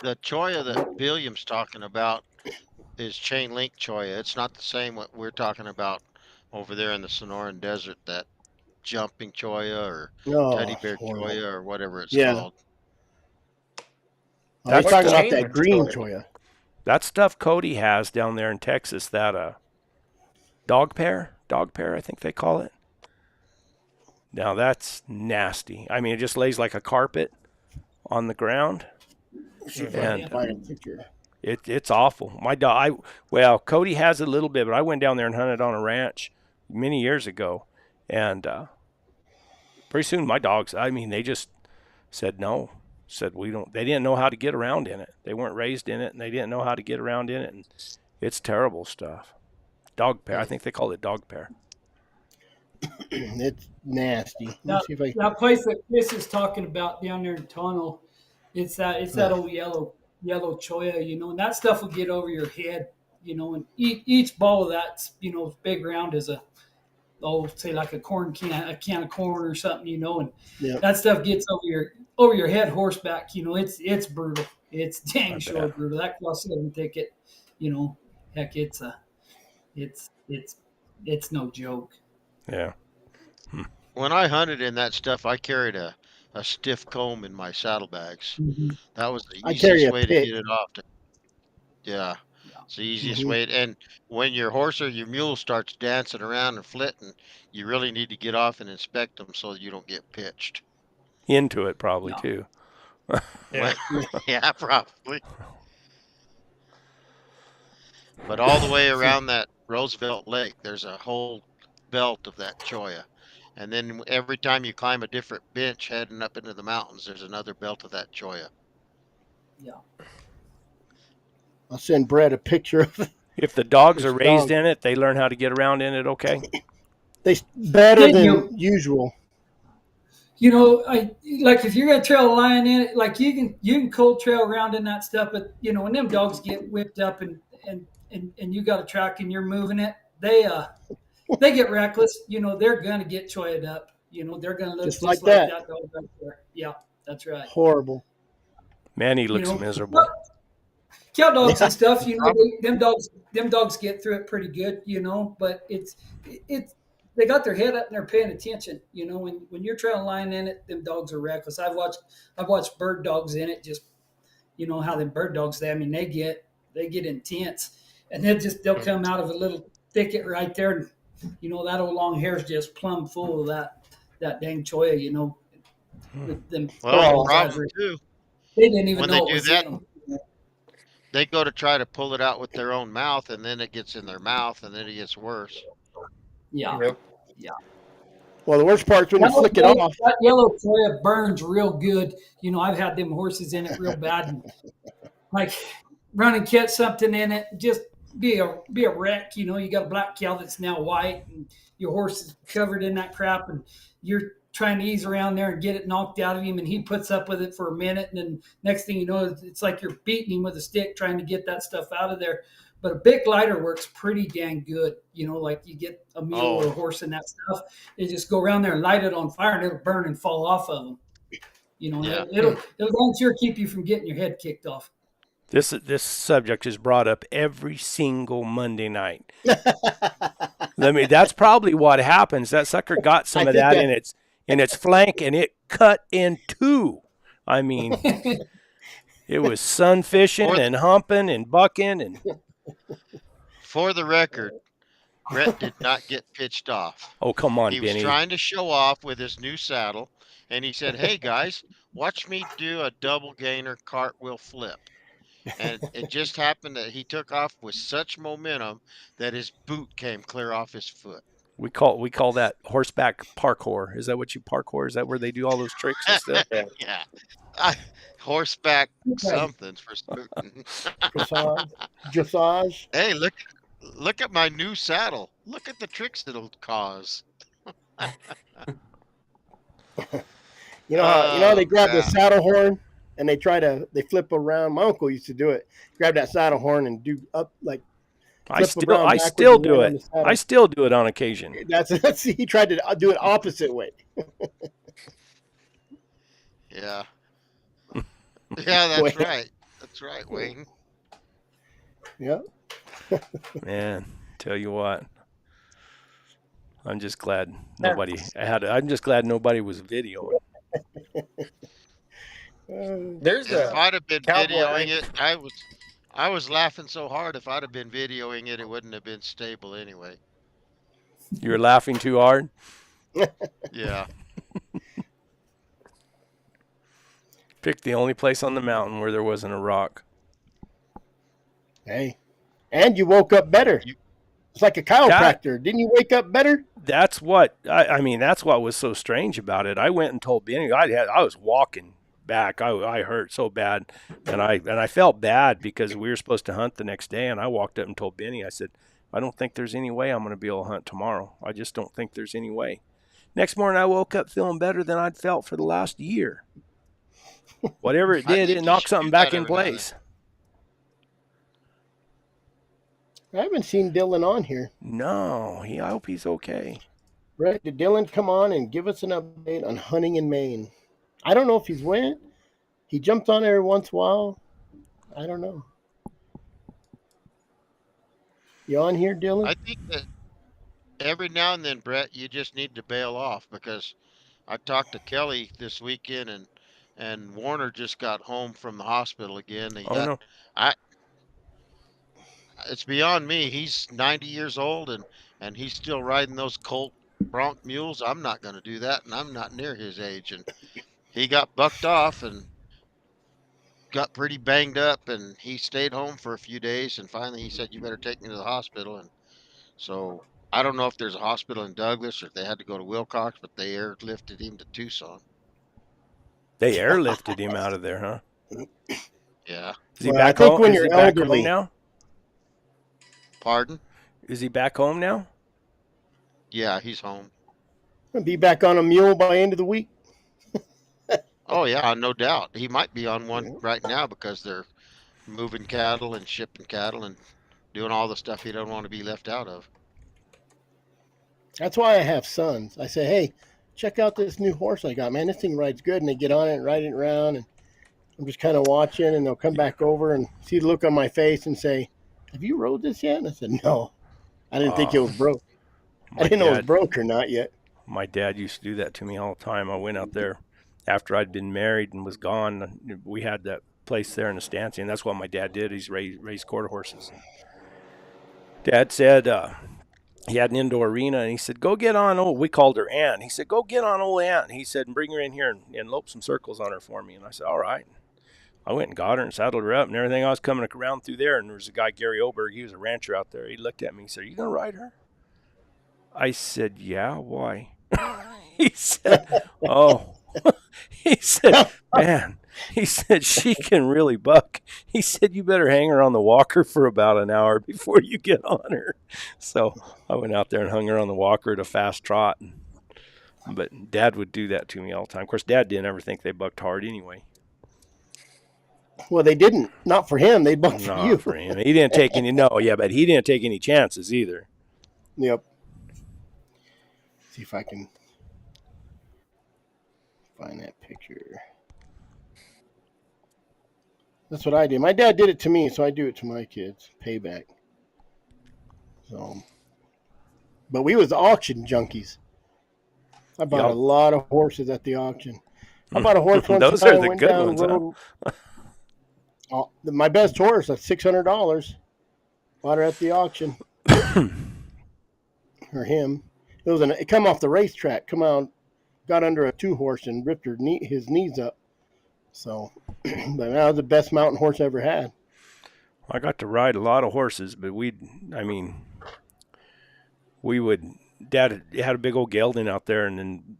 the cholla that William's talking about is chain link cholla. It's not the same what we're talking about over there in the Sonoran Desert, that jumping cholla or teddy bear cholla or whatever it's called. I'm talking about that green cholla. That stuff Cody has down there in Texas, that dog pear, I think they call it. Now that's nasty. I mean, it just lays like a carpet on the ground. And it's awful. My dog, Cody has it a little bit, but I went down there and hunted on a ranch many years ago. And pretty soon my dogs, they just said no. Said they didn't know how to get around in it. They weren't raised in it, and they didn't know how to get around in it, and it's terrible stuff. Dog pear. I think they call it dog pear. It's nasty. That place that Chris is talking about down there in Tono, it's that old yellow cholla, and that stuff will get over your head, and each ball of that's, big round as say like a can of corn or something, and that stuff gets over your head horseback, it's brutal. It's dang sure brutal. That cross-seven ticket, heck, it's no joke. Yeah. When I hunted in that stuff, I carried a stiff comb in my saddlebags. Mm-hmm. That was the easiest way to get it off. It's the easiest way. And when your horse or your mule starts dancing around and flitting, you really need to get off and inspect them so you don't get pitched. Into it probably too. Yeah, probably. But all the way around that Roosevelt Lake, there's a whole belt of that cholla. And then every time you climb a different bench heading up into the mountains, there's another belt of that cholla. Yeah. I'll send Brett a picture of it. If the dogs are raised in it, they learn how to get around in it, okay? They better than usual. Like if you're gonna trail a lion in it, like you can cold trail around in that stuff, but when them dogs get whipped up and you got a track and you're moving it, they get reckless. They're gonna get choyed up. They're gonna look just like that dog right there. Yeah, that's right. Horrible. Man, he looks miserable. Cow dogs and stuff, them dogs get through it pretty good, but it's they got their head up and they're paying attention. When you're trailing line in it, them dogs are reckless. I've watched bird dogs in it, just how them bird dogs they get intense, and they'll come out of a little thicket right there, and that old long hair's just plumb full of that dang cholla, with them. Well, the problem too. They didn't even know it was in them. They go to try to pull it out with their own mouth, and then it gets in their mouth, and then it gets worse. Yeah. Yep. Yeah. Well, the worst part's when you flick it off. That yellow cholla burns real good. I've had them horses in it real bad, and like run and catch something in it, just be a wreck. You got a black cow that's now white, and your horse is covered in that crap, and you're trying to ease around there and get it knocked out of him, and he puts up with it for a minute, and then next thing you know, it's like you're beating him with a stick trying to get that stuff out of there. But a big lighter works pretty dang good. Like you get a mule or a horse and that stuff, they just go around there and light it on fire, and it'll burn and fall off of them. It'll sure keep you from getting your head kicked off. This subject is brought up every single Monday night. That's probably what happens. That sucker got some of that in its flank, and it cut in two. It was sun fishing and humping and bucking and. For the record, Brett did not get pitched off. Oh, come on, He Benny. was trying to show off with his new saddle, and he said, "Hey guys, watch me do a double gainer cartwheel flip." And it just happened that he took off with such momentum that his boot came clear off his foot. We call that horseback parkour. Is that what you parkour? Is that where they do all those tricks and stuff? Yeah. Horseback somethings for certain. Dressage. Hey, look at my new saddle. Look at the tricks it'll cause. They grab the saddle horn and they flip around. My uncle used to do it. Grab that saddle horn and do up like. I still do it. I still do it on occasion. He tried to do it opposite way. Yeah. Yeah, that's Wayne. right. That's right, Wayne. Yeah. Man, tell you what. I'm just glad nobody was videoing. If I'd have been videoing it, I was laughing so hard. If I'd have been videoing it, it wouldn't have been stable anyway. You were laughing too hard? Yeah. Picked the only place on the mountain where there wasn't a rock. Hey, and you woke up better. It's like a chiropractor. Didn't you wake up better? That's what that's what was so strange about it. I went and told Benny I was walking back. I hurt so bad, and I felt bad because we were supposed to hunt the next day, and I walked up and told Benny, I said, I don't think there's any way I'm going to be able to hunt tomorrow. I just don't think there's any way. Next morning, I woke up feeling better than I'd felt for the last year. Whatever it did, it knocked something back in place. I haven't seen Dylan on here. No, I hope he's okay. Brett, did Dylan come on and give us an update on hunting in Maine? I don't know if he's went. He jumped on every once in a while. I don't know. You on here, Dylan? I think that every now and then, Brett, you just need to bail off, because I talked to Kelly this weekend, and Warner just got home from the hospital again. No. It's beyond me. He's 90 years old, and he's still riding those Colt bronc mules. I'm not going to do that, and I'm not near his age. And he got bucked off and got pretty banged up, and he stayed home for a few days, and finally he said, you better take me to the hospital. And so I don't know if there's a hospital in Douglas or if they had to go to Wilcox, but they airlifted him to Tucson. They airlifted him out of there, huh? Yeah. Is he back home? Is he back home now? Pardon? Is he back home now? Yeah, he's home. He'll be back on a mule by end of the week. Oh yeah, no doubt. He might be on one right now because they're moving cattle and shipping cattle and doing all the stuff he don't want to be left out of. That's why I have sons. I say, hey, check out this new horse I got, man. This thing rides good. And they get on it and ride it around. And I'm just kind of watching, and they'll come back over and see the look on my face and say, have you rode this yet? And I said, no. I didn't think it was broke. I didn't know it was broke or not yet. My dad used to do that to me all the time. I went out there after I'd been married and was gone. We had that place there in the Estancia, and that's what my dad did. He's raised quarter horses. Dad said he had an indoor arena, and he said, go get on, we called her Ann. He said, go get on old Ann. He said, and bring her in here and lope some circles on her for me. And I said, all right. I went and got her and saddled her up and everything. I was coming around through there, and there was a guy, Gary Oberg. He was a rancher out there. He looked at me. He said, are you going to ride her? I said, yeah, why? He said, oh. He said, man, he said, she can really buck. He said, you better hang her on the walker for about an hour before you get on her. So I went out there and hung her on the walker at a fast trot. But Dad would do that to me all the time. Of course, Dad didn't ever think they bucked hard anyway. Well, they didn't. Not for him. They bucked for you. Not for him. He didn't take any, but he didn't take any chances either. Yep. See if I can find that picture. That's what I did. My dad did it to me, so I do it to my kids. Payback. So, but we was auction junkies. I bought a lot of horses at the auction. I bought a horse once. Those are the good ones, huh? My best horse, that's $600. Bought her at the auction. Or him. It come off the racetrack. Come out, got under a 2-horse and ripped his knees up. So, but that was the best mountain horse I ever had. I got to ride a lot of horses, but Dad had a big old gelding out there, and then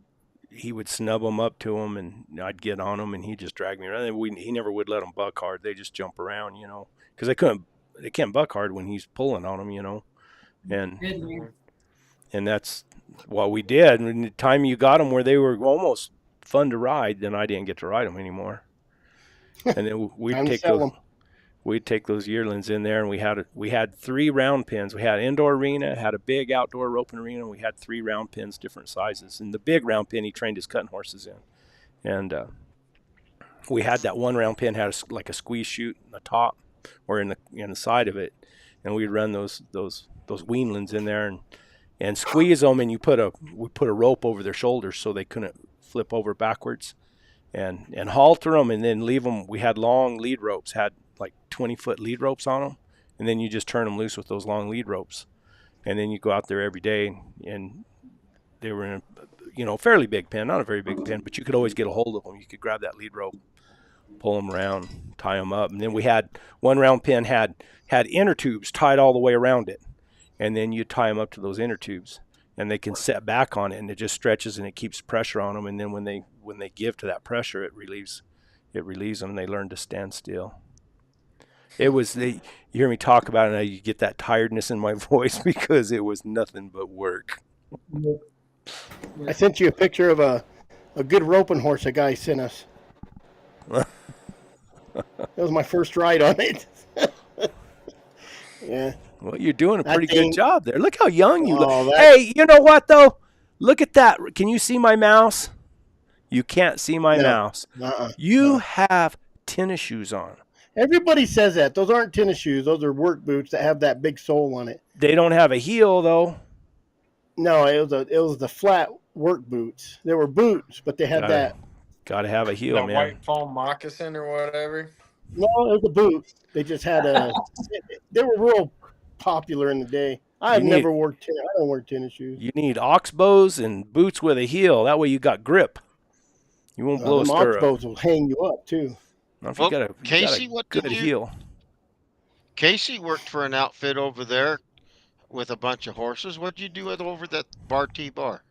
he would snub them up to him, and I'd get on them, and he'd just drag me around. He never would let them buck hard. They just jump around, because they can't buck hard when he's pulling on them, and that's what we did. And the time you got them where they were almost fun to ride, then I didn't get to ride them anymore. And then we'd take those yearlings in there, and we had 3 round pins. We had an indoor arena, had a big outdoor roping arena, and we had 3 round pins, different sizes. And the big round pin he trained his cutting horses in. And we had that 1 round pin had like a squeeze chute in the top or in the side of it, and we'd run those weanlings in there and squeeze them, and we put a rope over their shoulders so they couldn't flip over backwards, and halter them, and then leave them. We had long lead ropes, had like 20-foot lead ropes on them, and then you just turn them loose with those long lead ropes, and then you go out there every day, and they were in a fairly big pen, not a very big pen, but you could always get a hold of them. You could grab that lead rope, pull them around, tie them up, and then we had 1 round pin had inner tubes tied all the way around it, and then you tie them up to those inner tubes, and they can set back on it, and it just stretches and it keeps pressure on them, and then when they give to that pressure, it relieves it relieves them. They learn to stand still. It was you hear me talk about it, and you get that tiredness in my voice because it was nothing but work. I sent you a picture of a good roping horse a guy sent us. That was my first ride on it. Yeah. Well, you're doing a pretty good job there. Look how young you look. That... Hey, you know what though? Look at that. Can you see my mouse? You can't see my mouse. You have tennis shoes on. Everybody says that. Those aren't tennis shoes. Those are work boots that have that big sole on it. They don't have a heel though. No, it was the flat work boots. They were boots, but they had that. Gotta have a heel, the man. White foam moccasin or whatever. No, it was a boot. They just had they were real popular in the day. I don't wear tennis shoes. You need oxbows and boots with a heel. That way you got grip. You won't blow a stirrup. Oxbows will hang you up too. Casey, what good heel. Casey worked for an outfit over there with a bunch of horses. What did you do over that bar T bar?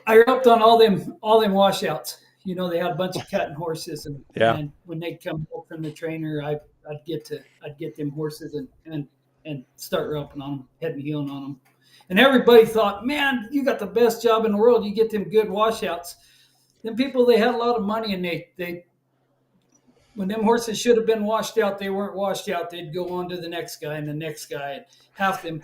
I roped on all them washouts. You know, they had a bunch of cutting horses, and when they come from the trainer, I'd get them horses and start roping on them, head and heeling on them. And everybody thought, man, you got the best job in the world. You get them good washouts. Them people, they had a lot of money, and they when them horses should have been washed out, they weren't washed out. They'd go on to the next guy and the next guy. And half them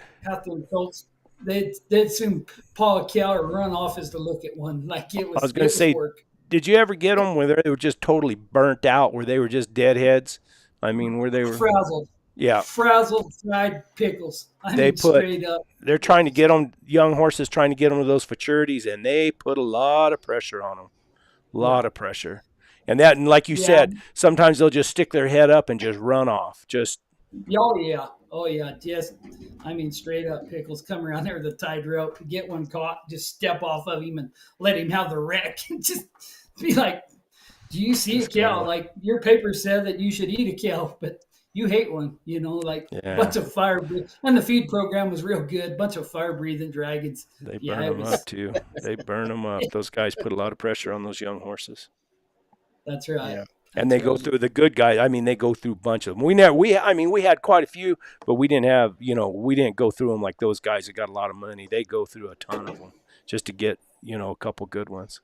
colts, they'd soon paw a cow or run off as to look at one. Like it was. I was going to say, work. Did you ever get them where they were just totally burnt out, where they were just deadheads? I mean, where they were frazzled. Yeah, frazzled fried pickles. Straight up. They're trying to get them, young horses trying to get them to those futurities, and they put a lot of pressure on them. A lot of pressure. And like you said, sometimes they'll just stick their head up and just run off. Oh yeah. Just, straight up pickles. Come around there with a tied rope, get one caught, just step off of him and let him have the wreck. And just be like, do you see a cow? Like your paper said that you should eat a cow, but you hate one, bunch of fire. And the feed program was real good. Bunch of fire breathing dragons. They burn them up too. They burn them up. Those guys put a lot of pressure on those young horses. That's right. Yeah. And they go through the good guys. They go through a bunch of them. We had quite a few, but we didn't have, we didn't go through them like those guys that got a lot of money. They go through a ton of them just to get, a couple good ones.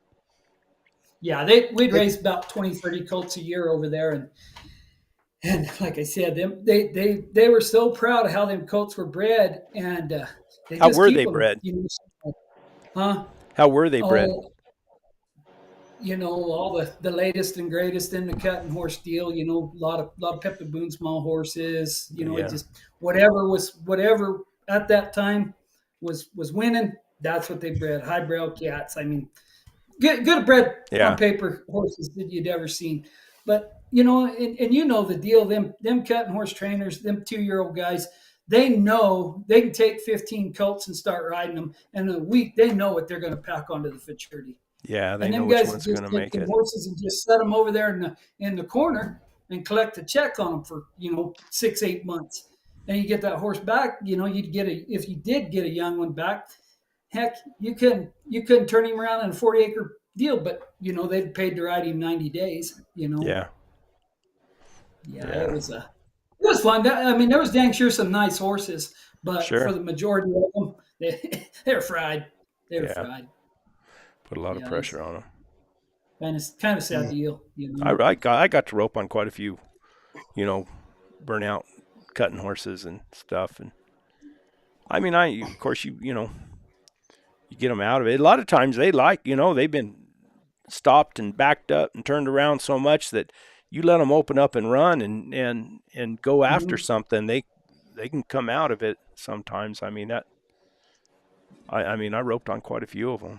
Yeah, we'd raise about 20, 30 colts a year over there, and like I said, they were so proud of how them colts were bred, and how were they bred? How were they bred? All the latest and greatest in the cutting horse deal. A lot of Pepper Boone small horses. It just whatever at that time was winning. That's what they bred. Highbrow cats. Good bred on paper horses that you'd ever seen. But and the deal. Them cutting horse trainers, them 2-year-old guys, they know they can take 15 colts and start riding them, and in a week they know what they're going to pack onto the futurity. Yeah, they know which one's going to make it. Horses and just set them over there in the corner and collect a check on them for 6-8 months. And you get that horse back. You'd get if you did get a young one back. Heck, you couldn't turn him around in a 40-acre deal, but they'd paid to ride him 90 days. Yeah. It was fun. There was dang sure some nice horses, but for the majority of them, they're fried. They were fried. Put a lot of pressure on them. And it's kind of a sad deal. I got to rope on quite a few, burnout cutting horses and stuff. And of course, you get them out of it. A lot of times they've been stopped and backed up and turned around so much that you let them open up and run and go after something. They can come out of it sometimes. I roped on quite a few of them.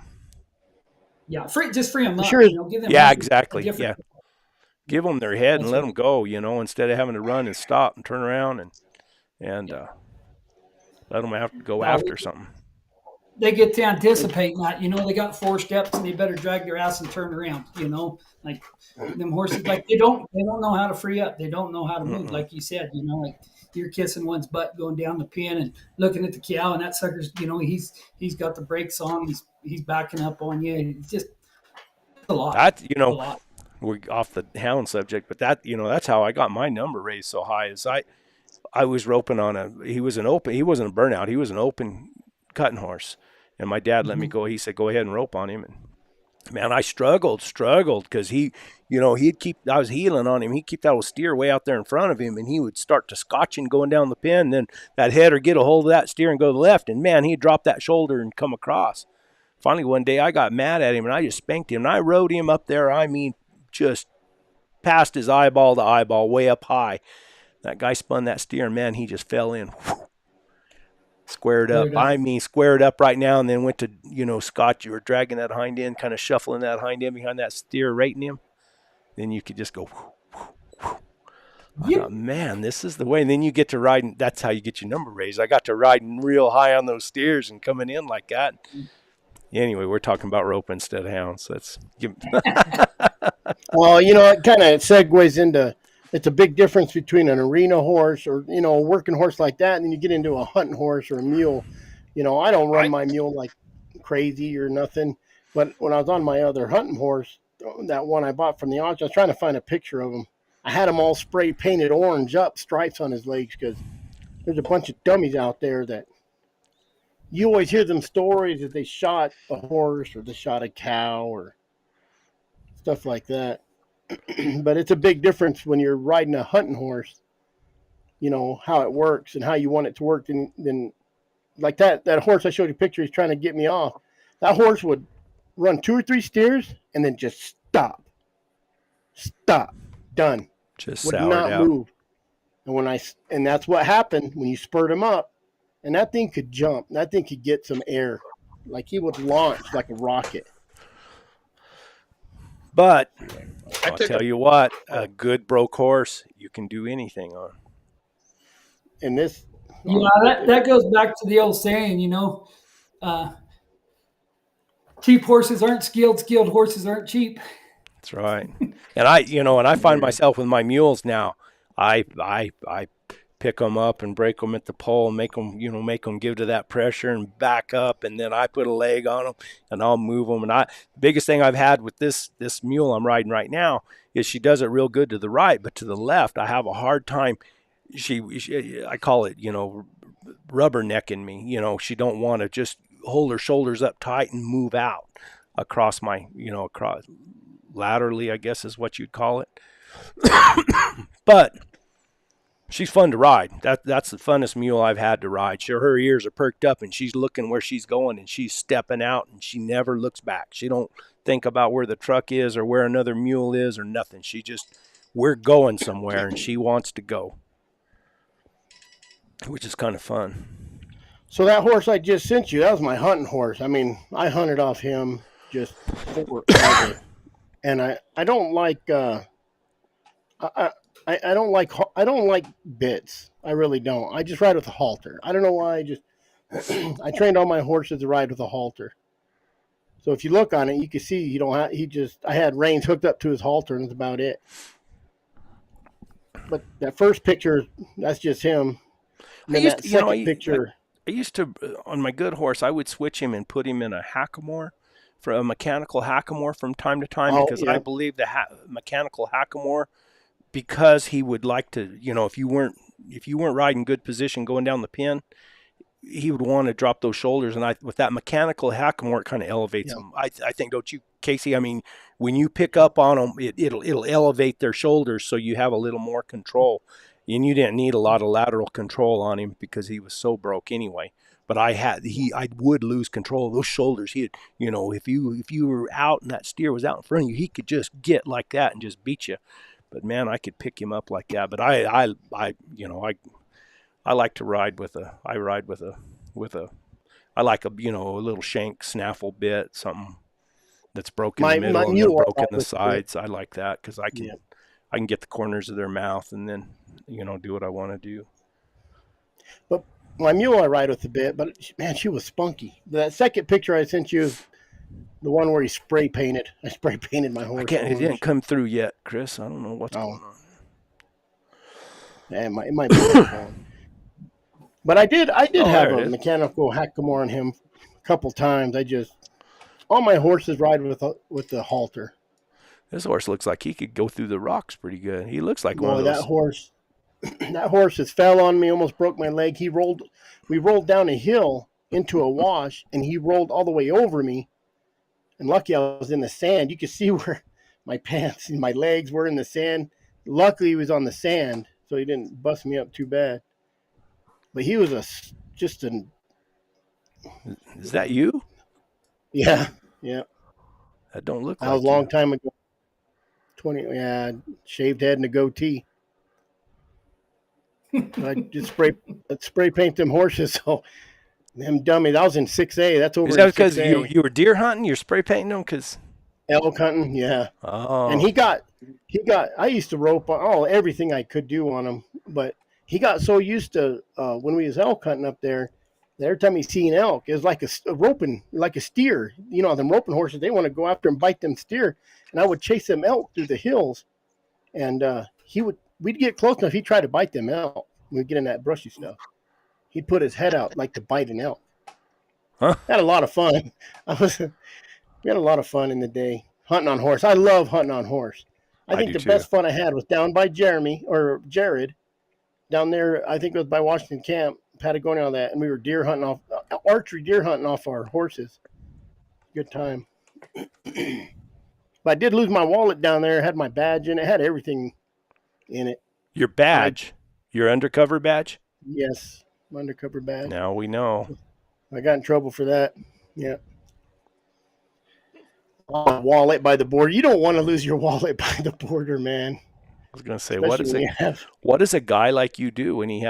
Yeah, free them up. Sure. Give them exactly. Yeah, give them their head and let them go. Instead of having to run and stop and turn around and let them have to go after something. They get to anticipating that. They got 4 steps and they better drag their ass and turn around. Like them horses, like they don't know how to free up. They don't know how to move. Like you said, like you're kissing one's butt going down the pin and looking at the cow, and that sucker's, he's got the brakes on. He's backing up on you. It's just a lot. That's a lot. we're off the hound subject, but that's how I got my number raised so high. Is I was roping on he wasn't a burnout, he was an open cutting horse, and my dad let me go. He said, go ahead and rope on him, and man, I struggled because I was heeling on him. He'd keep that old steer way out there in front of him, and he would start to scotching going down the pin. And then that head or get a hold of that steer and go to the left, and man, he'd drop that shoulder and come across. Finally, one day I got mad at him, and I just spanked him, and I rode him up there. I mean, just past his eyeball to eyeball, way up high. That guy spun that steer, and man, he just fell in. Squared up. I mean, squared up right now, and then went to, Scott, you were dragging that hind end, kind of shuffling that hind end behind that steer, rating him. Then you could just go, I thought, man, this is the way. And then you get to ride, and that's how you get your number raised. I got to riding real high on those steers and coming in like that. Anyway, we're talking about rope instead of hounds. So that's well, it kind of segues into, it's a big difference between an arena horse or, a working horse like that. And then you get into a hunting horse or a mule. I don't run my mule like crazy or nothing. But when I was on my other hunting horse, that one I bought from the auction, I was trying to find a picture of him. I had him all spray painted orange up, stripes on his legs, because there's a bunch of dummies out there that you always hear them stories that they shot a horse or they shot a cow or stuff like that. But it's a big difference when you're riding a hunting horse, how it works and how you want it to work. And then like that horse I showed you a picture, he's trying to get me off. That horse would run 2 or 3 steers and then just stop, done. Just would not out. Move. And that's what happened when you spurred him up. And that thing could jump. That thing could get some air. Like he would launch like a rocket. But I'll tell you what, a good broke horse, you can do anything on. And this... that goes back to the old saying, cheap horses aren't skilled horses aren't cheap. That's right. And I find myself with my mules now, I pick them up and break them at the pole and make them give to that pressure and back up, and then I put a leg on them and I'll move them. And the biggest thing I've had with this mule I'm riding right now is she does it real good to the right, but to the left I have a hard time. I call it rubbernecking me. She don't want to just hold her shoulders up tight and move out across across laterally, I guess is what you'd call it. But she's fun to ride. That's the funnest mule I've had to ride. Her ears are perked up and she's looking where she's going and she's stepping out and she never looks back. She don't think about where the truck is or where another mule is or nothing. We're going somewhere and she wants to go, which is kind of fun. So that horse I just sent you, that was my hunting horse. I mean, I hunted off him just forever. And I don't like I don't like bits. I really don't. I just ride with a halter. I don't know why. I trained all my horses to ride with a halter. So if you look on it, you can see I had reins hooked up to his halter, and that's about it. But that first picture, that's just him. And that second picture. I used to, on my good horse, I would switch him and put him in a hackamore, for a mechanical hackamore from time to time, because I believe the mechanical hackamore, because he would like to, if you weren't riding good position going down the pin, he would want to drop those shoulders. And with that mechanical hackamore, it kind of elevates them. I think, don't you, Casey? I mean, when you pick up on them, it'll elevate their shoulders so you have a little more control. And you didn't need a lot of lateral control on him because he was so broke anyway. But I would lose control of those shoulders. If you were out and that steer was out in front of you, he could just get like that and just beat you. But man, I could pick him up like that. But I like to ride with a little shank snaffle bit, something that's broken in the middle and then broken the sides. I like that because I can get the corners of their mouth and then do what I want to do. But my mule I ride with a bit, but man, she was spunky. That second picture I sent you is the one where he spray painted. I spray painted my horse. It didn't come through yet, Chris. I don't know what's going on. Yeah, it might be. But I did have a mechanical hackamore on him a couple times. All my horses ride with the halter. This horse looks like he could go through the rocks pretty good. He looks like one Boy, of those. that horse just fell on me, almost broke my leg. We rolled down a hill into a wash, and he rolled all the way over me. And lucky I was in the sand. You could see where my pants and my legs were in the sand. Luckily, he was on the sand, so he didn't bust me up too bad. But he was just an. Is that you? Yeah. That don't look like That was a long time ago. 20, shaved head and a goatee. I just spray paint them horses. So them dummies. I was in 6A. That's over. Is that because 6A. you were deer hunting? You're spray painting them because Elk hunting, yeah. Oh. And he got. I used to rope everything I could do on him, but he got so used to when we was elk hunting up there. Every time he seen elk, it was like a roping, like a steer. You know, them roping horses, they want to go after and bite them steer. And I would chase them elk through the hills, and we'd get close enough. He'd try to bite them elk. We'd get in that brushy stuff. He'd put his head out like to bite an elk. Huh? Had a lot of fun. We had a lot of fun in the day hunting on horse. I love hunting on horse. I think the best fun I had was down by Jared, down there. I think it was by Washington Camp, Patagonia, all that, and we were archery deer hunting off our horses. Good time. But I did lose my wallet down there. It had my badge in it. It had everything in it. Your badge? Your undercover badge? Yes, my undercover badge. Now we know. I got in trouble for that. Yeah. Oh, wallet by the border. You don't want to lose your wallet by the border, man. I was going to say, Especially what does a guy like you do when he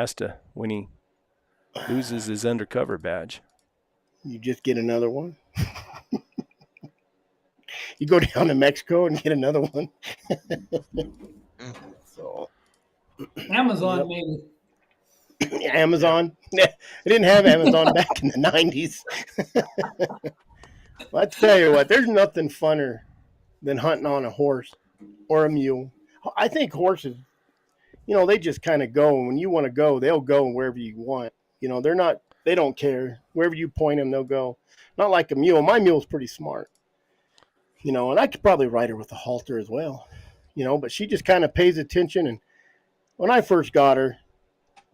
loses his undercover badge? You just get another one. You go down to Mexico and get another one. So Amazon, maybe. Amazon. I didn't have Amazon back in the 90s. Well, I tell you what, there's nothing funner than hunting on a horse or a mule. I think horses, they just kind of go. When you want to go, they'll go wherever you want. They don't care. Wherever you point them, they'll go. Not like a mule. My mule's pretty smart. And I could probably ride her with a halter as well. But she just kind of pays attention. And when I first got her,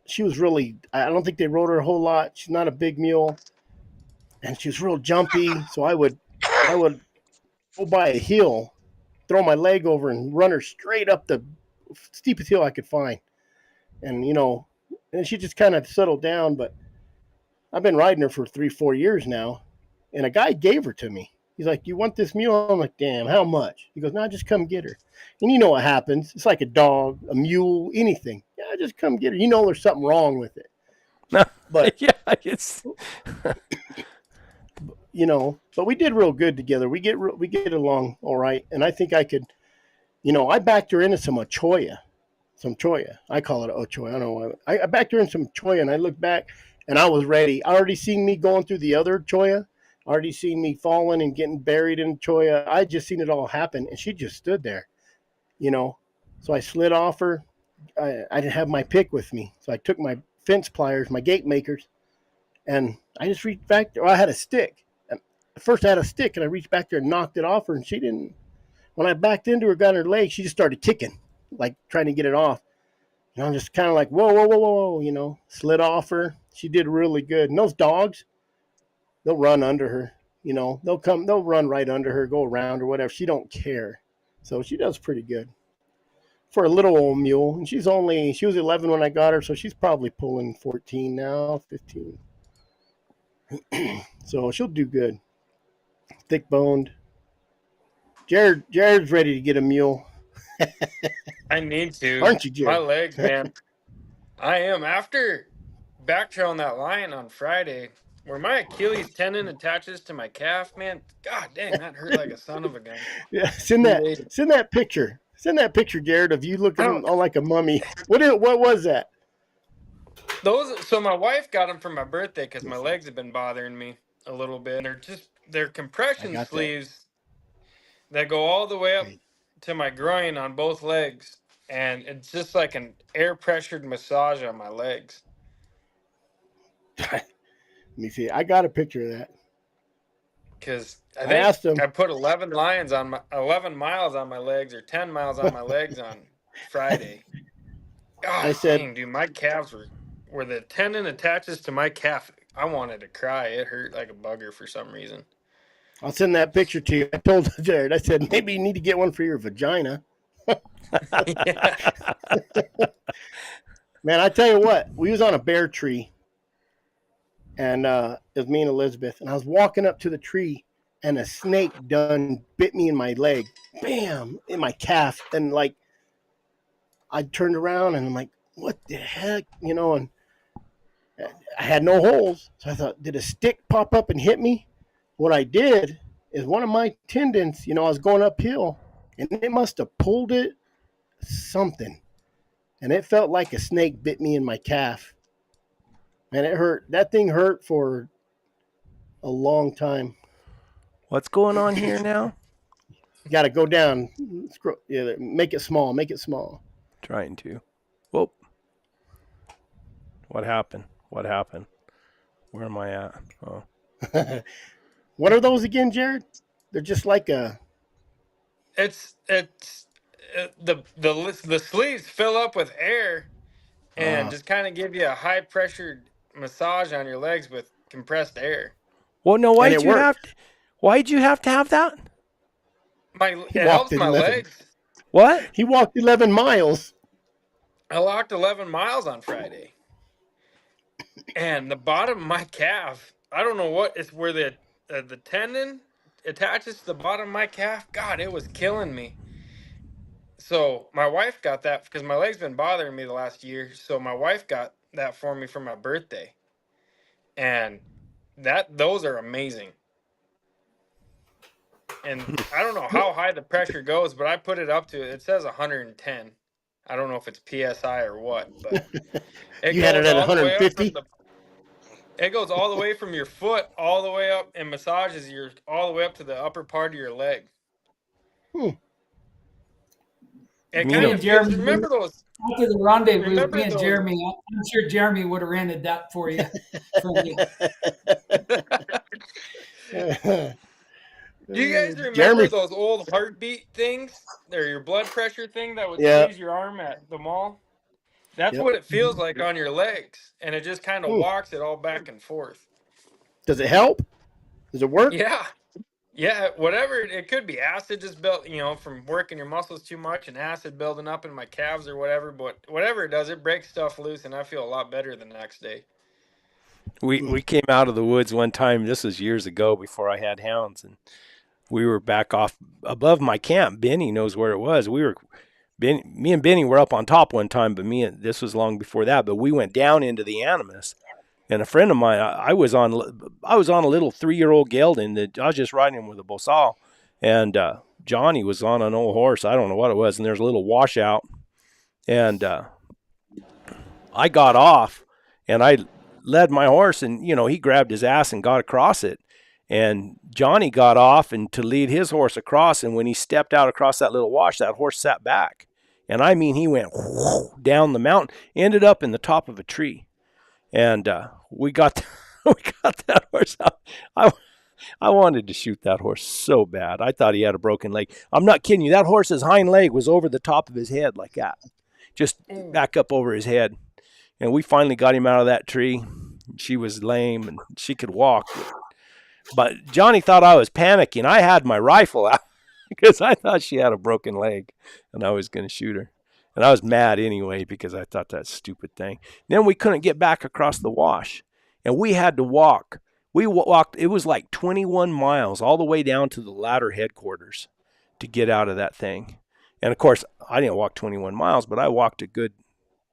she was I don't think they rode her a whole lot. She's not a big mule. And she was real jumpy. So I would go by a hill, throw my leg over and run her straight up the steepest hill I could find. And, and she just kind of settled down. But I've been riding her for 3-4 years now. And a guy gave her to me. He's like, "You want this mule?" I'm like, "Damn, how much?" He goes, "No, just come get her." And you know what happens. It's like a dog, a mule, anything. Yeah, just come get her. There's something wrong with it. But yeah, it's but we did real good together. We get along all right. And I think I could, I backed her into some choya. I call it Ochoa. I don't know why. I backed her in some choya, and I looked back, and I was ready. I already seen me going through the other choya. Already seen me falling and getting buried in choya. I just seen it all happen, and she just stood there, So I slid off her. I didn't have my pick with me, so I took my fence pliers, my gate makers, and I just reached back there. I had a stick. And first I had a stick, and I reached back there and knocked it off her, and she didn't. When I backed into her, got her leg, she just started kicking, like trying to get it off. And I'm just kind of like, whoa, slid off her. She did really good. And those dogs, they'll run under her, they'll run right under her, go around or whatever. She don't care. So she does pretty good for a little old mule. And she was 11 when I got her. So she's probably pulling 14 now, 15. So she'll do good. Thick boned. Jared's ready to get a mule. I need to. Aren't you, Jared? My legs, man. I am. After backtrailing that line on Friday, where my Achilles tendon attaches to my calf, man, god dang, that hurt like a son of a gun. Yeah, send that picture. Send that picture, Jared, of you looking all like a mummy. What was that? So my wife got them for my birthday because my legs have been bothering me a little bit. They're compression sleeves that go all the way up to my groin on both legs, and it's just like an air pressured massage on my legs. Let me see. I got a picture of that. because I I think asked him. I put 11 miles on my legs or 10 miles on my legs on Friday. I Oh, said, dang, dude, my calves where the tendon attaches to my calf. I wanted to cry. It hurt like a bugger for some reason. I'll send that picture to you. I told Jared, I said, maybe you need to get one for your vagina. Yeah. Man, I tell you what, we was on a bear tree, and it was me and Elizabeth, and I was walking up to the tree, and a snake done bit me in my leg, bam, in my calf, and like I turned around and I'm like, what the heck, and I had no holes, so I thought, did a stick pop up and hit me? What I did is one of my tendons, I was going uphill, and it must have pulled it something, and it felt like a snake bit me in my calf. Man, it hurt. That thing hurt for a long time. What's going on here now? You got to go down. Yeah, make it small. Make it small. Trying to. Whoa. What happened? What happened? Where am I at? Oh. What are those again, Jared? They're just like a. It's the sleeves fill up with air and just kind of give you a high pressured massage on your legs with compressed air. Well, no, And it worked. Why'd you have to have that? It helps my legs. What? He walked 11 miles. I walked 11 miles on Friday. And the bottom of my calf, I don't know what, it's where the tendon attaches to the bottom of my calf. God, it was killing me. So my wife got that because my leg's been bothering me the last year. So my wife got that for me for my birthday. And those are amazing. And I don't know how high the pressure goes, but I put it up to, it says 110. I don't know if it's PSI or what, but you had it at 150? It goes all the way from your foot all the way up and massages all the way up to the upper part of your leg. It kind of Jeremy, remember those after the rendezvous with me and Jeremy, I'm sure Jeremy would have rented that for you. Do you guys remember those old heartbeat things? Or your blood pressure thing that would squeeze your arm at the mall? That's what it feels like on your legs. And it just kind of walks it all back and forth. Does it help? Does it work? Yeah. Yeah, whatever. It could be acid just built, from working your muscles too much and acid building up in my calves or whatever. But whatever it does, it breaks stuff loose, and I feel a lot better the next day. We came out of the woods one time. This was years ago before I had hounds, and we were back off above my camp. Benny knows where it was. Me and Benny were up on top one time, but this was long before that. But we went down into the Animus. And a friend of mine, I was on a little 3-year-old gelding that I was just riding him with a bosal, and Johnny was on an old horse. I don't know what it was, and there's a little washout, and I got off, and I led my horse, and he grabbed his ass and got across it, and Johnny got off and to lead his horse across, and when he stepped out across that little wash, that horse sat back, and I mean he went down the mountain, ended up in the top of a tree. And we got that horse out. I wanted to shoot that horse so bad. I thought he had a broken leg. I'm not kidding you. That horse's hind leg was over the top of his head like that, just back up over his head. And we finally got him out of that tree. She was lame and she could walk. But Johnny thought I was panicking. I had my rifle out because I thought she had a broken leg and I was going to shoot her. And I was mad anyway because I thought that stupid thing. Then we couldn't get back across the wash. And we had to walk. We walked, it was like 21 miles all the way down to the ladder headquarters to get out of that thing. And of course, I didn't walk 21 miles, but I walked a good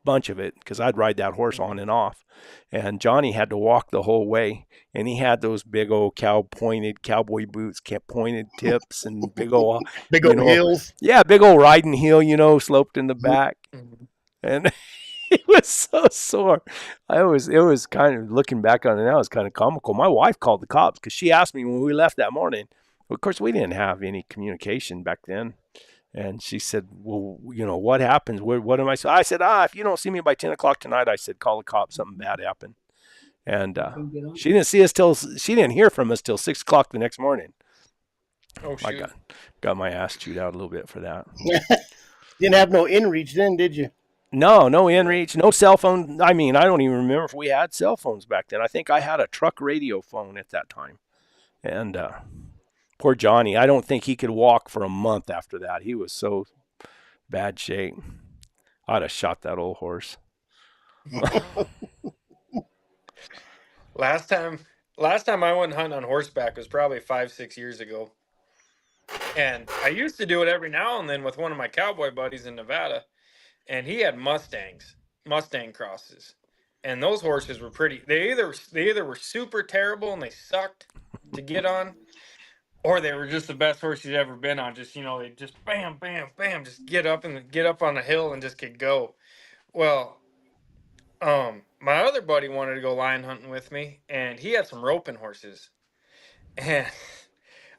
bunch of it because I'd ride that horse on and off. And Johnny had to walk the whole way. And he had those big old pointed cowboy boots, pointed tips, and big old heels. Yeah, big old riding heel, sloped in the back. And it was so sore. It was kind of, looking back on it now, it's kind of comical. My wife called the cops because she asked me when we left that morning. Of course, we didn't have any communication back then. And she said, well, what happens? What am I? I said, if you don't see me by 10 o'clock tonight, I said, call the cops. Something bad happened. And she didn't hear from us till 6 o'clock the next morning. Oh, shoot. I got my ass chewed out a little bit for that. Didn't have no inReach then, did you? No inReach, no cell phone. I mean, I don't even remember if we had cell phones back then. I think I had a truck radio phone at that time. And poor Johnny, I don't think he could walk for a month after that. He was so bad shape. I'd have shot that old horse. Last time I went hunting on horseback was probably 5-6 years ago. And I used to do it every now and then with one of my cowboy buddies in Nevada. And he had Mustang crosses. And those horses were pretty. They either were super terrible and they sucked to get on, or they were just the best horse you'd ever been on. Just, they just bam, bam, bam, just get up on a hill and just could go. Well, my other buddy wanted to go lion hunting with me, and he had some roping horses. And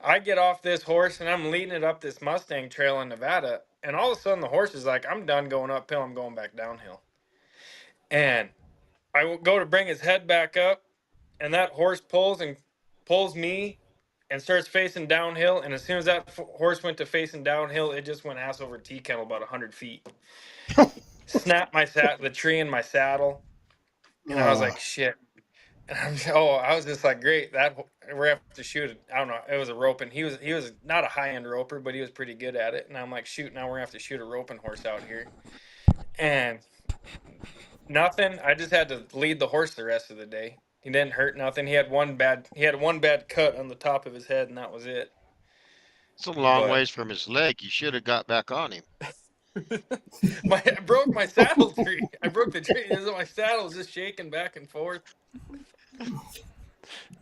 I get off this horse and I'm leading it up this Mustang trail in Nevada, and all of a sudden the horse is like, I'm done going uphill, I'm going back downhill. And I will go to bring his head back up, and that horse pulls me and starts facing downhill. And as soon as that horse went to facing downhill, it just went ass over tea kettle about 100 feet. Snapped the tree in my saddle. And I was like, shit. And I was just like, great. We're gonna have to shoot it. I don't know. It was a roping. He was not a high-end roper, but he was pretty good at it. And I'm like, shoot, now we're gonna have to shoot a roping horse out here. And nothing. I just had to lead the horse the rest of the day. He didn't hurt nothing. He had one bad cut on the top of his head, and that was it. It's a long ways from his leg. You should have got back on him. I broke my saddle tree. I broke the tree. My saddle was just shaking back and forth.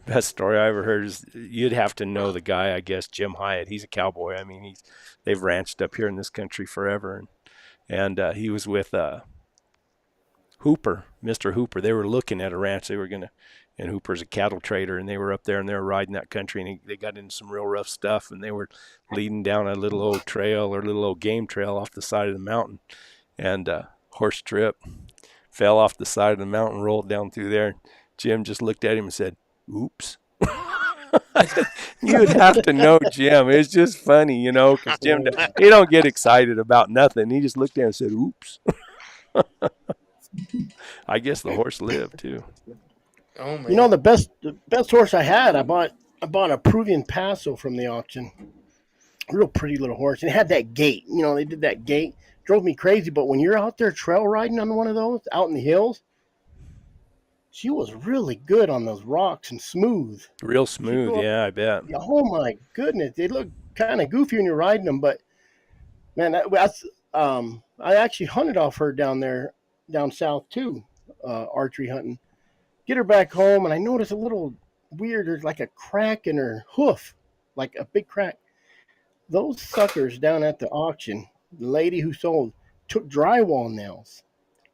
Best story I ever heard is, you'd have to know the guy, I guess, Jim Hyatt. He's a cowboy. I mean, they've ranched up here in this country forever, and he was with Hooper, Mr. Hooper. They were looking at a ranch. And Hooper's a cattle trader, and they were up there and they were riding that country, and they got into some real rough stuff, and they were leading down a little old trail or little old game trail off the side of the mountain, and horse tripped, fell off the side of the mountain, rolled down through there. Jim just looked at him and said, "Oops." You'd have to know Jim. It's just funny, because Jim, he don't get excited about nothing. He just looked at him and said, "Oops." I guess the horse lived too. Oh, man. The best horse I had, I bought a Peruvian Paso from the auction. Real pretty little horse. And it had that gait. They did that gait. Drove me crazy. But when you're out there trail riding on one of those out in the hills, she was really good on those rocks and smooth. Real smooth, yeah, I bet. Oh my goodness, they look kind of goofy when you're riding them, but man, I actually hunted off her down south too, archery hunting. Get her back home, and I noticed a little weird. There's like a crack in her hoof, like a big crack. Those suckers down at the auction, the lady who sold, took drywall nails,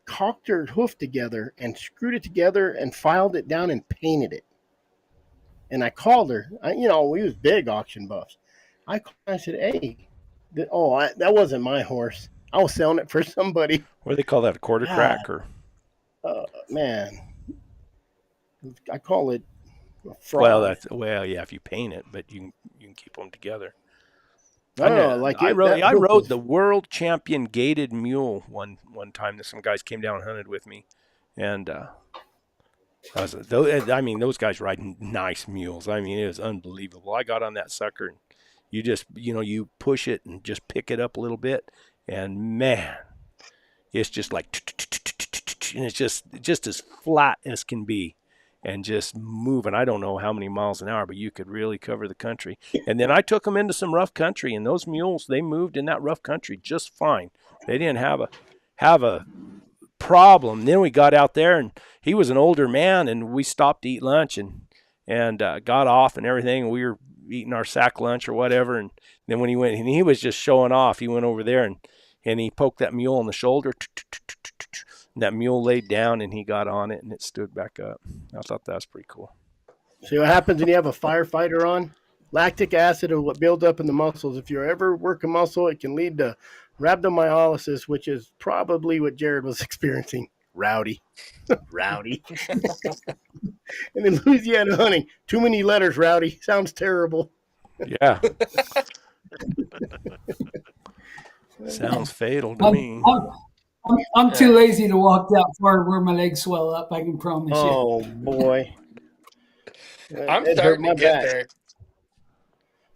caulked her hoof together, and screwed it together and filed it down and painted it. And I called her. We was big auction buffs. I said, "Hey, that wasn't my horse. I was selling it for somebody." What do they call that? A quarter crack, or? Man, I call it a fraud. Yeah. If you paint it, but you can keep them together. I rode the world champion gaited mule one time. That some guys came down and hunted with me, and those guys riding nice mules. I mean, it was unbelievable. I got on that sucker, and you just you push it and just pick it up a little bit, and man, it's just like, and it's just as flat as can be. And just moving. I don't know how many miles an hour, but you could really cover the country. And then I took them into some rough country, and those mules, they moved in that rough country just fine. They didn't have a problem. Then we got out there, and he was an older man, and we stopped to eat lunch and got off and everything. And we were eating our sack lunch or whatever. And then when he went, and he was just showing off. He went over there and he poked that mule on the shoulder. And that mule laid down, and he got on it, and it stood back up. I thought that was pretty cool. See what happens when you have a firefighter on? Lactic acid is what builds up in the muscles. If you ever work a muscle, it can lead to rhabdomyolysis, which is probably what Jared was experiencing. rowdy, rowdy. And in Louisiana hunting, too many letters, rowdy. Sounds terrible. Yeah. Sounds fatal to I'm, me. I'm too lazy to walk that far where my legs swell up. I can promise you. Oh boy, I'm it hurt starting to my get back. there.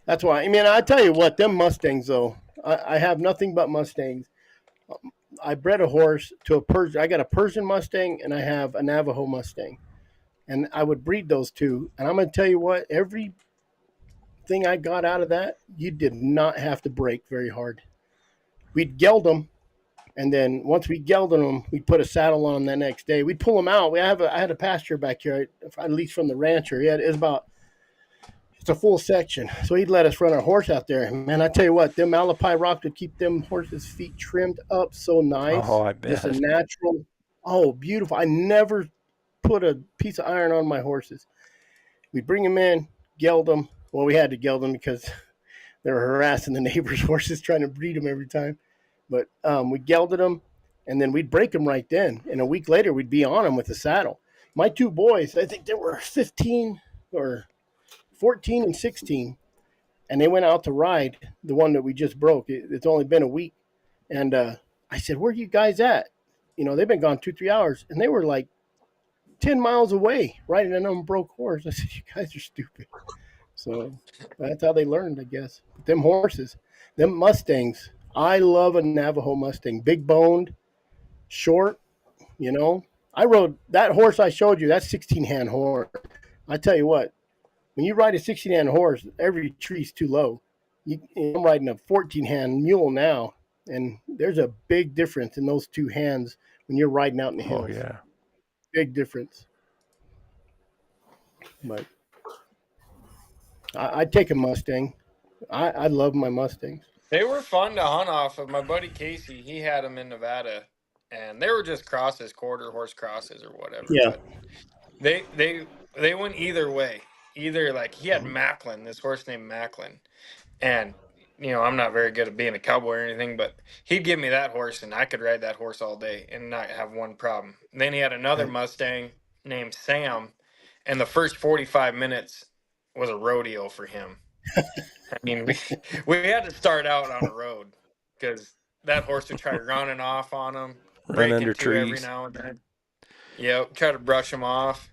That's why. I mean, I tell you what, them Mustangs though. I have nothing but Mustangs. I bred a horse to a Persian. I got a Persian Mustang and I have a Navajo Mustang, and I would breed those two. And I'm going to tell you what, everything I got out of that, you did not have to break very hard. We'd geld them, and then once we gelded them, we'd put a saddle on them the next day. We'd pull them out. I had a pasture back here, at least from the rancher. It's a full section. So he'd let us run our horse out there. Man, I tell you what, them Malapai rocks would keep them horses' feet trimmed up so nice. Oh, I bet. Just a natural, beautiful. I never put a piece of iron on my horses. We'd bring them in, geld them. Well, we had to geld them because they were harassing the neighbors' horses trying to breed them every time. But we gelded them, and then we'd break them right then. And a week later, we'd be on them with the saddle. My two boys, I think they were 15 or 14 and 16, and they went out to ride the one that we just broke. It's only been a week. And I said, where are you guys at? They've been gone 2-3 hours, and they were like 10 miles away riding an unbroke horse. I said, you guys are stupid. So that's how they learned, I guess. But them horses, them Mustangs, I love a Navajo Mustang. Big boned, short, I rode that horse I showed you, that 16-hand horse. I tell you what, when you ride a 16-hand horse, every tree's too low. I'm riding a 14-hand mule now, and there's a big difference in those two hands when you're riding out in the hills. Oh, yeah. Big difference. But I'd take a Mustang. I love my Mustangs. They were fun to hunt off of. My buddy Casey, he had them in Nevada, and they were just crosses, quarter horse crosses or whatever. Yeah. But they went either way. Either like he had Macklin, this horse named Macklin, and I'm not very good at being a cowboy or anything, but he'd give me that horse and I could ride that horse all day and not have one problem. And then he had another Mustang named Sam, and the first 45 minutes was a rodeo for him. I mean, we had to start out on a road because that horse would try running off on him, Run under trees every now and then. Yep, try to brush him off.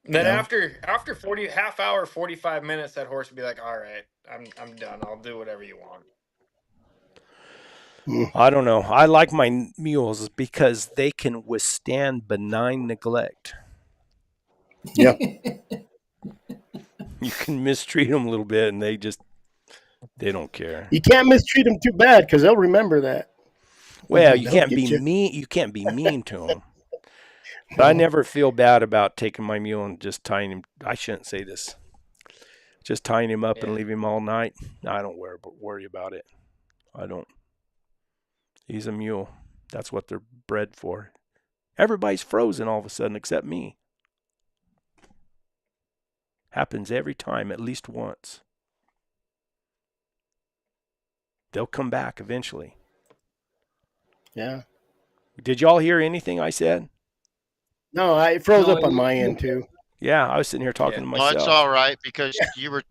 Then after half hour, 45 minutes, that horse would be like, all right, I'm done. I'll do whatever you want. I don't know. I like my mules because they can withstand benign neglect. Yeah. You can mistreat them a little bit, and they don't care. You can't mistreat them too bad because they'll remember that. Well, you can't be mean. You can't be mean to them. But I never feel bad about taking my mule and just tying him. I shouldn't say this. Just tying him up and leave him all night. I don't worry about it. I don't. He's a mule. That's what they're bred for. Everybody's frozen all of a sudden except me. Happens every time, at least once. They'll come back eventually. Yeah. Did y'all hear anything I said? No, it froze up on my end too. Yeah, I was sitting here talking to myself. No, it's all right because you were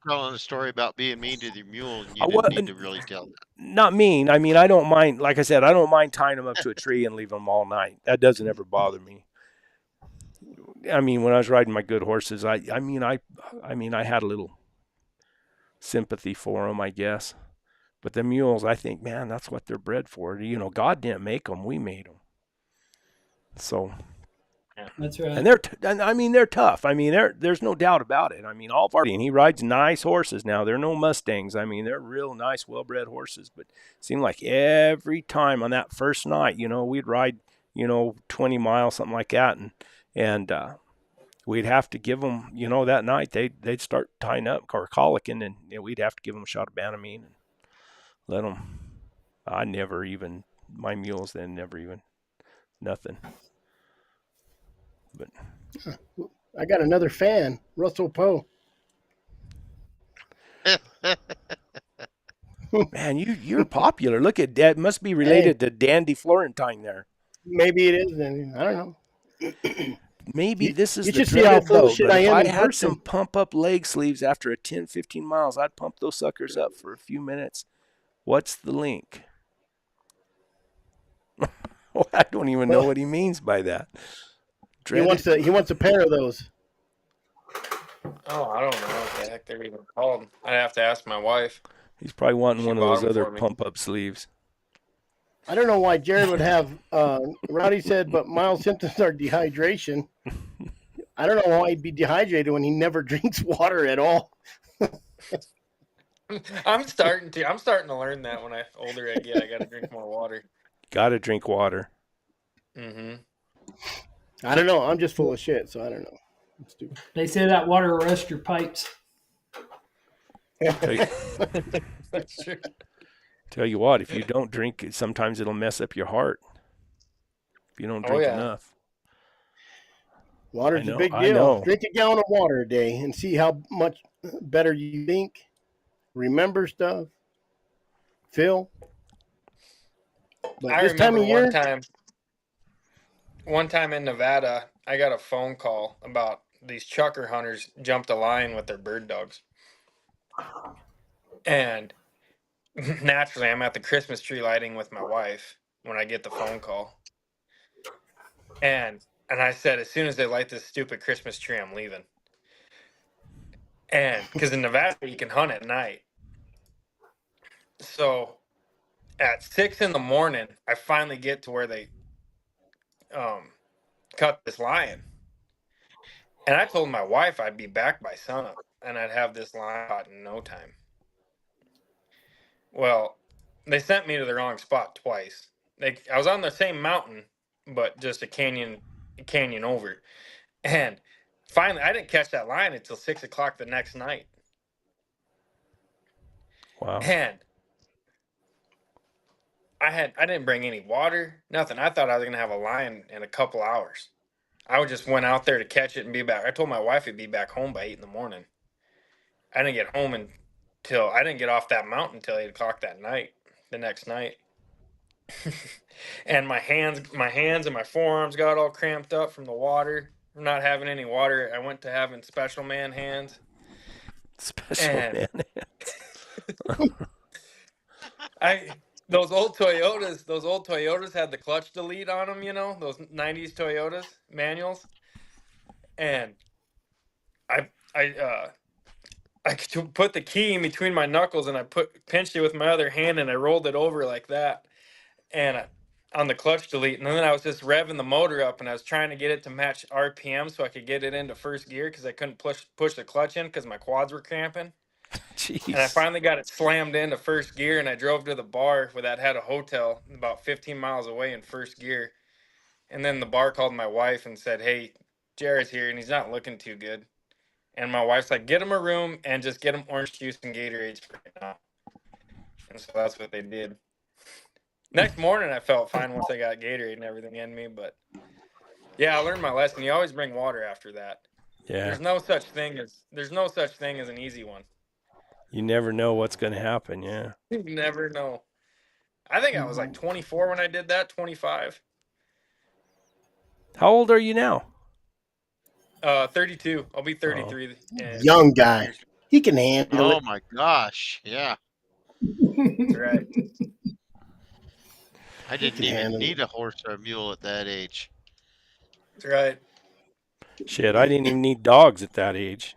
telling a story about being mean to the mule, and you didn't need to really tell that. Not mean. I mean, I don't mind. Like I said, I don't mind tying them up to a tree and leaving them all night. That doesn't ever bother me. I mean, when I was riding my good horses, I had a little sympathy for them, I guess. But the mules, I think, man, that's what they're bred for. God didn't make them; we made them. So. That's right. And they're tough. I mean, there's no doubt about it. I mean, and he rides nice horses now. They're no Mustangs. I mean, they're real nice, well-bred horses. But it seemed like every time on that first night, we'd ride, 20 miles, something like that, and we'd have to give them, that night they'd start tying up or colicking, and we'd have to give them a shot of Banamine and let them. My mules then never even nothing. But I got another fan, Russell Poe. Man, you're popular. Look at that. Must be related to Dandy Florentine there. Maybe it is. And I don't know. Maybe this is You the should see how dreaded full of though, shit but I if am I in had person. some pump up leg sleeves after a 10, 15 miles, I'd pump those suckers up for a few minutes. What's the link? Well, I don't even know Well, what he means by that. he wants a pair of those. Oh, I don't know what the heck they're even called. I'd have to ask my wife. He's probably wanting She one of bought those them other for me. pump up sleeves. I don't know why Jared would have. Rowdy said, but mild symptoms are dehydration. I don't know why he'd be dehydrated when he never drinks water at all. I'm starting to learn that when older I get, I got to drink more water. Got to drink water. Mm-hmm. I don't know. I'm just full of shit, so I don't know. I'm stupid. They say that water will rest your pipes. That's true. Tell you what, if you don't drink it, sometimes it'll mess up your heart. If you don't drink enough. Water's a big deal. Know. Drink a gallon of water a day and see how much better you think, remember stuff, feel. But I this remember time of year, one time in Nevada, I got a phone call about these chucker hunters jumped a line with their bird dogs. And naturally, I'm at the Christmas tree lighting with my wife when I get the phone call. And I said, as soon as they light this stupid Christmas tree, I'm leaving. And because in Nevada, you can hunt at night. So at 6 a.m, I finally get to where they cut this lion. And I told my wife I'd be back by sunup and I'd have this lion caught in no time. Well, they sent me to the wrong spot twice. I was on the same mountain, but just a canyon over. And finally, I didn't catch that lion until 6 o'clock the next night. Wow. And I didn't bring any water, nothing. I thought I was gonna have a lion in a couple hours. I just went out there to catch it and be back. I told my wife I'd be back home by 8 a.m. I didn't get home until I didn't get off that mountain until 8 o'clock that night, the next night. And my hands and my forearms got all cramped up from the water, from not having any water. I went to having special man hands. Man hands. Those old Toyotas had the clutch delete on them, those 90s Toyotas manuals. And I put the key in between my knuckles and I pinched it with my other hand and I rolled it over like that. And on the clutch delete, and then I was just revving the motor up and I was trying to get it to match RPM so I could get it into first gear because I couldn't push the clutch in because my quads were cramping. Jeez. And I finally got it slammed into first gear and I drove to the bar where that had a hotel about 15 miles away in first gear. And then the bar called my wife and said, "Hey, Jared's here and he's not looking too good." And my wife's like, "Get him a room and just get him orange juice and Gatorades for now." And so that's what they did. Next morning, I felt fine once I got Gatorade and everything in me. But yeah, I learned my lesson. You always bring water after that. Yeah. There's no such thing as an easy one. You never know what's going to happen. Yeah. You never know. I think I was like 24 when I did that. 25. How old are you now? 32. I'll be 33. Young guy. He can handle it. Oh my gosh. Yeah. That's right. I didn't even need a horse or a mule at that age. That's right. Shit, I didn't even need dogs at that age.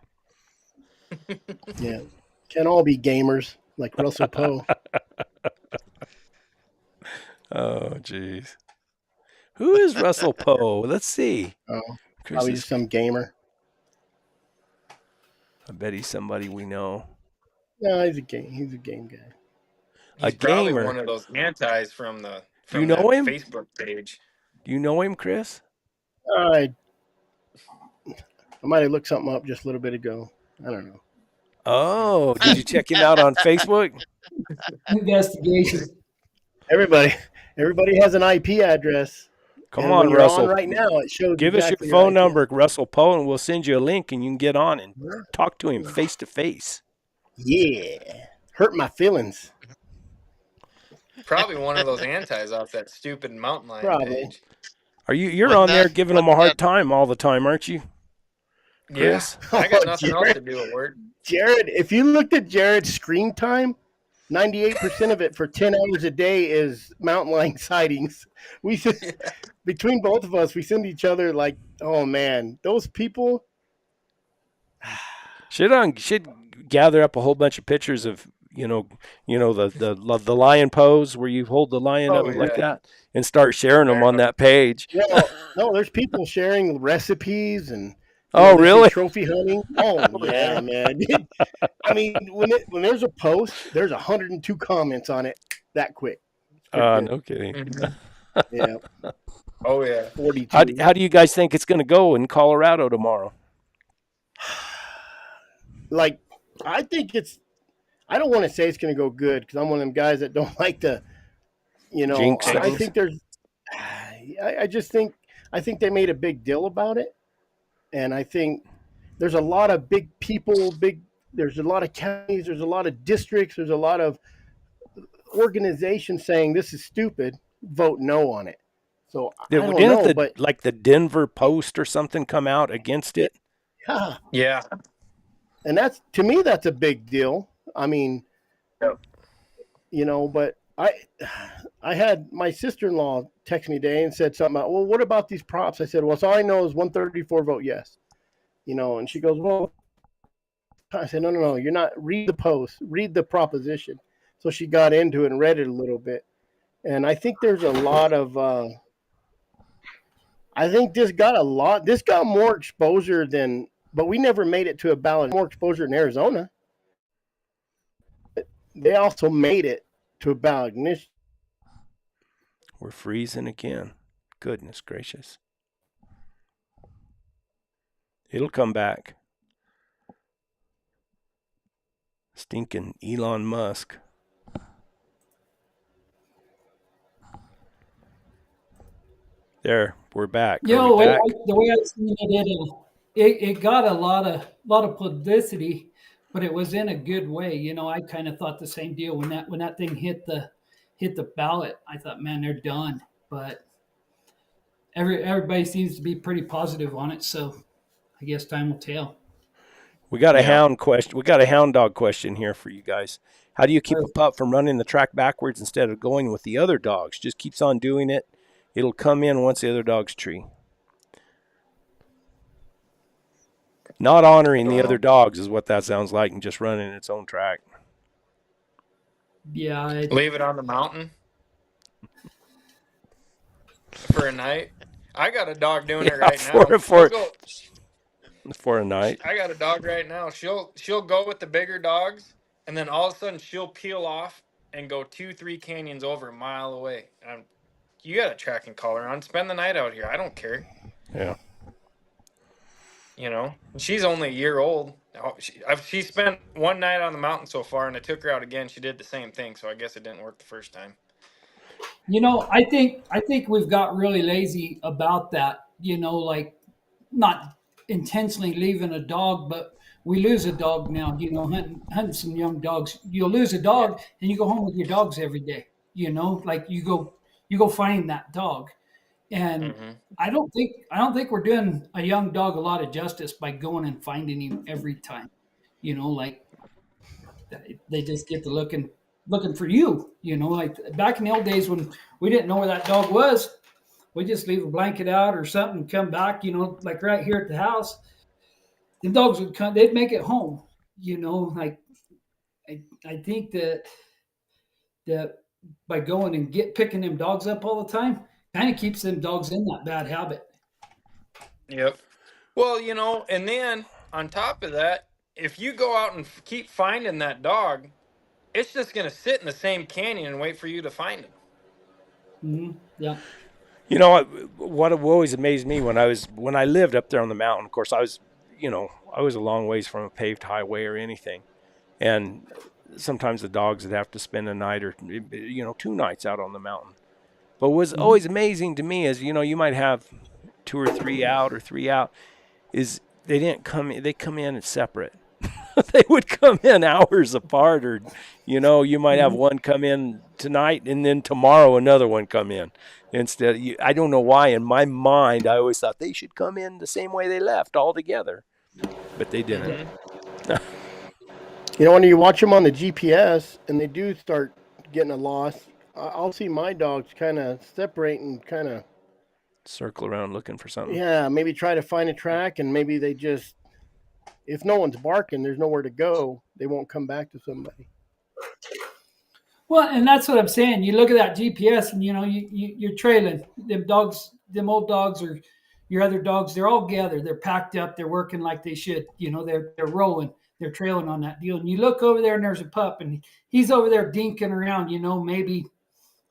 Yeah. Can't all be gamers like Russell Poe. Oh, jeez. Who is Russell Poe? Let's see. Oh, probably just some gamer. I bet he's somebody we know. No, he's a game guy. He's probably one of those antis from the Do you know him? Facebook page. Do you know him, Chris? I might have looked something up just a little bit ago. I don't know. Oh, did you check him out on Facebook? Investigation. Everybody has an IP address. Come on, Russell. Right now, it shows. Give us your phone number, Russell Poe, and we'll send you a link, and you can get on and talk to him face to face. Yeah, hurt my feelings. Probably one of those antis off that stupid mountain lion Probably. page. You're on there giving them a hard time all the time, aren't you, Chris? Yeah, I got nothing else to do at work. Jared, if you looked at Jared's screen time, 98% of it for 10 hours a day is mountain lion sightings. We between both of us, we send each other like, oh man, those people should gather up a whole bunch of pictures of the lion pose where you hold the lion up like that and start sharing them on that page. Well, no, there's people sharing recipes and really trophy hunting. Oh yeah, man. I mean, when there's a post, there's 102 comments on it that quick. No kidding. Mm-hmm. Yeah. Oh yeah. 42. How do you guys think it's going to go in Colorado tomorrow? Like, I think I don't want to say it's going to go good because I'm one of them guys that don't like to, jinx I things. think I think they made a big deal about it. And I think there's a lot of big people, there's a lot of counties, there's a lot of districts, there's a lot of organizations saying this is stupid, vote no on it. So I don't know, but like the Denver Post or something come out against it? Yeah. And to me, that's a big deal. I mean, but I had my sister-in-law text me today and said something about, well, what about these props? I said, well, all I know is 134 vote yes. And she goes, well, I said, no, you're not. Read the post, read the proposition. So she got into it and read it a little bit. And I think there's a lot of, I think this got more exposure but we never made it to a ballot, more exposure in Arizona. They also made it to a ballot. We're freezing again. Goodness gracious. It'll come back. Stinking Elon Musk. There, we're back. The way I seen it got a lot of publicity, but it was in a good way. I kind of thought the same deal when that thing hit the ballot. I thought, man, they're done. But everybody seems to be pretty positive on it, so I guess time will tell. We got a hound question. We got a hound dog question here for you guys. How do you keep a pup from running the track backwards instead of going with the other dogs? Just keeps on doing it. It'll come in once the other dog's tree. Not honoring the other dogs is what that sounds like, and just running its own track. Yeah. Leave it on the mountain for a night. I got a dog doing it right now. For a night. I got a dog right now. She'll go with the bigger dogs, and then all of a sudden she'll peel off and go 2-3 canyons over a mile away. You got a tracking collar on. Spend the night out here. I don't care. Yeah. She's only a year old. She spent one night on the mountain so far, and I took her out again. She did the same thing, so I guess it didn't work the first time. I think we've got really lazy about that. Like not intentionally leaving a dog, but we lose a dog now. Hunting some young dogs. You'll lose a dog, and you go home with your dogs every day. Like you go find that dog. And I don't think we're doing a young dog a lot of justice by going and finding him every time. Like they just get to looking for you. Like back in the old days when we didn't know where that dog was, we just leave a blanket out or something, come back. Like right here at the house, the dogs would come. They'd make it home. Like I think that by going and picking them dogs up all the time kind of keeps them dogs in that bad habit. Yep. Well, and then on top of that, if you go out and keep finding that dog, it's just going to sit in the same canyon and wait for you to find him. Mm-hmm. Yeah. What always amazed me when I lived up there on the mountain, of course, I was a long ways from a paved highway or anything. And sometimes the dogs would have to spend a night or, 2 nights out on the mountain. But what was always amazing to me is, you might have 2 or 3 out or 3 out, is they come in separate. They would come in hours apart, or you might have one come in tonight and then tomorrow another one come in. Instead, I don't know why in my mind I always thought they should come in the same way they left all together, but they didn't. When you watch them on the GPS and they do start getting a loss, I'll see my dogs kind of separate and kind of circle around looking for something. Yeah, maybe try to find a track, and maybe they just, if no one's barking, there's nowhere to go, they won't come back to somebody. Well, and that's what I'm saying. You look at that GPS, and you're trailing them dogs, them old dogs, or your other dogs. They're all gathered. They're packed up. They're working like they should. They're rolling. They're trailing on that deal. And you look over there, and there's a pup, and he's over there dinking around. Maybe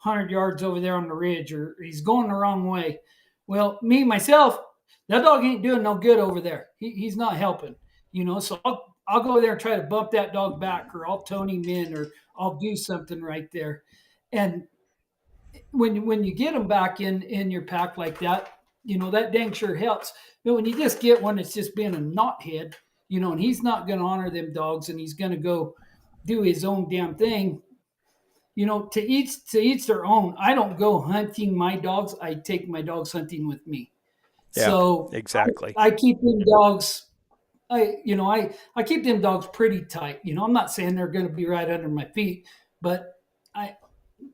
100 yards over there on the ridge, or he's going the wrong way. Well, myself, that dog ain't doing no good over there. He's not helping. So I'll go there and try to bump that dog back, or I'll tone him in, or I'll do something right there. And when you get them back in your pack like that, that dang sure helps. But when you just get one that's just being a knothead, and he's not going to honor them dogs, and he's going to go do his own damn thing, to each their own. I don't go hunting my dogs. I take my dogs hunting with me. Yeah, so exactly. I keep them dogs. I keep them dogs pretty tight. I'm not saying they're going to be right under my feet, but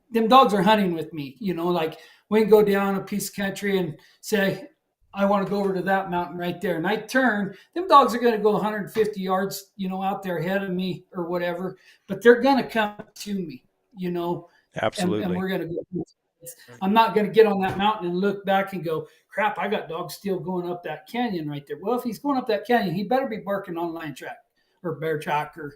them dogs are hunting with me. Like we can go down a piece of country and say, I want to go over to that mountain right there. And I turn, them dogs are going to go 150 yards, out there ahead of me or whatever, but they're going to come to me, Absolutely. And we're going to go. I'm not going to get on that mountain and look back and go, crap, I got dogs still going up that canyon right there. Well, if he's going up that canyon, he better be barking on line track or bear track or,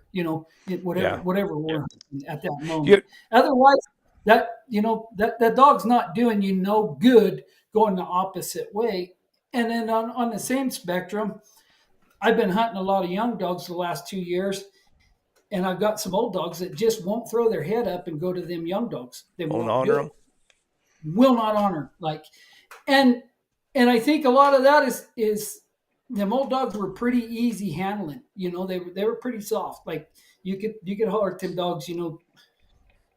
whatever we're at that moment. Otherwise, that dog's not doing you no good going the opposite way. And then on the same spectrum, I've been hunting a lot of young dogs the last 2 years, and I've got some old dogs that just won't throw their head up and go to them young dogs. They won't honor them. Will not honor. And I think a lot of that is them old dogs were pretty easy handling. They were pretty soft. Like you could holler at them dogs,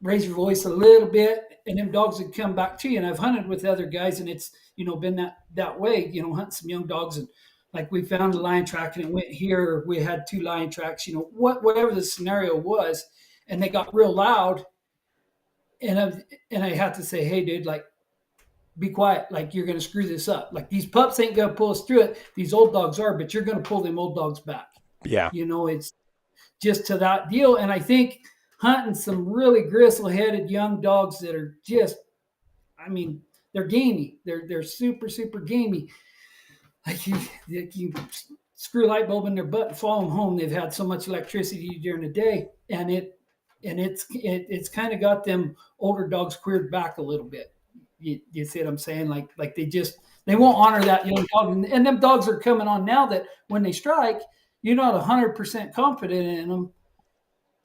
raise your voice a little bit, and them dogs would come back to you. And I've hunted with other guys, and it's been that way. Hunting some young dogs, and like we found a lion track, and it went here. We had 2 lion tracks. Whatever the scenario was, and they got real loud. And I had to say, hey, dude, like, be quiet. Like, you're going to screw this up. Like, these pups ain't going to pull us through it. These old dogs are, but you're going to pull them old dogs back. Yeah. It's just to that deal. And I think hunting some really gristle-headed young dogs that are just, they're gamey. They're super, super gamey. Like, you screw a light bulb in their butt and follow them home. They've had so much electricity during the day, and it's kind of got them older dogs queered back a little bit. You see what I'm saying? Like they won't honor that young dog, and them dogs are coming on now that when they strike, you're not 100% confident in them,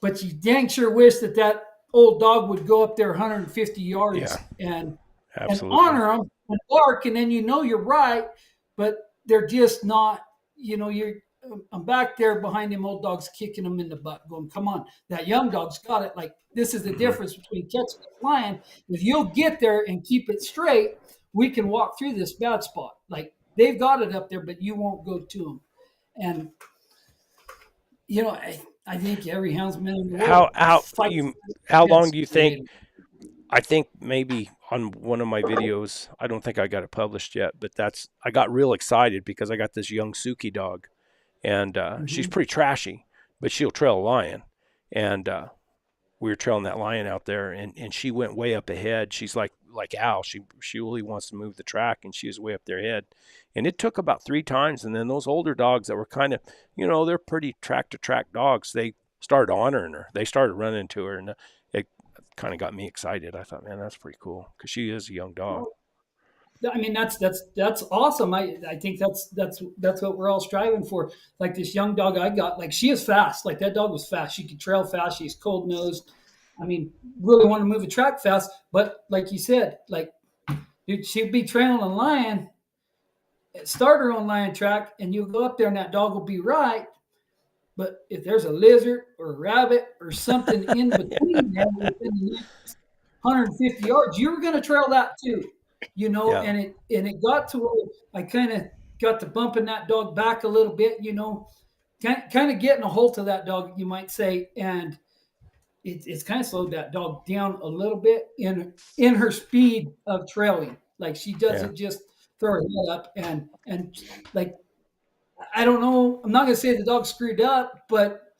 but you dang sure wish that old dog would go up there 150 yards and honor them and bark, and then you're right, but they're just not. I'm back there behind them old dogs, kicking them in the butt, going, come on, that young dog's got it. Like, this is the difference between catching a lion. If you'll get there and keep it straight, we can walk through this bad spot. Like, they've got it up there, but you won't go to them. And, I think every houndsman in the world. How long do you think? I think maybe on one of my videos, I don't think I got it published yet, but I got real excited because I got this young Suki dog. And she's pretty trashy, but she'll trail a lion. And we were trailing that lion out there, and she went way up ahead. She's like Al. She really wants to move the track, and she was way up their head. And it took about 3 times. And then those older dogs that were kind of, they're pretty track-to-track dogs, they started honoring her. They started running to her, and it kind of got me excited. I thought, man, that's pretty cool because she is a young dog. That's awesome. I think that's what we're all striving for. Like this young dog I got, like she is fast. Like that dog was fast. She could trail fast. She's cold nosed. Really want to move a track fast. But like you said, like dude, she'd be trailing a lion, start her own lion track, and you'll go up there and that dog will be right. But if there's a lizard or a rabbit or something in between them within the next 150 yards, you're going to trail that too, you know. Yeah. And it got to where I kind of got to bumping that dog back a little bit, you know, kind of getting a hold of that dog, you might say, and it's kind of slowed that dog down a little bit in her speed of trailing. Like she doesn't just throw her head up and like, I don't know. I'm not going to say the dog screwed up, but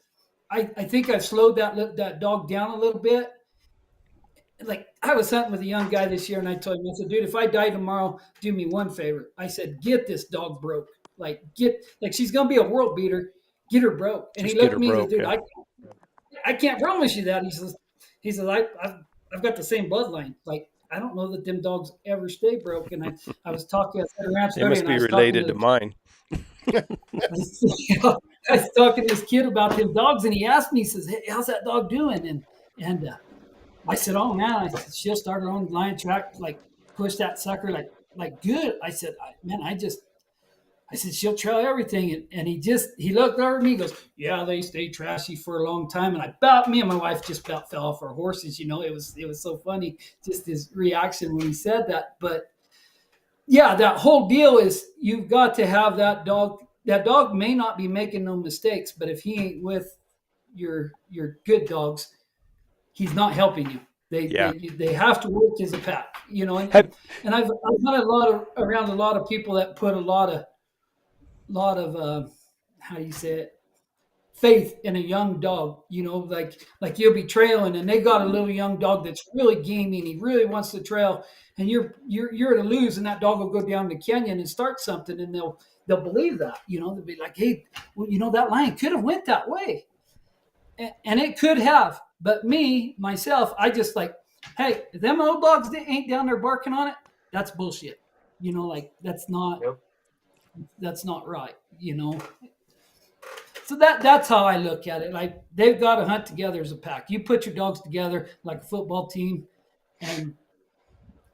I think I've slowed that dog down a little bit. Like I was hunting with a young guy this year, and I told him, I said, dude, if I die tomorrow, do me one favor. I said, get this dog broke. Like she's gonna be a world beater. Get her broke. And Just he looked get at me her and said, broke, dude, I can't promise you that. He says, I've got the same bloodline. Like I don't know that them dogs ever stay broke. And I was talking at a ranch. They must be related to mine. I was talking to this kid about them dogs, and he asked me, he says, hey, how's that dog doing? And I said, oh man, I said, she'll start her own lion track, like push that sucker like good. I said, I said, she'll trail everything. And he looked over at me, goes, yeah, they stay trashy for a long time. And me and my wife just about fell off our horses. You know, it was so funny, just his reaction when he said that. But yeah, that whole deal is you've got to have that dog. That dog may not be making no mistakes, but if he ain't with your good dogs, he's not helping you. They have to work as a pack, you know. And I've had around a lot of people that put a lot of how do you say it, faith in a young dog, you know, like you'll be trailing and they got a little young dog that's really gamey and he really wants to trail, and you're at a lose, and that dog will go down the canyon and start something, and they'll believe that, you know. They'll be like, hey, well, you know, that lion could have went that way, and it could have. But myself, I just like, hey, if them old dogs that ain't down there barking on it, that's bullshit. You know, like that's not right, you know. So that's how I look at it. Like they've got to hunt together as a pack. You put your dogs together like a football team, and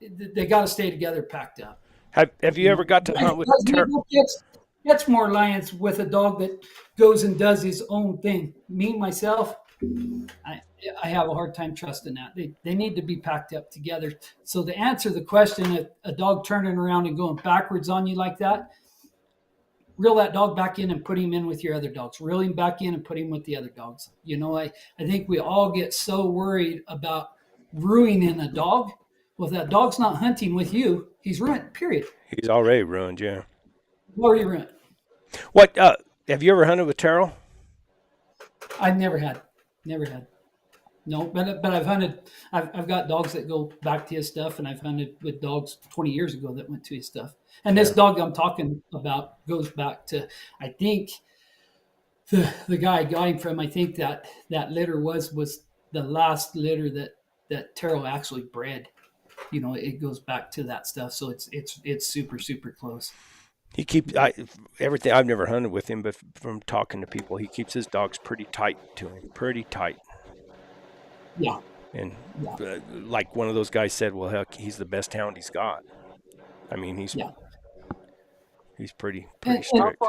they got to stay together, packed up. Have you ever got to hunt with Catch more lions with a dog that goes and does his own thing. Me, myself, I have a hard time trusting that. They need to be packed up together. So to answer the question, a dog turning around and going backwards on you like that, reel that dog back in and put him in with your other dogs. Reel him back in and put him with the other dogs. You know, I think we all get so worried about ruining a dog. Well, if that dog's not hunting with you, he's ruined, period. He's already ruined, yeah. Already ruined. What, have you ever hunted with Terrell? I've never had. No, but I've hunted. I've got dogs that go back to his stuff, and I've hunted with dogs 20 years ago that went to his stuff. And this dog I'm talking about goes back to, I think, the guy I got him from. I think that litter was the last litter that Terrell actually bred. You know, it goes back to that stuff. So it's super, super close. He keeps everything. I've never hunted with him, but from talking to people, he keeps his dogs pretty tight to him, pretty tight. Yeah. And like one of those guys said, well, heck, he's the best hound he's got. I mean, he's pretty strict.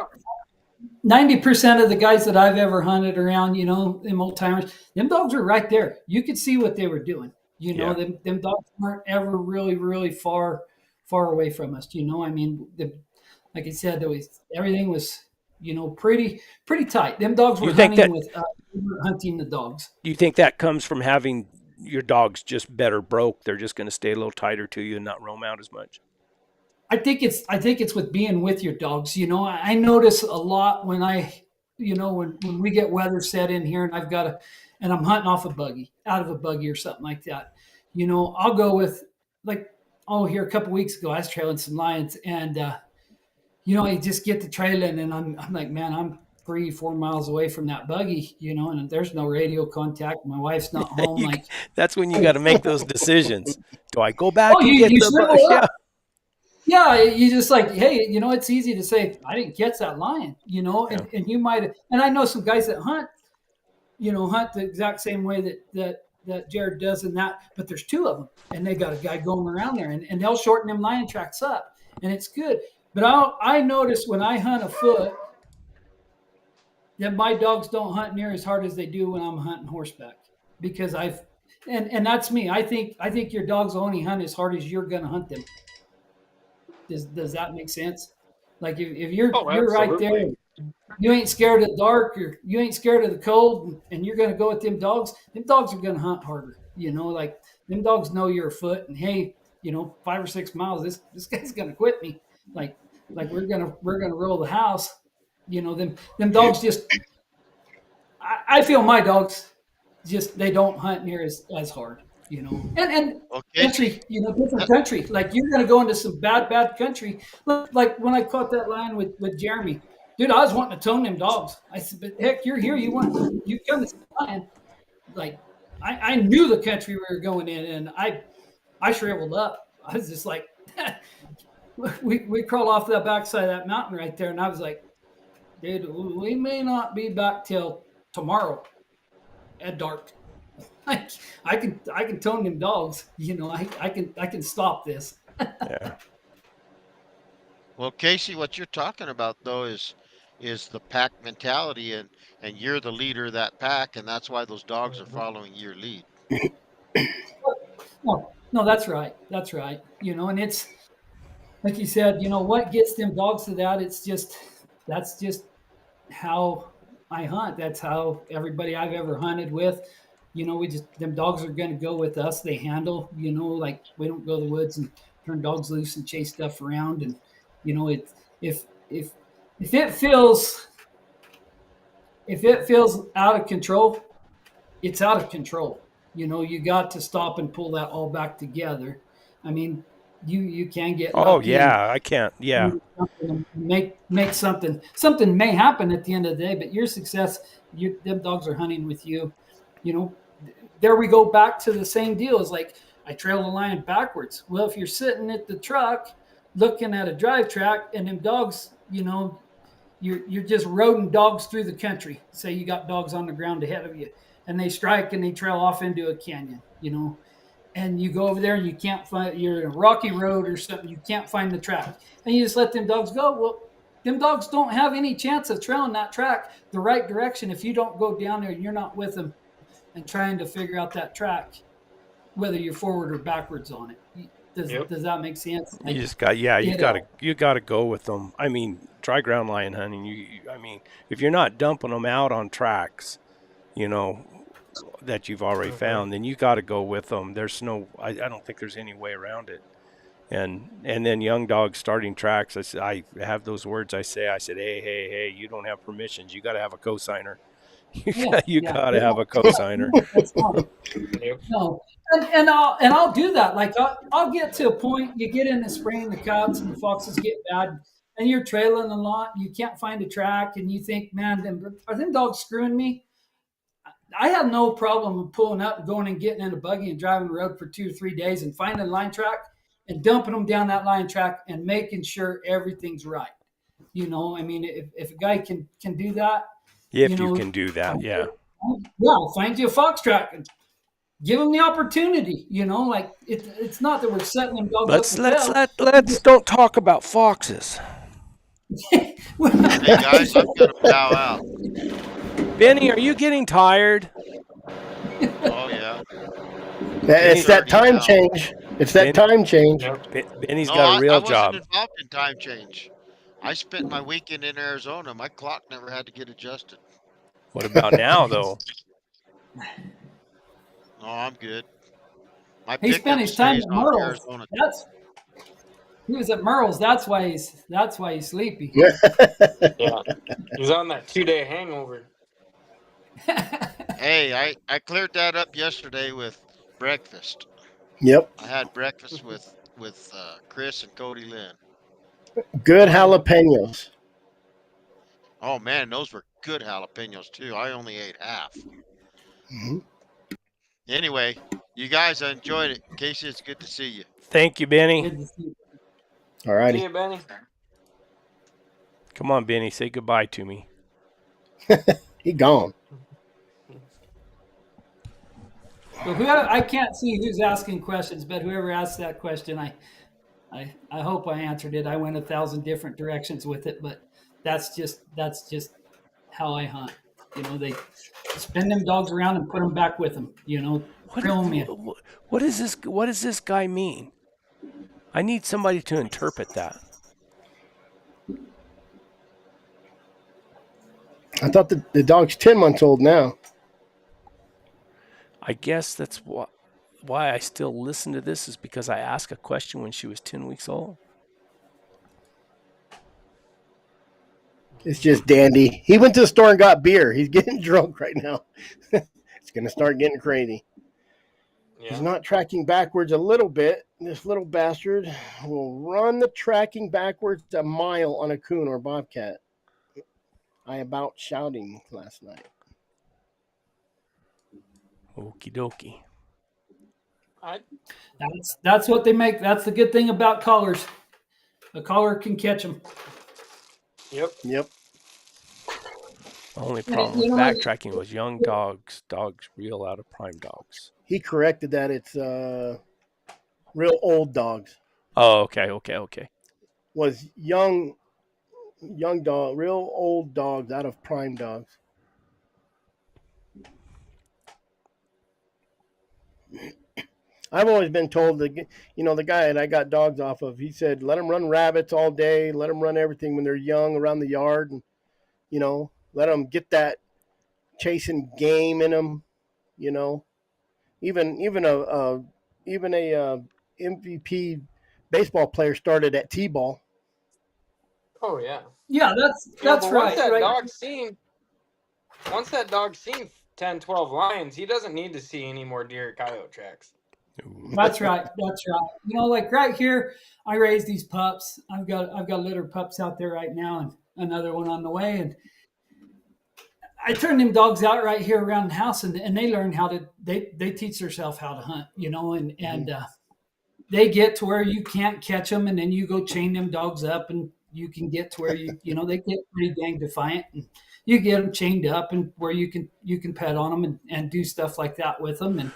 90% of the guys that I've ever hunted around, you know, them old timers, them dogs were right there. You could see what they were doing. You know, them dogs weren't ever really, really far away from us. You know, I mean, like I said, everything was, you know, pretty tight. Them dogs were hunting the dogs. Do you think that comes from having your dogs just better broke? They're just going to stay a little tighter to you and not roam out as much. I think it's with being with your dogs. You know, I notice a lot when when we get weather set in here and I'm hunting out of a buggy or something like that. You know, I'll go with here a couple weeks ago, I was trailing some lions and, you know, you just get to trailing and I'm like, man, I'm 3-4 miles away from that buggy, you know, and there's no radio contact. My wife's not home. That's when you got to make those decisions. Do I go back and get the buggy? Yeah. Yeah, you just like, hey, you know, it's easy to say, I didn't catch that lion, you know, and you might have, and I know some guys that hunt the exact same way that Jared does in that, but there's two of them and they got a guy going around there and they'll shorten them lion tracks up and it's good. But I notice when I hunt a foot, that my dogs don't hunt near as hard as they do when I'm hunting horseback, because and that's me. I think your dogs only hunt as hard as you're going to hunt them. Does that make sense? Like if Oh, you're right there, absolutely. you ain't scared of the dark, or you ain't scared of the cold, and you're going to go with them dogs are going to hunt harder. Like them dogs know you're afoot, and hey, 5 or 6 miles, this guy's going to quit me. Like we're gonna roll the house. Them dogs just. I feel my dogs just they don't hunt near as hard. And Well, Casey, country, different country. Like you're going to go into some bad country. Like when I caught that lion with Jeremy, dude, I was wanting to tone them dogs. I said, but heck, you're here. You come to see lion. Like I knew the country we were going in, and I shriveled up. I was just like, we crawled off that backside of that mountain right there, and I was like, dude, we may not be back till tomorrow at dark. I can tone them dogs. I can stop this. Yeah. well, Casey, what you're talking about though is the pack mentality, and you're the leader of that pack, and that's why those dogs are following your lead. No, that's right. That's right. And it's like you said. What gets them dogs to that? That's just how I hunt. That's how everybody I've ever hunted with. We just them dogs are going to go with us. They handle. Like we don't go to the woods and turn dogs loose and chase stuff around. And it if if it feels out of control, it's out of control. You got to stop and pull that all back together. I mean, you can get Oh lucky and yeah, I can't. Yeah. make something may happen at the end of the day, but your success, them dogs are hunting with you. There we go back to the same deal. It's like I trail the lion backwards. Well, if you're sitting at the truck looking at a drive track and them dogs, you're just roading dogs through the country. Say you got dogs on the ground ahead of you, and they strike and they trail off into a canyon. And you go over there and you can't find, you're in a rocky road or something, you can't find the track, and you just let them dogs go. Well, them dogs don't have any chance of trailing that track the right direction if you don't go down there and you're not with them and trying to figure out that track, whether you're forward or backwards on it. Does that make sense? You just got you got to go with them. I mean, dry ground lion hunting. I mean, if you're not dumping them out on tracks, that you've already found, then you got to go with them. There's no, I don't think there's any way around it. And then young dogs starting tracks. I have those words. I said, hey, you don't have permissions. You got to have a cosigner. You got to have a cosigner. No, and I'll do that. Like I'll get to a point. You get in the spring, the cows and the foxes get bad, and you're trailing a lot. You can't find a track, and you think, man, are them dogs screwing me? I have no problem pulling up, going and getting in a buggy and driving the road for 2 or 3 days and finding a line track and dumping them down that line track and making sure everything's right. I mean, if a guy can do that, if you can do that, yeah. I'll find you a fox track and give them the opportunity. Like it's not that we're setting them dogs up. Let's don't talk about foxes. Hey guys, I'm gonna bow out. Benny, are you getting tired? Oh yeah. It's that time change. It's that time change. Benny's got a real job. I wasn't involved in time change. I spent my weekend in Arizona. My clock never had to get adjusted. What about now, though? Oh, I'm good. He spent his time at Merle's. He was at Merle's. That's why he's sleepy. Yeah, he's on that 2-day hangover. Hey, I cleared that up yesterday with breakfast. Yep. I had breakfast with Chris and Cody Lynn. Good jalapenos. Oh man, those were good jalapenos too. I only ate half. Mm-hmm. Anyway, you guys, I enjoyed it. Casey, it's good to see you. Thank you, Benny. All righty. See you, Benny. Come on, Benny. Say goodbye to me. He gone. Well, I can't see who's asking questions, but whoever asked that question, I hope I answered it. I went 1,000 different directions with it, but that's just how I hunt. They spin them dogs around and put them back with them. Reel them in. What is this? What does this guy mean? I need somebody to interpret that. I thought the dog's 10 months old now. I guess that's why I still listen to this, is because I asked a question when she was 10 weeks old. It's just Dandy. He went to the store and got beer. He's getting drunk right now. It's going to start getting crazy. Yeah. He's not tracking backwards a little bit. This little bastard will run the tracking backwards a mile on a coon or bobcat. I about shouting last night. Okie dokie. That's what they make. That's the good thing about collars. A collar can catch them. Yep. The only problem with backtracking was young dogs reel out of prime dogs. He corrected that. It's real old dogs. Oh, okay. Was young dog, real old dogs out of prime dogs. I've always been told that, the guy that I got dogs off of, he said, let them run rabbits all day, let them run everything when they're young around the yard, and, let them get that chasing game in them, Even a MVP baseball player started at T-ball. Oh yeah. Yeah, that's right. Once that dog's seen 10, 12 lions, he doesn't need to see any more deer or coyote tracks. That's right. Like right here, I raise these pups. I've got litter pups out there right now, and another one on the way. And I turn them dogs out right here around the house, and they learn how to. They teach themselves how to hunt, and they get to where you can't catch them, and then you go chain them dogs up, and you can get to where they get pretty dang defiant, and you get them chained up, and where you can pet on them and do stuff like that with them, and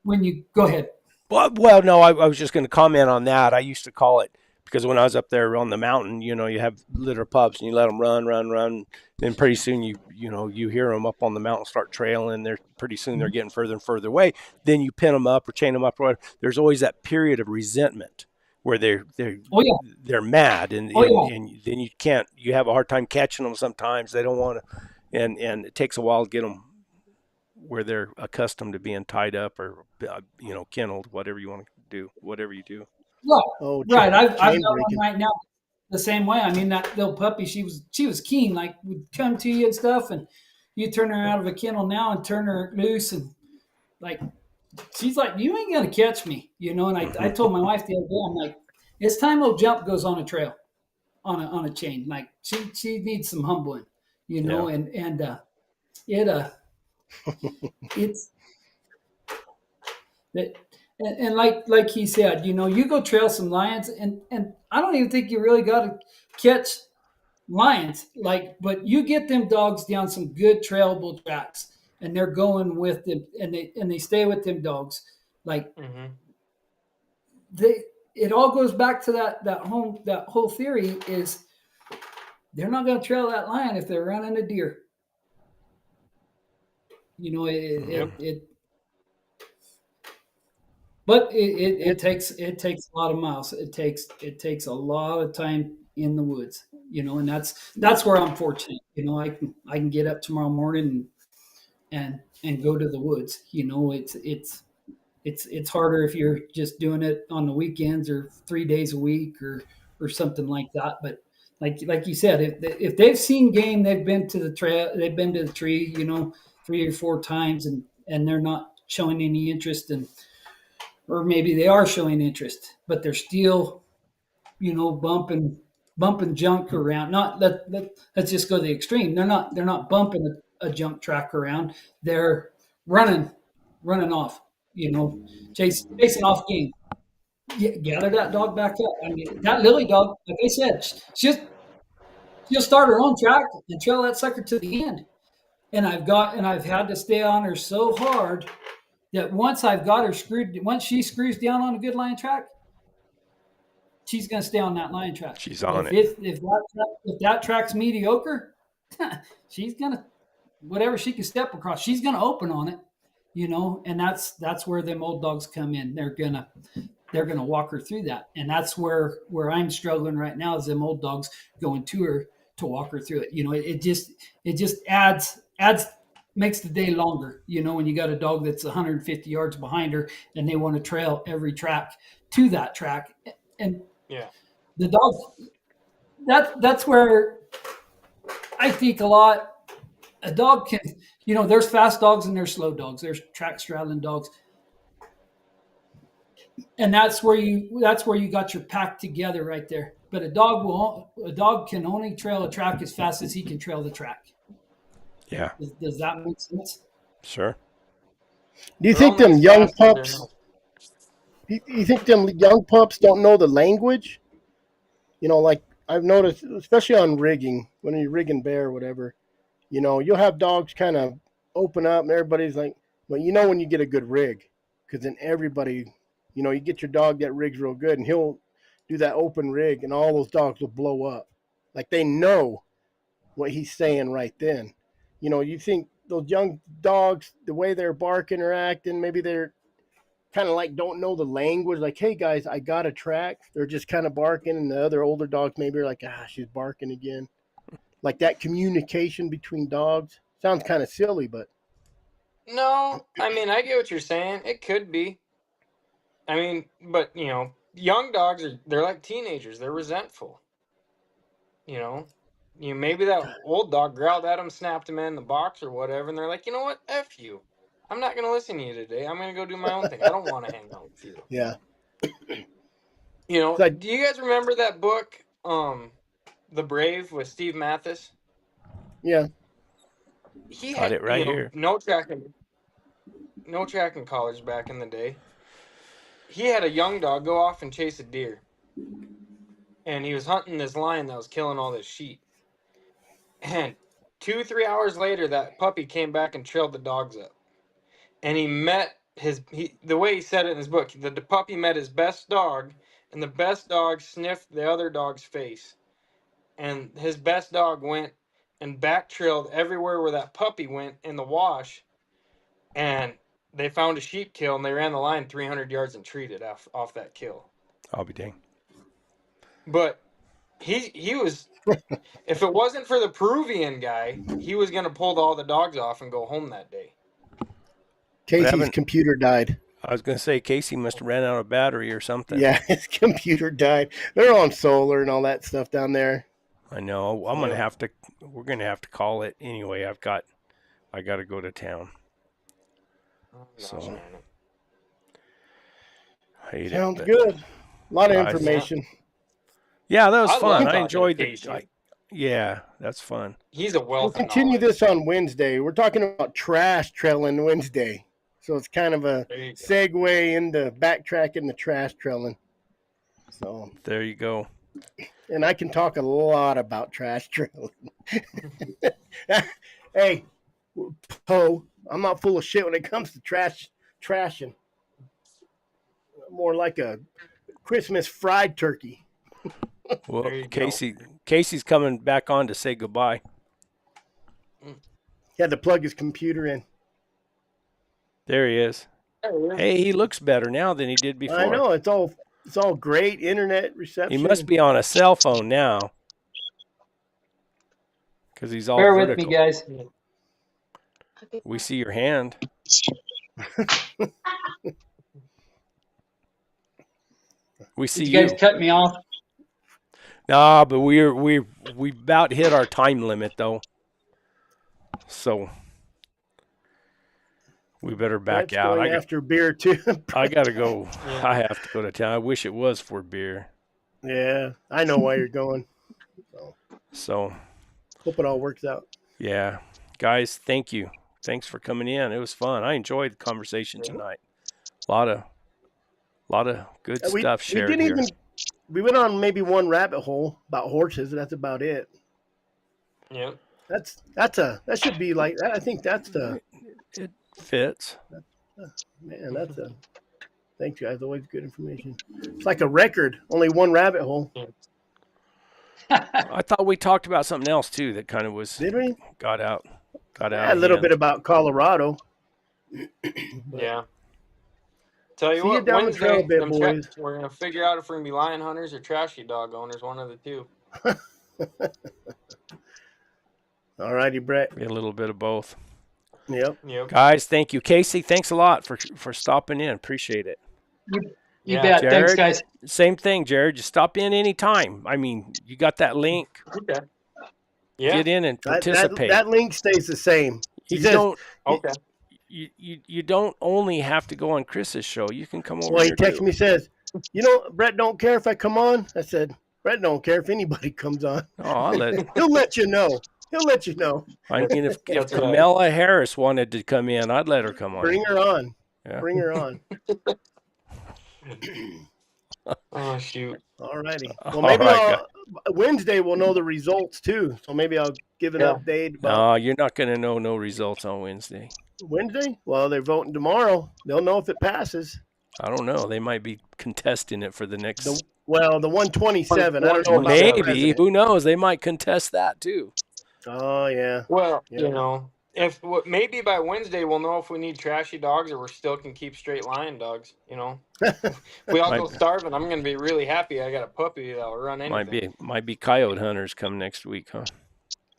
when you go ahead. Well, no, I was just going to comment on that. I used to call it, because when I was up there on the mountain, you have litter pups and you let them run. Then pretty soon you hear them up on the mountain start trailing. Pretty soon they're getting further and further away. Then you pin them up or chain them up or whatever. There's always that period of resentment where they're mad, and then you have a hard time catching them. Sometimes they don't want to, and it takes a while to get them where they're accustomed to being tied up or kenneled, whatever you want to do, whatever you do. Right. I've got one right now the same way. I mean, that little puppy, she was keen, like would come to you and stuff, and you turn her out of a kennel now and turn her loose, and like she's like, you ain't gonna catch me, And I told my wife the other day, I'm like, it's time old Jump goes on a trail, on a chain. Like she needs some humbling, and it's that. And like he said, you go trail some lions, and I don't even think you really got to catch lions, but you get them dogs down some good trailable tracks, and they're going with them, and they stay with them dogs. It all goes back to that whole theory is they're not going to trail that lion if they're running a deer. But it takes a lot of miles. It takes a lot of time in the woods, and that's where I'm fortunate. I can get up tomorrow morning and go to the woods. It's harder if you're just doing it on the weekends or 3 days a week or something like that. But like you said, if they've seen game, they've been to the trail, they've been to the tree, 3 or 4 times, and they're not showing any interest in. Or maybe they are showing interest, but they're still, bumping junk around. Let's just go to the extreme. They're not bumping a junk track around. They're running off. Chasing off game. Gather that dog back up. I mean, that Lily dog, like I said, she'll start her own track and trail that sucker to the end. And I've had to stay on her so hard that once I've got her screwed, once she screws down on a good line track, she's going to stay on that lion track. She's on it. If that track's mediocre, she's going to, whatever she can step across, she's going to open on it, and that's where them old dogs come in. They're going to walk her through that. And that's where I'm struggling right now is them old dogs going to her to walk her through it. It just adds makes the day longer, when you got a dog that's 150 yards behind her and they want to trail every track to that track. And yeah, the dog, that's where I think a dog can, there's fast dogs and there's slow dogs. There's track straddling dogs. And that's where you got your pack together right there. But a dog can only trail a track as fast as he can trail the track. Yeah. Does that make sense? Sure. Do you think them young pups? Do you think them young pups don't know the language? Like I've noticed, especially on rigging, when you're rigging bear or whatever, you'll have dogs kind of open up, and everybody's like, well, when you get a good rig, because then everybody, you get your dog that rigs real good, and he'll do that open rig, and all those dogs will blow up, like they know what he's saying right then. You think those young dogs, the way they're barking or acting, maybe they're kind of like don't know the language. Like, hey guys, I got a track. They're just kind of barking, and the other older dogs maybe are like, she's barking again. Like that communication between dogs sounds kind of silly, but no, I mean I get what you're saying. It could be. I mean, but young dogs they're like teenagers. They're resentful. Maybe that old dog growled at him, snapped him in the box or whatever, and they're like, you know what? F you. I'm not going to listen to you today. I'm going to go do my own thing. I don't want to hang out with you. Yeah. Do you guys remember that book, The Brave with Steve Mathis? Yeah. He Got had it right here. No track in college back in the day. He had a young dog go off and chase a deer. And he was hunting this lion that was killing all this sheep. And 2-3 hours later, that puppy came back and trailed the dogs up. And he met the way he said it in his book, the puppy met his best dog, and the best dog sniffed the other dog's face. And his best dog went and back trailed everywhere where that puppy went in the wash. And they found a sheep kill, and they ran the line 300 yards and treated off that kill. I'll be dang. But he was, if it wasn't for the Peruvian guy, he was going to pull all the dogs off and go home that day. Casey's computer died. I was going to say Casey must have ran out of battery or something. Yeah, his computer died. They're on solar and all that stuff down there. I know. We're going to have to call it anyway. I got to go to town. So sounds good. A lot of information. Yeah, that was fun. I enjoyed it. Yeah, that's fun. He's a wealth. We'll continue this on Wednesday. We're talking about trash trailing Wednesday. So it's kind of a segue into backtracking the trash trailing. So there you go. And I can talk a lot about trash trailing. Hey, Poe, I'm not full of shit when it comes to trashing. More like a Christmas fried turkey. Well, Casey's coming back on to say goodbye. He had to plug his computer in. There he is. Hey, he looks better now than he did before. I know, it's all great internet reception. He must be on a cell phone now. Because he's all Bear vertical. with me, guys. We see your hand. We see you. You guys cut me off. Nah, but we about hit our time limit though. So we better back out. After beer too. I gotta go. I have to go to town. I wish it was for beer. Yeah, I know why you're going. So hope it all works out. Yeah, guys, thank you. Thanks for coming in. It was fun. I enjoyed the conversation tonight. A lot of good stuff shared here. We went on maybe one rabbit hole about horses. That's about it. Yeah. That should be like that. I think that's the. It fits. Man, that's a Thanks, guys. Always good information. It's like a record. Only one rabbit hole. I thought we talked about something else too that kind of was Did we? got out A of little hand. bit about Colorado. Yeah. Tell you See you what, down the trail Wednesday, a bit, boys. we're gonna figure out if we're gonna be lion hunters or trashy dog owners, one of the two. All righty, Brett. Be a little bit of both. Yep. Guys, thank you. Casey, thanks a lot for stopping in. Appreciate it. You bet. Jared, Thanks, guys. Same thing, Jared. Just stop in anytime. I mean, you got that link. Okay. Yeah. Get in and participate. That link stays the same. You don't only have to go on Chris's show. You can come over. Well, he texts me, says, Brett don't care if I come on. I said, Brett don't care if anybody comes on. Oh, he'll let you know. He'll let you know. I mean, if Kamala Harris wanted to come in, I'd let her come on. Bring her on. Yeah. Bring her on. Oh, shoot. All righty. Well, maybe Wednesday we'll know the results too. So maybe I'll give an update. No, you're not going to know no results on Wednesday. Wednesday? Well, they're voting tomorrow. They'll know if it passes. I don't know. They might be contesting it for the next. The 127. I don't know. Maybe. Who knows? They might contest that too. Oh yeah. Well, maybe by Wednesday we'll know if we need trashy dogs or we still can keep straight lion dogs. If we all go starving, I'm going to be really happy. I got a puppy that will run anything. Might be coyote hunters come next week, huh?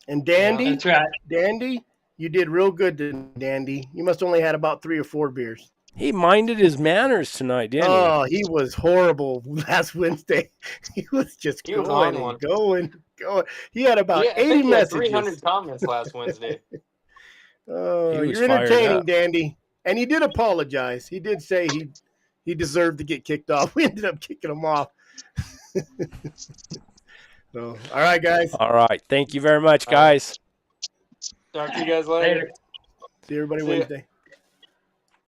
And Dandy, that's right. Dandy, you did real good, Dandy. You must only had about 3 or 4 beers. He minded his manners tonight, didn't he? Oh, he was horrible last Wednesday. He was just going. He had about 80 messages. 300 comments last Wednesday. Oh, you're entertaining, Dandy. And he did apologize. He did say he deserved to get kicked off. We ended up kicking him off. So, all right, guys. All right. Thank you very much, guys. Talk to you guys later. See everybody Wednesday.